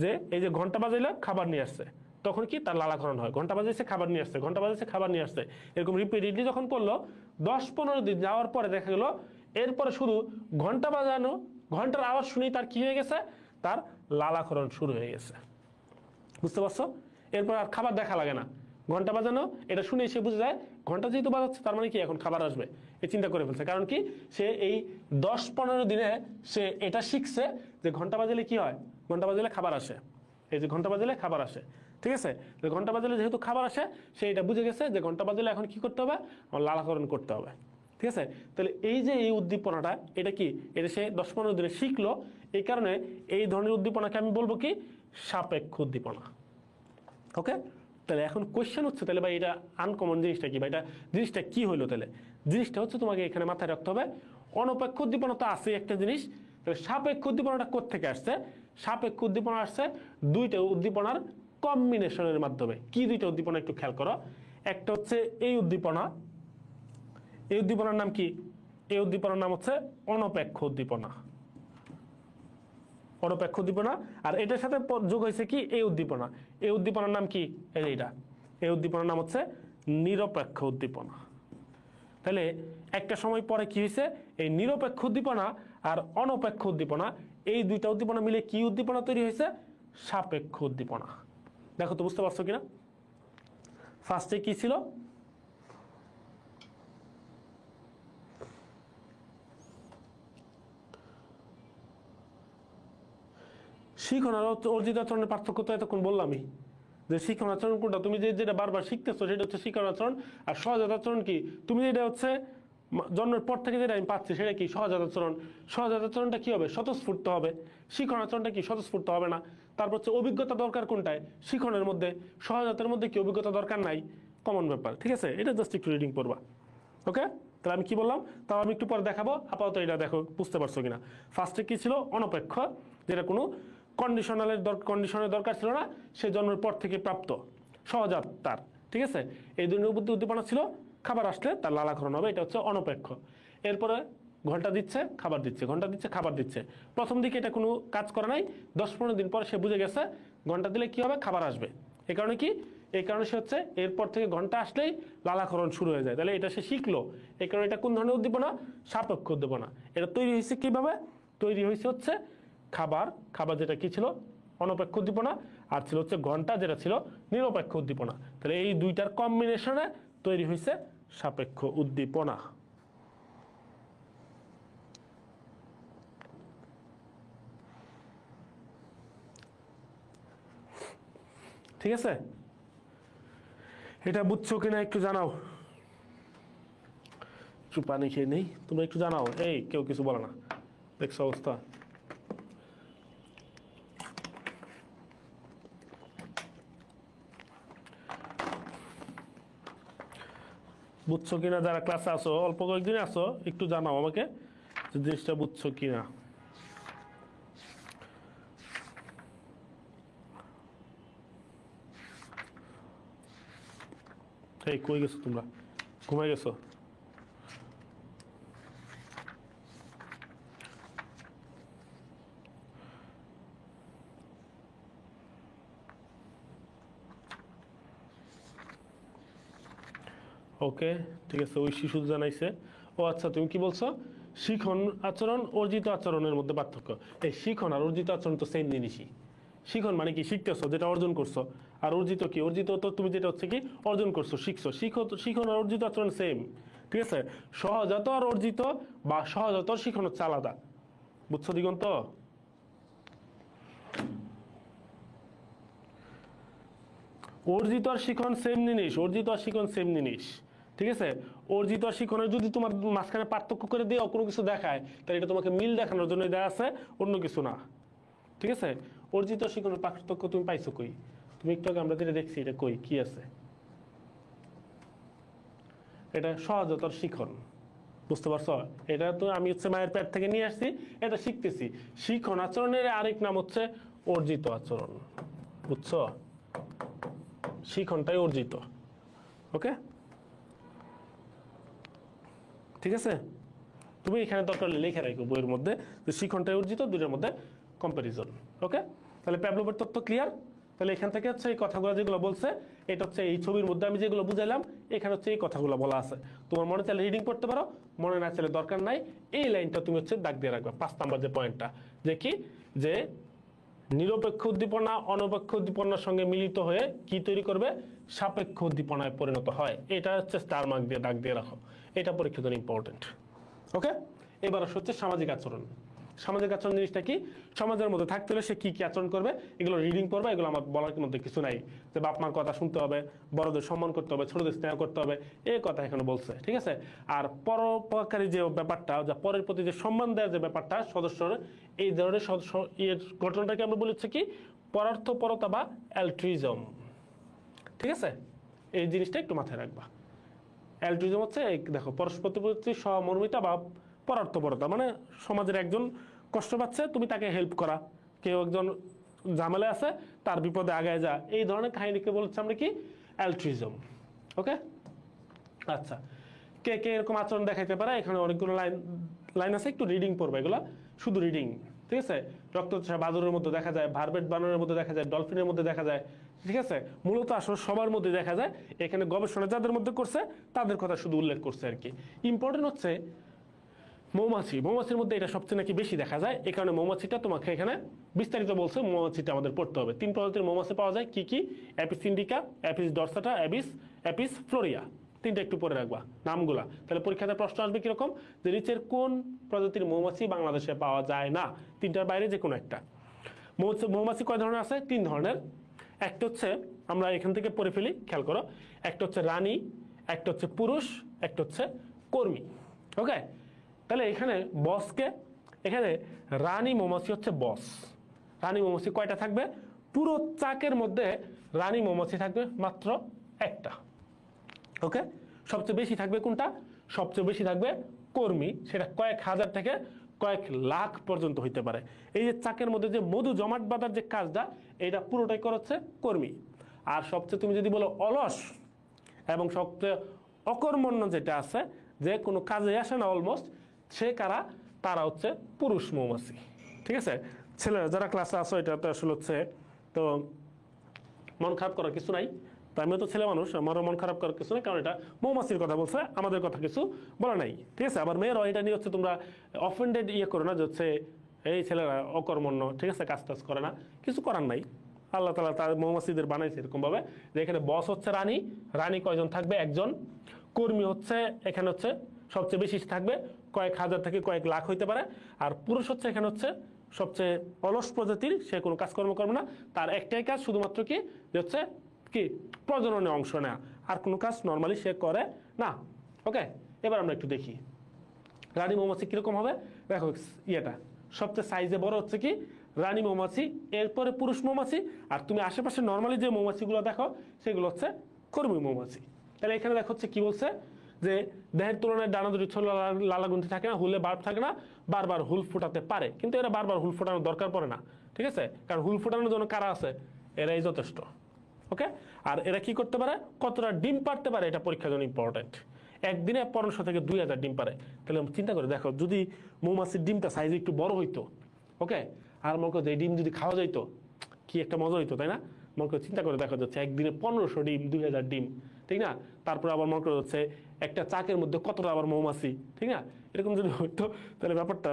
যে এই যে ঘন্টা বাজাইলে খাবার নিয়ে আসছে, তখন কি তার লালাকরণ হয়, ঘন্টা বাজাইছে খাবার নিয়ে আসছে, ঘন্টা বাজাইছে খাবার নিয়ে আসছে, এরকম রিপিটেডলি যখন করলো 10-15 দিন যাওয়ার পরে দেখা গেল এরপরে শুধু ঘন্টা বাজানো, ঘন্টার আওয়াজ শুনেই তার কি হয়ে গেছে, তার লালাকরণ শুরু হয়ে গেছে। বুঝতে পারছো? এরপর আর খাবার দেখা লাগে না, ঘন্টা বাজানো এটা শুনে সে বুঝে যায় ঘন্টা যেহেতু বাজাচ্ছে তার মানে কি এখন খাবার আসবে, এই চিন্তা করে ফেলছে। কারণ কি সে এই 10-15 দিনে সে এটা শিখছে যে ঘন্টা বাজালে কি হয়, ঘন্টা বাজালে খাবার আসে, এই যে ঘন্টা বাজালে খাবার আসে, ঠিক আছে? ঘন্টা বাজালে যেহেতু খাবার আসে সে এটা বুঝে গেছে যে ঘন্টা বাজালে এখন কি করতে হবে, আমার লালাকরণ করতে হবে, ঠিক আছে? তাহলে এই যে এই উদ্দীপনাটা, এটা কি, এটা সে 10-15 দিনে শিখলো, এই কারণে এই ধরনের উদ্দীপনাকে আমি বলবো কি সাপেক্ষ উদ্দীপনা। ওকে, তাহলে এখন কোয়েশ্চেন হচ্ছে তাহলে ভাই এটা আনকমন জিনিসটা কি, বা এটা জিনিসটা কি হলো? তাহলে জিনিসটা হচ্ছে তোমাকে এখানে মাথায় রাখতে হবে অনপেক্ষ উদ্দীপনা তো আছে একটা জিনিস, তাহলে সাপেক্ষ উদ্দীপনাটা কোত্থেকে আসছে? সাপেক্ষ উদ্দীপনা আসছে দুইটা উদ্দীপনার কম্বিনেশনের মাধ্যমে। কি দুইটা উদ্দীপনা একটু খেয়াল করো। একটা হচ্ছে এই উদ্দীপনা, এই উদ্দীপনার নাম কি? এই উদ্দীপনার নাম হচ্ছে অনপেক্ষ উদ্দীপনা, অনপেক্ষ উদ্দীপনা। আর এটার সাথে যোগ হয়েছে কি এই উদ্দীপনা, এই উদ্দীপনার নাম কি? এইটা, এই উদ্দীপনার নাম হচ্ছে নিরপেক্ষ উদ্দীপনা। তাহলে একটা সময় পরে কি হয়েছে, এই নিরপেক্ষ উদ্দীপনা আর অনপেক্ষ উদ্দীপনা, এই দুইটা উদ্দীপনা মিলে কি উদ্দীপনা তৈরি হয়েছে? সাপেক্ষ উদ্দীপনা। দেখো তো বুঝতে পারছো কিনা? ফার্স্টে কি ছিল? শিখন আর অর্জিত আচরণের পার্থক্য তো এতক্ষণ বললামই, যে শিখন আচরণ কোনটা, তুমি যেটা বারবার শিখতেছো সেটা হচ্ছে শিখন আচরণ। আর সহজাত আচরণ কি, তুমি যেটা হচ্ছে জন্মের পর থেকে যেটা আমি পাচ্ছি সেটা কি সহজাত আচরণ। সহজাত আচরণটা কি হবে? স্বতঃস্ফূর্ত হবে। শিখন আচরণটা কি স্বতঃস্ফূর্ত হবে না। তারপর হচ্ছে অভিজ্ঞতা দরকার কোনটায়? শিখনের মধ্যে। সহজাতের মধ্যে কি অভিজ্ঞতা দরকার নাই? কমন ব্যাপার, ঠিক আছে? এটা জাস্ট একটু রিডিং করবা। ওকে, তাহলে আমি কি বললাম তাও আমি একটু পরে দেখাবো, আপাতত এটা দেখো বুঝতে পারছো কিনা। ফার্স্টে কি ছিল? অনপেক্ষ, যেটা কোনো কন্ডিশনের দরকার ছিল না, সে জন্মের পর থেকে প্রাপ্ত, সহজাত তার, ঠিক আছে? এই দুই উদ্দীপনা ছিল, খাবার আসলে তার লালাকরণ হবে, এটা হচ্ছে অনপেক্ষ। এরপরে ঘন্টা দিচ্ছে খাবার দিচ্ছে, ঘন্টা দিচ্ছে খাবার দিচ্ছে, প্রথম দিকে এটা কোনো কাজ করে নাই, 10-15 দিন পর সে বুঝে গেছে ঘন্টা দিলে কি হবে, খাবার আসবে। এই কারণে কি, এই কারণে সে হচ্ছে এরপর থেকে ঘন্টা আসলেই লালাকরণ শুরু হয়ে যায়, তাহলে এটা সে শিখলো। এই কারণে এটা কোন ধরনের উদ্দীপনা? সাপেক্ষ উদ্দীপনা। এটা তৈরি হয়েছে কিভাবে? তৈরি হয়েছে হচ্ছে খাবার যেটা কি ছিল? অনপেক্ষ উদ্দীপনা, আর ছিল হচ্ছে ঘন্টা যেটা ছিল নিরপেক্ষ উদ্দীপনা। তাহলে এই দুইটার কম্বিনেশনে তৈরি হয়েছে সাপেক্ষ উদ্দীপনা। ঠিক আছে, এটা বুঝছো কিনা একটু জানাও। একটু পানি খেয়ে নেই, তোমরা একটু জানাও। এই কেউ কিছু বলে না, দেখছো অবস্থা? বুঝছো কিনা যারা ক্লাসে আসো, অল্প কয়েকদিনে আসো, একটু জানাও আমাকে যে জিনিসটা বুঝছো কিনা। এই কই গেছো তোমরা? ঘুমাই গেছো? ওকে, ঠিক আছে, ওই শিশু জানাইছে। ও আচ্ছা, তুমি কি বলছো? শিখন আচরণ অর্জিত আচরণের মধ্যে পার্থক্য। এই শিখন আর অর্জিত আচরণ তো সেম জিনিসই। শিখন মানে কি শিখতেছো, যেটা অর্জন করছো। আর অর্জিত কি? অর্জিত তো তুমি যেটা হচ্ছে কি অর্জন করছো, শিখছো। শিখন আর অর্জিত আচরণ সেম, ঠিক আছে? সহজাত আর অর্জিত বা সহজাত আর শিখন হচ্ছে আলাদা। বুঝছো দিগন্ত? অর্জিত আর শিখন সেম জিনিস, অর্জিত আর শিখন সেম জিনিস, ঠিক আছে? অর্জিত আর শিখনের যদি তোমার মাঝখানে পার্থক্য করে দিয়ে কোনো কিছু দেখায়, তাহলে এটা তোমাকে মিল দেখানোর জন্য দেওয়া আছে, অন্য কিছু না, ঠিক আছে? অর্জিত আর শিখনের পার্থক্য তুমি পাইছো কই? তুমি একটু আগে আমরা যেটা দেখছি, এটা কই কি আছে? এটা সহজাত আর শিখন, বুঝতে পারছো? এটা তো আমি হচ্ছে মায়ের পেট থেকে নিয়ে আসছি, এটা শিখতেছি। শিখন আচরণের আরেক নাম হচ্ছে অর্জিত আচরণ, বুঝছো? শিখনটাই অর্জিত, ওকে? ঠিক আছে? তুমি এখানে দরকার লিখে রাখো বইয়ের মধ্যে যে শিখনটাই অর্জিত, দুটোর মধ্যে কম্পারিজন, ওকে? তাহলে প্যাভলভের তত্ত্ব ক্লিয়ার? তাহলে এখান থেকে হচ্ছে এই কথাগুলো যেগুলো বলছে, এটা হচ্ছে এই ছবির মধ্যে আমি যেগুলো বুঝাইলাম, এখানে হচ্ছে এই কথাগুলো বলা আছে। তোমার মনে চাইলে রিডিং করতে পারো, মনে না চাইলে দরকার নাই। এই লাইনটা তুমি হচ্ছে দাগ দিয়ে রাখবে, 5 নাম্বার যে পয়েন্টটা, যে কি, যে নিরপেক্ষ উদ্দীপনা অনপেক্ষ উদ্দীপনার সঙ্গে মিলিত হয়ে কি তৈরি করবে? সাপেক্ষ উদ্দীপনায় পরিণত হয়। এটা হচ্ছে স্টার মার্ক দিয়ে দাগ দিয়ে রাখো, এটা পরীক্ষার জন্য ইম্পর্টেন্ট, ওকে? এবার হচ্ছে সামাজিক আচরণ। সামাজিক আচরণ জিনিসটা কি? সমাজের মধ্যে থাকতে হলে সে কি কি আচরণ করবে, এগুলো রিডিং করবে। এগুলো আমার বলার মধ্যে কিছু নাই, যে বাপ মার কথা শুনতে হবে, বড়দের সম্মান করতে হবে, ছোটদের স্নেহ করতে হবে, এই কথা এখানে বলছে, ঠিক আছে? আর পরোপকারী যে ব্যাপারটা, যা পরের প্রতি যে সম্মান দেওয়ার যে ব্যাপারটা সদস্যর, এই ধরনের এর ঘটনাটাকে আমরা বলেছি কি পরার্থপরতা বা অ্যালট্রুইজম, ঠিক আছে? এই জিনিসটা একটু মাথায় রাখবা। অ্যালট্রুইজম হচ্ছে দেখো পরস্পর প্রতি সহমর্মিতা বা পরার্থপরতা, মানে সমাজের একজন কষ্ট পাচ্ছে, তুমি তাকে হেল্প করা, কেউ একজন ঝামেলা আছে, তার বিপদে আগায় যা, এই ধরনের কাহিনীকে বলছে আমরা কি অ্যালট্রুইজম, ওকে? আচ্ছা, কে কে এরকম আচরণ দেখাইতে পারে? এখানে অনেকগুলো লাইন আছে, একটু রিডিং পড়বে এগুলা, শুধু রিডিং, ঠিক আছে? রক্তচোষা বাদুরের মধ্যে দেখা যায়, ভারবেট বানরের মধ্যে দেখা যায়, ডলফিনের মধ্যে দেখা যায়, ঠিক আছে? মূলত আসলে সবার মধ্যে দেখা যায়। এখানে গবেষণা যাদের মধ্যে করছে তাদের কথা শুধু উল্লেখ করছে আর কি। ইম্পর্টেন্ট হচ্ছে মৌমাছি, মৌমাছির মধ্যে এটা সবচেয়ে নাকি বেশি দেখা যায়। এই কারণে মৌমাছিটা তোমাকে এখানে বিস্তারিত বলছে, মৌমাছিটা আমাদের পড়তে হবে। 3 প্রজাতির মৌমাছি পাওয়া যায়, কি কি? Apis indica, Apis dorsata, Apis florea. 3টা একটু পরে রাখবা নামগুলা, তাহলে পরীক্ষাতে প্রশ্ন আসবে কিরকম, যে নিচের কোন প্রজাতির মৌমাছি বাংলাদেশে পাওয়া যায় না? 3টার বাইরে যে কোনো একটা। মৌমাছি কয় ধরনের আছে? 3 ধরনের। একটা হচ্ছে, আমরা এখান থেকে পড়ে ফেলি, খেয়াল করো। একটা হচ্ছে রানী, একটা হচ্ছে পুরুষ, একটা হচ্ছে কর্মী, ওকে? তাহলে এখানে বসকে, এখানে রানী মৌমাছি হচ্ছে বস। রানী মৌমাছি কয়টা থাকবে? পুরো চাকের মধ্যে রানী মৌমাছি থাকবে মাত্র একটা, ওকে? সবচেয়ে বেশি থাকবে কোনটা? সবচেয়ে বেশি থাকবে কর্মী, সেটা কয়েক হাজার থেকে কয়েক লাখ পর্যন্ত হইতে পারে। এই যে চাকের মধ্যে যে মধু জমাট বাঁধার যে কাজটা, এটা পুরোটাই করছে কর্মী। আর সবচেয়ে তুমি যদি বলো অলস এবং সবচেয়ে অকর্মণ্য যেটা আছে, যে কোনো কাজে আসে না অলমোস্ট, সে কারা? তারা হচ্ছে পুরুষ মৌমাছি, ঠিক আছে? ছেলেরা যারা ক্লাসে আসো, এটা তো আসলে হচ্ছে, তো মন খারাপ করার কিছু নাই। তো আমিও তো ছেলে মানুষ, আমারও মন খারাপ করার কিছু নেই, কারণ এটা মৌমাছির কথা বলছে, আমাদের কথা কিছু বলা নাই, ঠিক আছে? আবার মেয়েরাও এটা নিয়ে হচ্ছে তোমরা অফেন্ডেড করো না, যে হচ্ছে এই ছেলেরা অকর্মণ্য, ঠিক আছে, কাজ টাজ করে না। কিছু করার নাই, আল্লাহ তাআলা তার মৌমাছিদের বানাইছে এরকম ভাবে যে এখানে বস হচ্ছে রানী। রানী কয়জন থাকবে? একজন। কর্মী হচ্ছে এখানে হচ্ছে সবচেয়ে বেশি থাকবে, কয়েক হাজার থেকে কয়েক লাখ হইতে পারে। আর পুরুষ হচ্ছে এখানে হচ্ছে সবচেয়ে অলস প্রজাতির, সে কোনো কাজকর্ম করবে না, তার একটাই কাজ শুধুমাত্র কি, যে হচ্ছে কি প্রজননে অংশ নেওয়া, আর কোনো কাজ নর্মালি সে করে না, ওকে? এবার আমরা একটু দেখি রানী মৌমাছি কিরকম হবে। দেখো ইয়েটা সবচেয়ে সাইজে বড় হচ্ছে কি রানী মৌমাছি, এরপরে পুরুষ মৌমাছি, আর তুমি আশেপাশে নর্মালি যে মৌমাছিগুলো দেখো সেগুলো হচ্ছে কর্মী মৌমাছি। তাহলে এখানে দেখো হচ্ছে কি বলছে, যে দেহের তুলনায় ডানা দুটি ছোট লালাগুন্তি থাকে না, হুলে বার্ব থাকে না, বারবার হুল ফোটাতে পারে, কিন্তু এরা বারবার হুল ফোটানোর দরকার পড়ে না, ঠিক আছে? কারণ হুল ফোটানোর জন্য কারা আছে? এরাই যথেষ্ট, ওকে? আর এরা কি করতে পারে? কতটা ডিম পারতে পারে, এটা পরীক্ষার জন্য ইম্পর্টেন্ট। একদিনে 1500 থেকে 2000 ডিম পারে। তাহলে চিন্তা করে দেখো, যদি মৌমাছির ডিমটা সাইজে একটু বড় হইতো, ওকে, আর মনে করো এই ডিম যদি খাওয়া যাইতো, কি একটা মজা হইতো, তাই না? মনে করো চিন্তা করে দেখা যাচ্ছে একদিনে 1500 ডিম, 2000 ডিম, ঠিক না? তারপরে আবার মনে করা যাচ্ছে একটা চাকের মধ্যে কতটা আবার মৌমাছি, ঠিক না? এরকম যদি হইতো তাহলে ব্যাপারটা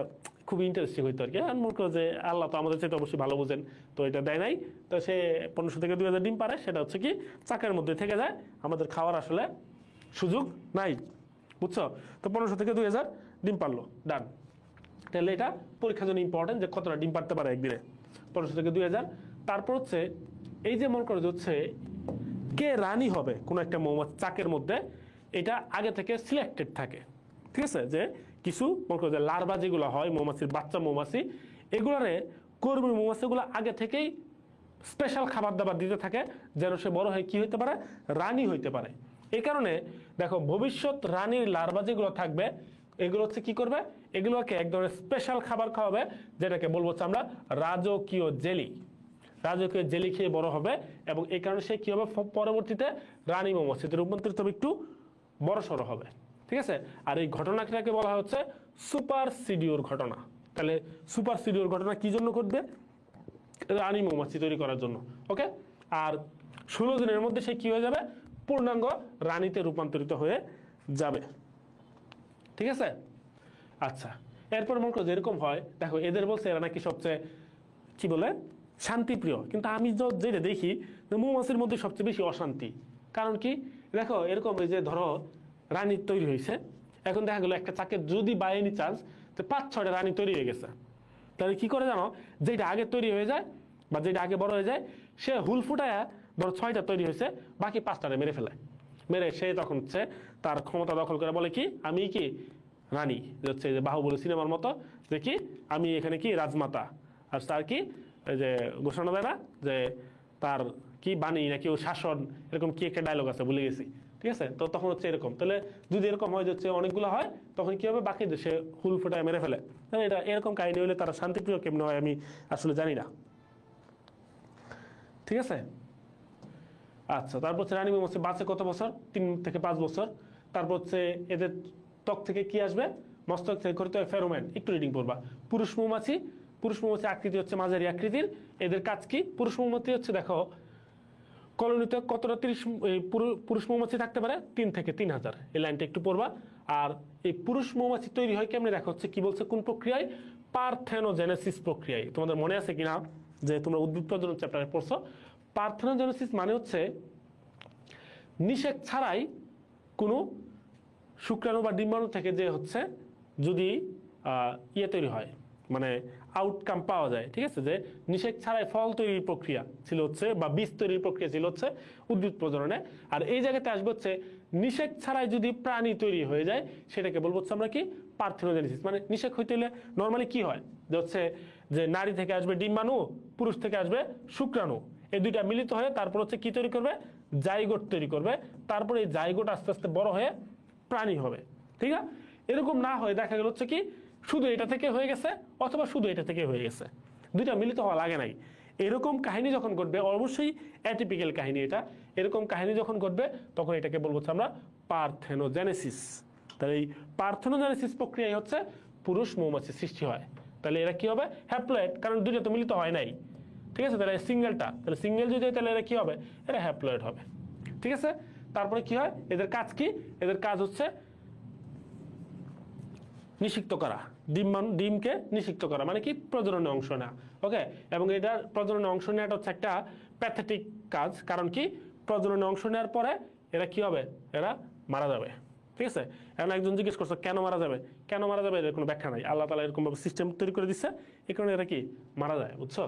খুবই ইন্টারেস্টিং হইতো আর কি। আর মনে করো যে আল্লাহ তো আমাদের চাইতে অবশ্যই ভালো বোঝেন, তো এটা দেয় নাই, তো সে 1500 থেকে 2000 ডিম পারে, সেটা হচ্ছে কি চাকের মধ্যে থেকে যায়, আমাদের খাওয়ার আসলে সুযোগ নাই, বুঝছো? তো 1500 থেকে 2000 ডিম পারলো, ডান। তাহলে এটা পরীক্ষার জন্য ইম্পর্টেন্ট যে কতটা ডিম পারতে পারে একদিনে, 1500 থেকে 2000। তারপর হচ্ছে এই যে মনে করো যে হচ্ছে কে রানী হবে কোনো একটা মৌমাছি চাকের মধ্যে, এটা আগে থেকে সিলেক্টেড থাকে, ঠিক আছে? যে কিছু মনে করো যে লার্ভা যেগুলো হয় মৌমাছির বাচ্চা মৌমাছি, এগুলারে কর্মী মৌমাছিগুলো আগে থেকেই স্পেশাল খাবার দাবার দিতে থাকে যেন সে বড় হয়ে কি হইতে পারে, রানী হইতে পারে। এই কারণে দেখো ভবিষ্যৎ রানীর লার্ভা যেগুলো থাকবে এগুলো হচ্ছে কি করবে, এগুলোকে এক ধরনের স্পেশাল খাবার খাওয়াবে, যেটাকে বলবো হচ্ছে আমরা রাজকীয় জেলি। রাজকীয় জেলি খেয়ে বড় হবে, এবং এই কারণে সে কি হবে, পরবর্তীতে রানী মৌমাছিতে রূপান্তরিত হবে, একটু বড় সড়ো হবে, ঠিক আছে? আর এই ঘটনাটাকে বলা হচ্ছে সুপার সিডিওর ঘটনা। তাহলে সুপার সিডিওর ঘটনা কি জন্য ঘটবে, রানী মৌমাছি তৈরি করার জন্য, ওকে? আর 16 দিনের মধ্যে সে কি হয়ে যাবে, পূর্ণাঙ্গ রানীতে রূপান্তরিত হয়ে যাবে, ঠিক আছে? আচ্ছা, এরপর মনে করো যেরকম হয়, দেখো এদের বলছে এরা নাকি সবচেয়ে কি বলে শান্তিপ্রিয়, কিন্তু আমি যেটা দেখি যে মৌমাছির মধ্যে সবচেয়ে বেশি অশান্তি। কারণ কি, দেখো এরকম এই যে ধরো রানী তৈরি হয়েছে, এখন দেখা গেলো একটা চাকের যদি বাই এনি চান্স 5-6টা রানী তৈরি হয়ে গেছে, তাহলে কি করে জানো, যেটা আগে তৈরি হয়ে যায় বা যেটা আগে বড় হয়ে যায়, সে হুল ফুটায় ধরো 6টা তৈরি হয়েছে, বাকি 5টারে মেরে ফেলে, মেরে সে তখন হচ্ছে তার ক্ষমতা দখল করে বলে কি আমি কি রানী, হচ্ছে যে বাহুবলী সিনেমার মতো, যে কি আমি এখানে কি রাজমাতা। আর তার কি যে ঘোষণা দেয় না যে তার কি বাণী নাকি ও শাসন, এরকম কি একটা ডায়লগ আছে ভুলে গেছি, ঠিক আছে? তো তখন হচ্ছে এরকম, তাহলে যদি এরকম হয় যাচ্ছে অনেকগুলো হয়, তখন কি হবে, বাকি দেশে হুল ফুটায় মেরে ফেলে। তাহলে এটা এরকম কাহিনী হলে তারা শান্তিপ্রিয় কেমন হয় আমি আসলে জানি না, ঠিক আছে? আচ্ছা, তারপর হচ্ছে রানী মৌমাছি বাঁচে কত বছর, 3 থেকে 5 বছর। তারপর হচ্ছে এদের ত্বক থেকে কি আসবে, মস্তক থেকে করতে হয় ফেরোমেন, একটু রিডিং করবা। পুরুষ মৌমাছি আকৃতি হচ্ছে মাঝারি আকৃতির। এদের কাজ কি, পুরুষ মৌমাছি হচ্ছে দেখো কলোনিতে কতটা পুরুষ মৌমাছি থাকতে পারে, 3 থেকে 3000, এই লাইনটা একটু পড়বা। আর এই পুরুষ মৌমাছি তৈরি হয় কেমনে, দেখা হচ্ছে কি বলছে কোন প্রক্রিয়ায়, পার্থেনোজেনেসিস প্রক্রিয়ায়। তোমাদের মনে আছে কিনা যে তোমরা উদ্ভিদ প্রজনন চ্যাপ্টারে পড়ছো, পার্থেনোজেনেসিস মানে হচ্ছে নিষেক ছাড়াই কোনো শুক্রাণু বা ডিম্বাণু থেকে যে হচ্ছে যদি ইয়ে তৈরি হয়, মানে আউটকাম পাওয়া যায়, ঠিক আছে? যে নিষেক ছাড়াই ফল তৈরির প্রক্রিয়া ছিল হচ্ছে, বা বীজ তৈরির প্রক্রিয়া ছিল হচ্ছে উদ্ভিদ প্রজননে। আর এই জায়গাতে আসবে হচ্ছে নিষেক ছাড়াই যদি প্রাণী তৈরি হয়ে যায়, সেটাকে বলবো হচ্ছে আমরা কি পার্থেনোজেনেসিস। মানে নিষেক হইতে হলে নর্মালি কি হয়, যে হচ্ছে যে নারী থেকে আসবে ডিম্বাণু, পুরুষ থেকে আসবে শুক্রাণু, এই দুইটা মিলিত হয়ে তারপর হচ্ছে কি তৈরি করবে, জাইগোট তৈরি করবে। তারপরে এই জাইগোট আস্তে আস্তে বড় হয়ে প্রাণী হবে, ঠিক আছে? এরকম না হয়ে দেখা গেল হচ্ছে কি শুধু এটা থেকে হয়ে গেছে, অথবা শুধু এটা থেকে হয়ে গেছে, দুইটা মিলিত হওয়া লাগে নাই। এরকম কাহিনী যখন ঘটবে, অবশ্যই অ্যাটিপিক্যাল কাহিনী এটা, এরকম কাহিনী যখন ঘটবে তখন এটাকে বলবো আমরা পার্থেনোজেনেসিস। তাহলে এই পার্থেনোজেনেসিস প্রক্রিয়ায় হচ্ছে পুরুষ মৌমাছি সৃষ্টি হয়। তাহলে এরা কি হবে, হ্যাপ্লয়েড, কারণ দুইটা তো মিলিত হয় নাই, ঠিক আছে? তাহলে সিঙ্গেলটা, তাহলে সিঙ্গেল যদি হয় তাহলে এরা কি হবে, এরা হ্যাপ্লয়েড হবে, ঠিক আছে? তারপরে কি হয়, এদের কাজ কি, এদের কাজ হচ্ছে নিষিক্ত করা, ডিমকে নিষিক্ত করা, মানে কি প্রজননে অংশ নেওয়া, ওকে? এবং এটা প্রজননে অংশ নেওয়াটা হচ্ছে একটা প্যাথেটিক কাজ, কারণ কি প্রজননে অংশ নেওয়ার পরে এরা কি হবে, এরা মারা যাবে, ঠিক আছে? এখন একজন জিজ্ঞেস করছে কেন মারা যাবে, কেন মারা যাবে, এর কোনো ব্যাখ্যা নাই, আল্লাহ তাআলা এরকম ভাবে সিস্টেম তৈরি করে দিচ্ছে, এই কারণে এরা কি মারা যায়, বুঝছো?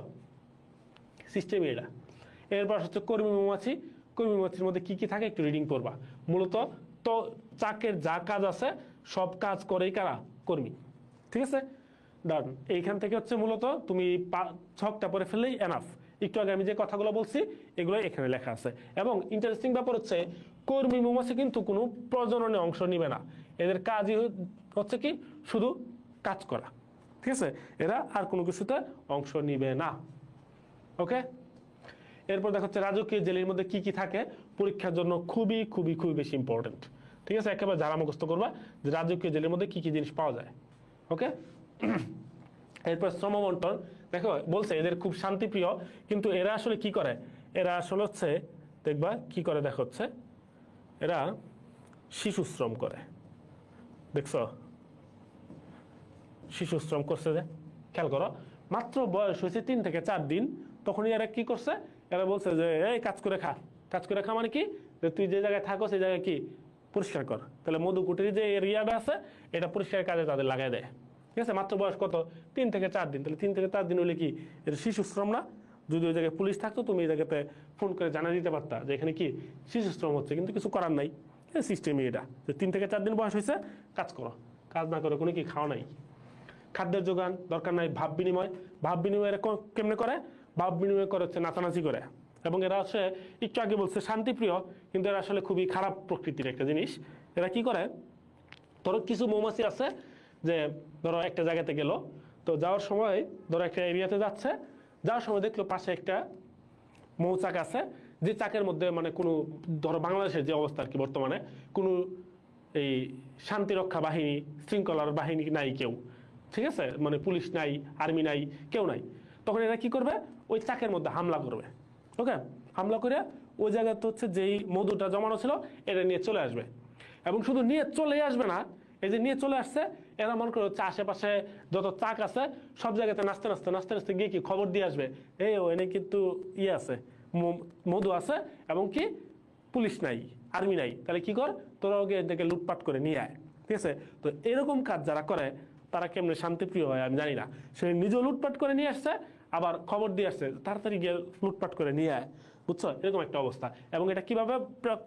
সিস্টেমই এটা। এরপর হচ্ছে কর্মী মৌমাছি। কর্মী মৌমাছির মধ্যে কি কি থাকে একটু রিডিং করবা। মূলত তো চাকের যা কাজ আছে সব কাজ করেই কারা, কর্মী, ঠিক আছে? ডান। এইখান থেকে হচ্ছে মূলত তুমি ছকটা পরে ফেললেই এনাফ। একটু আগে আমি যে কথাগুলো বলছি এগুলো এখানে লেখা আছে। এবং ইন্টারেস্টিং ব্যাপার হচ্ছে কর্মী মৌমাছি কিন্তু কোনো প্রজননে অংশ নিবে না, এদের কাজই হচ্ছে কি শুধু কাজ করা, ঠিক আছে? এরা আর কোনো কিছুতে অংশ নিবে না, ওকে? এরপর দেখা হচ্ছে রাজকীয় জেলির মধ্যে কি কি থাকে, পরীক্ষার জন্য খুবই খুবই খুবই বেশি ইম্পর্টেন্ট, ঠিক আছে? একেবারে যারা মুখস্থ করবা যে রাজকীয় জেলির মধ্যে কি কি জিনিস পাওয়া যায়, ওকে? এরপর শ্রমবন্টন। দেখো বলছে এদের খুব শান্তিপ্রিয়, কিন্তু এরা আসলে কি করে, এরা আসলে হচ্ছে দেখবা কি করে, দেখো হচ্ছে এরা শিশু শ্রম করে, দেখছো শিশু শ্রম করছে যে খেয়াল করো, মাত্র বয়স হয়েছে 3 থেকে 4 দিন, তখনই এরা কি করছে, এরা বলছে যে এই কাজ করে খা। কাজ করে খা মানে কি, যে তুই যে জায়গায় থাকো সেই জায়গায় কি পরিষ্কার কর। তাহলে মধুকুটির যে এরিয়াটা আছে এটা পরিষ্কার কাজে তাদের লাগাই দেয়। ঠিক আছে, মাত্র বয়স কত, 3 থেকে 4 দিন। তাহলে 3 থেকে 4 দিন হলে কি এটা শিশু শ্রম না? যদি ওই জায়গায় পুলিশ থাকতো তুমি এই জায়গাতে ফোন করে জানা দিতে পারতা যে এখানে কি শিশু শ্রম হচ্ছে, কিন্তু কিছু করার নাই। সিস্টেমই এটা যে 3 থেকে 4 দিন বয়স হয়েছে কাজ করো, কাজ না করে কোনো কি খাওয়া নাই। খাদ্যের যোগান দরকার নাই। ভাব বিনিময়, ভাব বিনিময় এরা কেমনে করে, ভাব বিনিময় করে হচ্ছে নাচানাচি করে। এবং এরা হচ্ছে একটু আগে বলছে শান্তিপ্রিয়, কিন্তু এরা আসলে খুবই খারাপ প্রকৃতির একটা জিনিস। এরা কি করে, ধরো কিছু মৌমাছি আছে যে ধরো একটা জায়গাতে গেল, তো যাওয়ার সময় ধরো একটা এরিয়াতে যাচ্ছে, যাওয়ার সময় দেখলো পাশে একটা মৌচাক আছে, যে চাকের মধ্যে মানে কোনো ধরো বাংলাদেশের যে অবস্থা আর কি বর্তমানে, কোনো এই শান্তিরক্ষা বাহিনী শৃঙ্খলার বাহিনী নাই কেউ, ঠিক আছে, মানে পুলিশ নাই, আর্মি নাই, কেউ নাই। তখন এরা কি করবে, ওই চাকের মধ্যে হামলা করবে। ওকে, হামলা করে ওই জায়গাতে হচ্ছে যেই মধুটা জমানো ছিল এটা নিয়ে চলে আসবে। এবং শুধু নিয়ে চলে আসবে না, এই যে নিয়ে চলে আসছে, এরা মনে করে হচ্ছে আশেপাশে যত চাক আছে সব জায়গাতে নাচতে নাচতে নাচতে নাচতে গিয়ে কি খবর দিয়ে আসবে, এই এনে কিন্তু ইয়ে আছে, মধু আছে, এবং কি পুলিশ নাই, আর্মি নাই, তাহলে কি কর, তোরা ওকে এদিকে লুটপাট করে নিয়ে আয়। ঠিক আছে, তো এরকম কাজ যারা করে তারা কেমনে শান্তিপ্রিয় হয় আমি জানি না। সে নিজেও লুটপাট করে নিয়ে আসছে, আবার খবর দিয়ে আসছে তাড়াতাড়ি গিয়ে লুটপাট করে নিয়ে আয়, বুঝছো, এরকম একটা অবস্থা। এবং এটা কিভাবে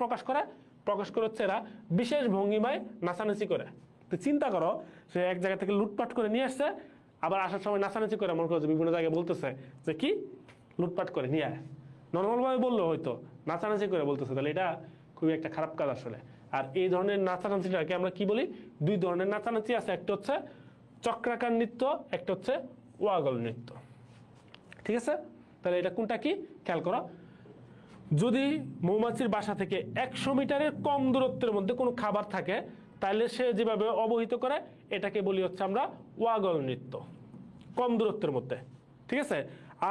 প্রকাশ করে, প্রকাশ করে হচ্ছে এরা বিশেষ ভঙ্গিমায় নাচানাচি করে। তো চিন্তা করো, সে এক জায়গা থেকে লুটপাট করে নিয়ে আসছে, আবার আসার সময় নাচানাচি করে মনে করছে বিভিন্ন জায়গায় বলতেছে যে কি লুটপাট করে নিয়ে আয়। নর্মালভাবে বললো হয়তো, নাচানাচি করে বলতেছে, তাহলে এটা খুবই একটা খারাপ কাজ আসলে। আর এই ধরনের নাচানাচিটাকে আমরা কি বলি, 2 ধরনের নাচানাচি আছে, একটা হচ্ছে চক্রাকার নৃত্য, একটা হচ্ছে ওয়াগল নৃত্য। ঠিক আছে, তাহলে এটা কোনটা কি খেয়াল করো, যদি মৌমাছির বাসা থেকে 100 মিটারের কম দূরত্বের মধ্যে কোনো খাবার থাকে, তাহলে সে যেভাবে অবহিত করে এটাকে বলি হচ্ছে আমরা ওয়াগল নৃত্য, কম দূরত্বের মধ্যে। ঠিক আছে,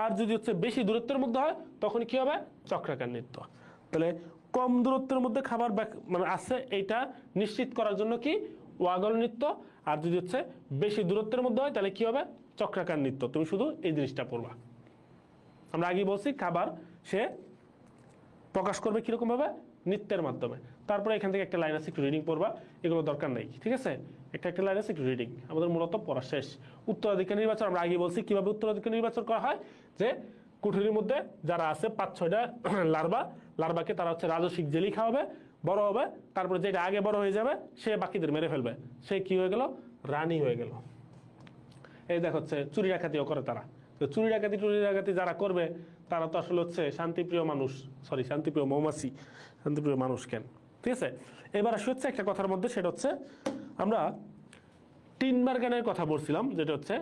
আর যদি হচ্ছে বেশি দূরত্বের মধ্যে হয় তখন কি হবে, চক্রাকার নৃত্য। তাহলে কম দূরত্বের মধ্যে খাবার মানে আছে এইটা নিশ্চিত করার জন্য কি ওয়াগল নৃত্য, আর যদি হচ্ছে বেশি দূরত্বের মধ্যে হয় তাহলে কি হবে, চক্রাকার নৃত্য। তুমি শুধু এই জিনিসটা পড়বা। আমরা আগে বলছি খাবার সে প্রকাশ করবে কিরকম ভাবে, নৃত্যের মাধ্যমে। তারপরে এখান থেকে একটা লাইন আছে, একটু রিডিং পড়বা, এগুলো দরকার নেই। ঠিক আছে, একটা লাইন আছে, একটু রিডিং। আমাদের মূলত পড়া শেষ। উত্তরাধিকার নির্বাচন আমরা আগে বলছি কিভাবে উত্তরাধিকার নির্বাচন করা হয়, যে কুঠুরির মধ্যে যারা আছে 5-6টা লার্ভাকে তারা হচ্ছে রাজসিক জেলি খাওয়াবে, বড় হবে, তারপরে যেটা আগে বড় হয়ে যাবে সে বাকিদের মেরে ফেলবে, সে কি হয়ে গেল, রানী হয়ে গেল। এই দেখ হচ্ছে চুরি ডাকাতিও করে তারা। তো চুরি ডাকাতি যারা করবে তারা তো আসলে হচ্ছে শান্তিপ্রিয় মানুষ, সরি শান্তিপ্রিয় মৌমাছি, শান্তিপ্রিয় মানুষ কেন। ঠিক আছে, এবার আসলে হচ্ছে একটা কথার মধ্যে, সেটা হচ্ছে আমরা টিনবার্গেনের কথা বলছিলাম, যেটা হচ্ছে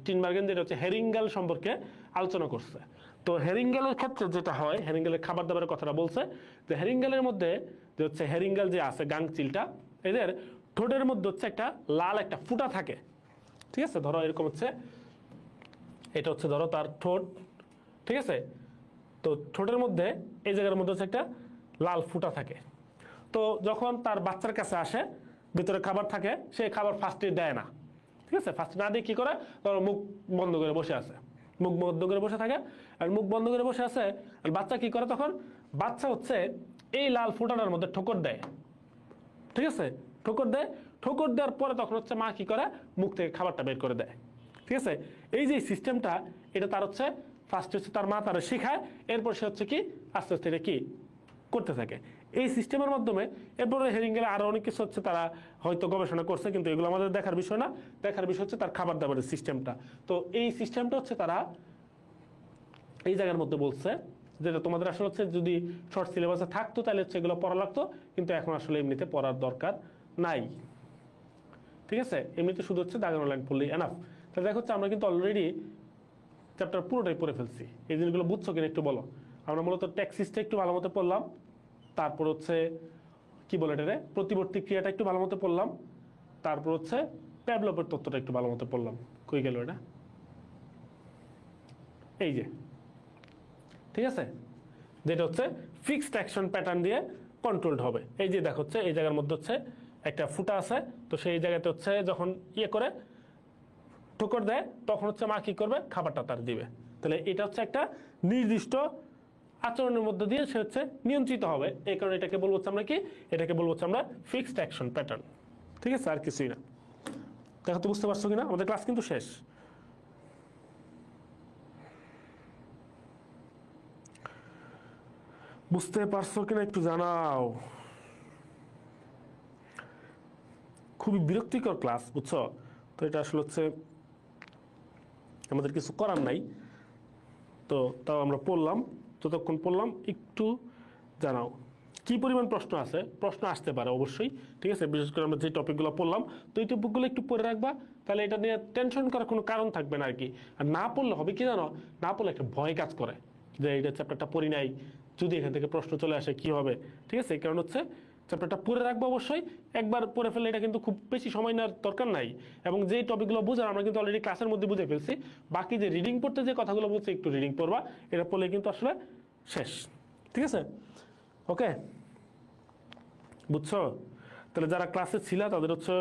টিনবার্গেন যেটা হচ্ছে হেরিঙ্গেল সম্পর্কে আলোচনা করছে। তো হেরিঙ্গেলের ক্ষেত্রে যেটা হয়, হেরিঙ্গেলের খাবার দাবারের কথাটা বলছে, যে হেরিঙ্গেলের মধ্যে যে হচ্ছে হেরিঙ্গেল যে আছে গাংচিলটা, এদের ঠোঁটের মধ্যে হচ্ছে একটা লাল একটা ফুটা থাকে। ঠিক আছে, ধরো এরকম হচ্ছে, এটা হচ্ছে ধরো তার ঠোঁট। ঠিক আছে, তো ঠোঁটের মধ্যে এই জায়গার মধ্যে হচ্ছে একটা লাল ফুটা থাকে। তো যখন তার বাচ্চার কাছে আসে, ভিতরে খাবার থাকে, সে খাবার ফার্স্টে দেয় না। ঠিক আছে, ফার্স্টে না দিয়ে কি করে, ধরো মুখ বন্ধ করে বসে আছে, মুখ বন্ধ করে বসে থাকে, আর মুখ বন্ধ করে বসে আছে, আর বাচ্চা কি করে, তখন বাচ্চা হচ্ছে এই লাল ফুটাটার মধ্যে ঠোকর দেয়। ঠিক আছে, ঠোকর দেয়, ঠোকর দেওয়ার পরে তখন হচ্ছে মা কি করে, মুখ থেকে খাবারটা বের করে দেয়। ঠিক আছে, এই যে সিস্টেমটা, এটা তার হচ্ছে ফার্স্ট হচ্ছে তার মা তারা শেখায়, এরপর সে হচ্ছে কি আস্তে আস্তে এটা কি করতে থাকে এই সিস্টেমের মাধ্যমে। এরপরে হেরিঙ্গেলে আরো অনেক কিছু হচ্ছে তারা হয়তো গবেষণা করছে, কিন্তু এগুলো আমাদের দেখার বিষয় না। দেখার বিষয় হচ্ছে তার খাবার দাবারের সিস্টেমটা। তো এই সিস্টেমটা হচ্ছে তারা এই জায়গার মধ্যে বলছে, যেটা তোমাদের আসলে হচ্ছে যদি শর্ট সিলেবাসে থাকতো তাহলে হচ্ছে এগুলো পড়া লাগতো, কিন্তু এখন আসলে এমনিতে পড়ার দরকার নাই। ঠিক আছে, এমনিতে শুধু হচ্ছে দাগানো লাইন পড়লেই এনাফ। তাহলে দেখো হচ্ছে আমরা কিন্তু অলরেডি চ্যাপ্টার পুরোটাই পড়ে ফেলছি। এই জিনিসগুলো বুঝছো কিনা একটু বলো। আমরা মূলত ট্যাক্সিসটা একটু ভালো মতো পড়লাম, তারপর হচ্ছে কি বলে এটা, প্রতিবর্তী ক্রিয়াটা একটু ভালো মতো পড়লাম, তারপর হচ্ছে প্যাভলভের তত্ত্বটা একটু ভালো মতো পড়লাম। কই গেল এটা, এই যে। ঠিক আছে, যেটা হচ্ছে ফিক্সড অ্যাকশন প্যাটার্ন দিয়ে কন্ট্রোলড হবে। এই যে দেখো হচ্ছে এই জায়গার মধ্যে হচ্ছে একটা ফুটা আছে, তো সেই জায়গাতে হচ্ছে যখন ইয়ে করে ঠোকর দেয় তখন হচ্ছে মা কি করবে, খাবারটা তার দিবে। তাহলে এটা হচ্ছে একটা নির্দিষ্ট আচরণের মধ্যে দিয়ে সে হচ্ছে নিয়ন্ত্রিত হবে। এই কারণে এটাকে বলবো হচ্ছে আমরা কি, এটাকে বলবো হচ্ছে আমরা ফিক্সড অ্যাকশন প্যাটার্ন। ঠিক আছে, আর কিছুই না। দেখো তো বুঝতে পারছো কিনা, আমাদের ক্লাস কিন্তু শেষ। বুঝতে পারছো কিনা একটু জানাও। খুবই বিরক্তিকর ক্লাস, বুঝছো? তো এটা আসলে হচ্ছে আমাদের কিছু করার নাই। তো তাও আমরা পড়লাম, যতক্ষণ পড়লাম একটু জানাও কি পরিমাণ প্রশ্ন আছে। প্রশ্ন আসতে পারে অবশ্যই, ঠিক আছে, বিশেষ করে আমরা যে টপিকগুলো পড়লাম। তো এই টপিকগুলো একটু পড়ে রাখবা, তাহলে এটা নিয়ে টেনশন করার কোনো কারণ থাকবে না আর কি। আর না পড়লে হবে কি জানো, না পড়লে একটা ভয় কাজ করে যে এইটা চ্যাপ্টারটা পড়ি নাই, যদি এখান থেকে প্রশ্ন চলে আসে কি হবে। ঠিক আছে, এই কারণ হচ্ছে চ্যাপ্টারটা পড়ে রাখবো অবশ্যই। একবার পড়ে ফেললে এটা কিন্তু খুব বেশি সময় নেওয়ার দরকার নাই। এবং যে টপিকগুলো বোঝার আমরা কিন্তু অলরেডি ক্লাসের মধ্যে বুঝে ফেলছি। বাকি যে রিডিং পড়তে যে কথাগুলো বলছি, একটু রিডিং পড়বা, এটা পড়লে কিন্তু আসলে শেষ। ঠিক আছে, ওকে, বুঝছো? তাহলে যারা ক্লাসে ছিল তাদের হচ্ছে